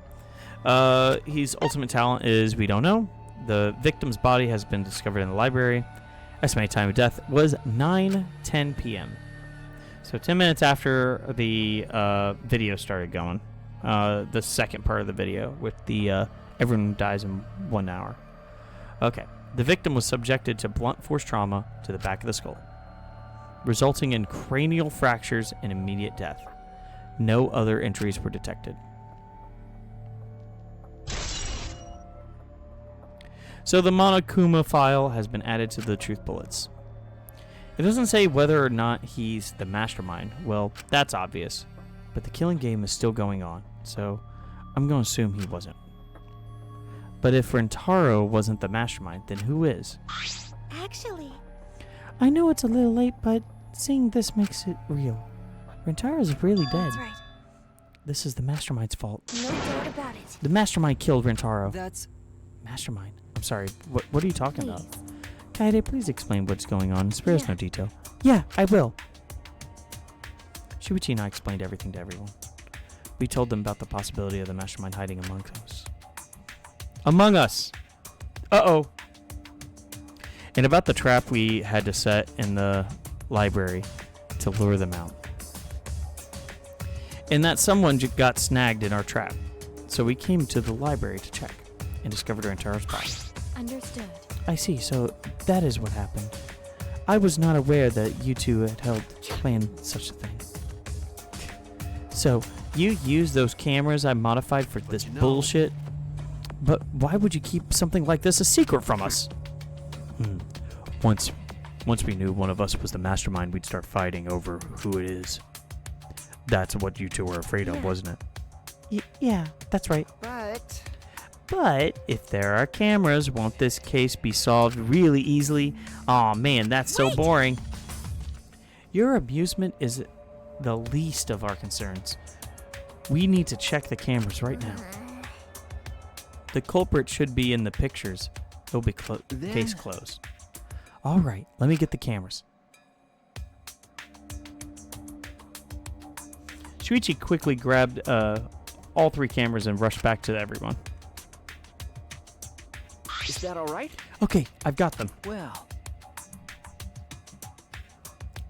His ultimate talent is we don't know. The victim's body has been discovered in the library. Estimated time of death was 9:10 p.m. So 10 minutes after the video started going. The second part of the video with the everyone dies in 1 hour. Okay. The victim was subjected to blunt force trauma to the back of the skull, resulting in cranial fractures and immediate death. No other injuries were detected. So the Monokuma file has been added to the truth bullets. It doesn't say whether or not he's the mastermind. Well, that's obvious. But the killing game is still going on, so I'm going to assume he wasn't. But if Rentaro wasn't the mastermind, then who is? Actually, I know it's a little late, but seeing this makes it real. Rentaro's really dead. that's right. This is the mastermind's fault. No doubt about it. The mastermind killed Rentaro. That's... Mastermind? I'm sorry, what are you talking Please. about? Kaede, please explain what's going on. Spare us no detail. Yeah, I will. Shuichi and I explained everything to everyone. We told them about the possibility of the mastermind hiding among us. Among us! Uh-oh. And about the trap we had to set in the library to lure them out. And that someone got snagged in our trap. So we came to the library to check and discovered Rentaro's body. Understood. I see, so that is what happened. I was not aware that you two had planned such a thing. So, you used those cameras I modified for this bullshit? But why would you keep something like this a secret from us? Once we knew one of us was the mastermind, we'd start fighting over who it is. That's what you two were afraid of, wasn't it? Yeah, that's right. But if there are cameras, won't this case be solved really easily? Aw, man, that's so boring. Your amusement is the least of our concerns. We need to check the cameras right now. The culprit should be in the pictures. It'll be case closed. All right, let me get the cameras. Shuichi quickly grabbed all 3 cameras and rushed back to everyone. Is that all right? Okay, I've got them. Well,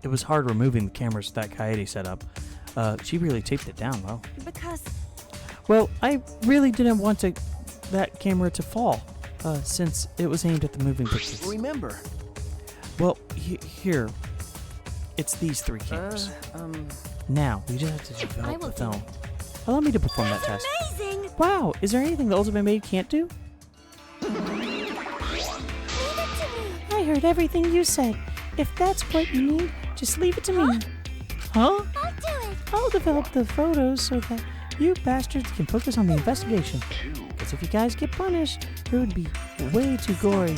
It was hard removing the cameras that Kaede set up. She really taped it down well. Because Well, I really didn't want that camera to fall, since it was aimed at the moving pictures. remember. Well, here. It's these 3 cameras. Now, we just have to I develop will the do film. Allow me to perform that test. amazing! Wow, is there anything the Ultimate Maid can't do? Leave it to me! I heard everything you said. If that's what you need, just leave it to me. Huh? I'll do it! I'll develop the photos so that you bastards can focus on the investigation. Because if you guys get punished, it would be way too gory.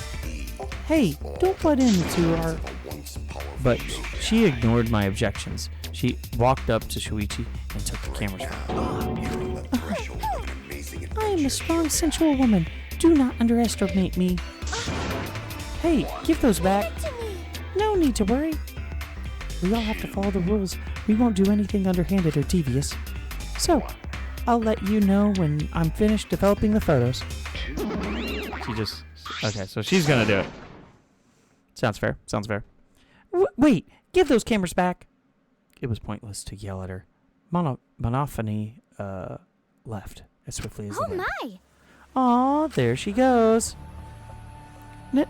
Hey, don't butt into our... But she ignored my objections. She walked up to Shuichi and took the cameras from her. I am a strong, sensual woman. Do not underestimate me. Hey, give those back. No need to worry. We all have to follow the rules. We won't do anything underhanded or devious. So, I'll let you know when I'm finished developing the photos. Okay, so she's gonna do it. Sounds fair. Wait, give those cameras back. It was pointless to yell at her. Monophony left as swiftly as the wind. My! Aw, there she goes.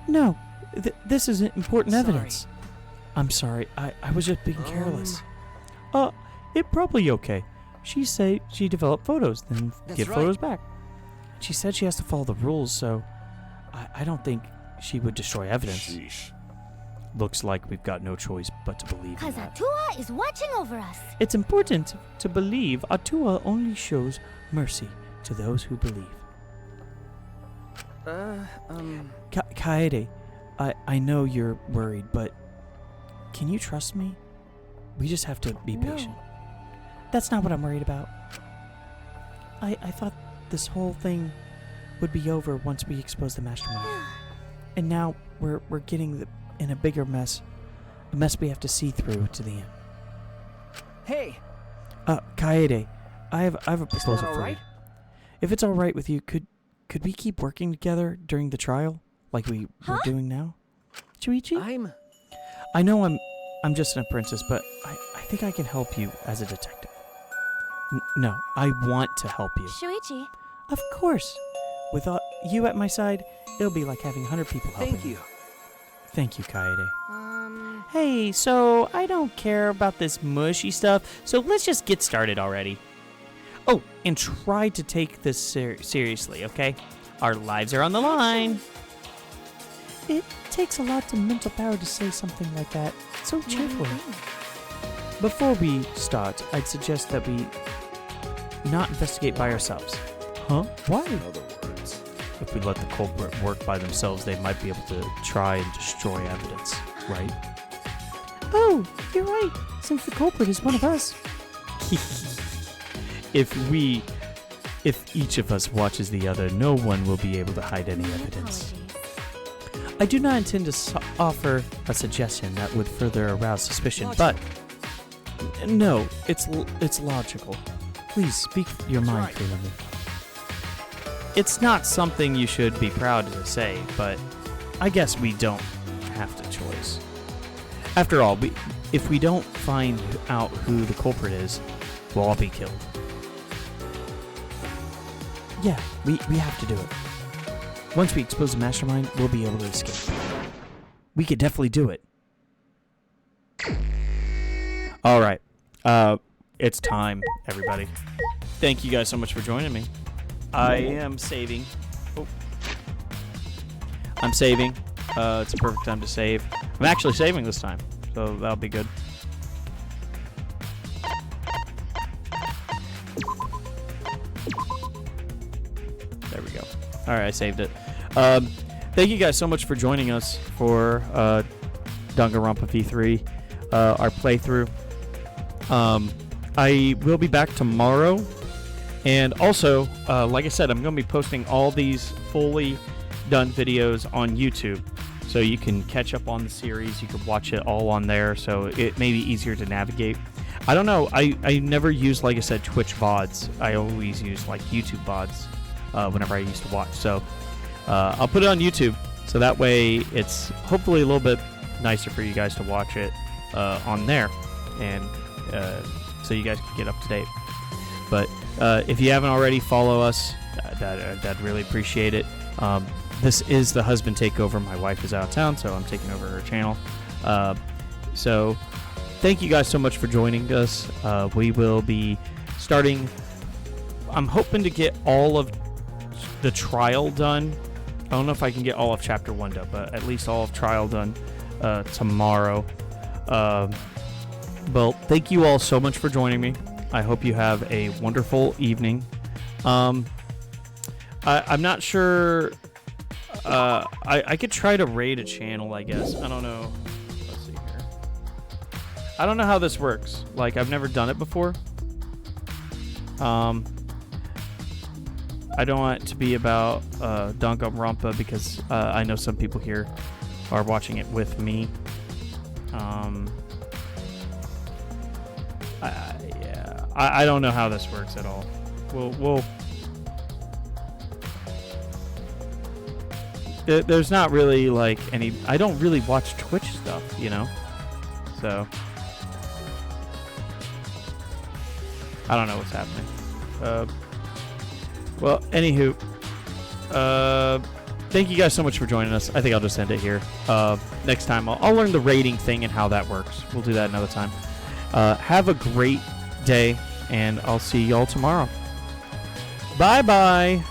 No, this is important evidence. I'm sorry, I was just being careless. It probably okay. She said she developed photos, then give photos back. She said she has to follow the rules, so I don't think she would destroy evidence. Sheesh. Looks like we've got no choice but to believe in Because that. Atua is watching over us. It's important to believe Atua only shows mercy to those who believe. Kaede, I know you're worried, but can you trust me? We just have to be patient. That's not what I'm worried about. I thought this whole thing would be over once we expose the mastermind. And now we're getting in a bigger mess. A mess we have to see through to the end. Hey, Kaede, I have a proposal all for right? you. If it's all right with you, could we keep working together during the trial, like we're doing now? Shuichi? I know I'm just an apprentice, but I think I can help you as a detective. No, I want to help you. Shuichi. Of course. With you at my side, it'll be like having 100 people helping thank you. Thank you, Kaede. Hey, so I don't care about this mushy stuff, so let's just get started already. Oh, and try to take this seriously, okay? Our lives are on the line. It takes a lot of mental power to say something like that so cheerfully. Before we start, I'd suggest that we not investigate by ourselves. Huh? Why? In other words, If we let the culprit work by themselves, they might be able to try and destroy evidence, right? Oh, you're right, since the culprit is one of us. If each of us watches the other, no one will be able to hide any evidence. I do not intend to offer a suggestion that would further arouse suspicion, but no, it's logical. Please speak your mind freely. It's not something you should be proud to say, but I guess we don't have the choice. After all, if we don't find out who the culprit is, we'll all be killed. Yeah, we have to do it. Once we expose the mastermind, we'll be able to escape. We could definitely do it. All right. It's time, everybody. Thank you guys so much for joining me. I am saving. Oh. I'm saving. It's a perfect time to save. I'm actually saving this time, so that'll be good. There we go. All right, I saved it. Thank you guys so much for joining us for Danganronpa V3, our playthrough. I will be back tomorrow. And also, like I said, I'm going to be posting all these fully done videos on YouTube. So you can catch up on the series. You can watch it all on there. So it may be easier to navigate. I don't know. I never use, like I said, Twitch VODs. I always use like YouTube VODs whenever I used to watch. So I'll put it on YouTube. So that way it's hopefully a little bit nicer for you guys to watch it on there. And so you guys can get up to date. But if you haven't already, follow us. I'd really appreciate it. This is the husband takeover. My wife is out of town, so I'm taking over her channel. So thank you guys so much for joining us. We will be starting. I'm hoping to get all of the trial done. I don't know if I can get all of Chapter 1 done, but at least all of trial done tomorrow. Well, thank you all so much for joining me. I hope you have a wonderful evening. I'm not sure. I could try to raid a channel, I guess. I don't know. Let's see here. I don't know how this works. Like, I've never done it before. I don't want it to be about Danganronpa because I know some people here are watching it with me. I don't know how this works at all. There's not really like any. I don't really watch Twitch stuff, you know. So I don't know what's happening. Well, anywho, thank you guys so much for joining us. I think I'll just end it here. Next time I'll learn the rating thing and how that works. We'll do that another time. Have a great day, and I'll see y'all tomorrow. Bye-bye.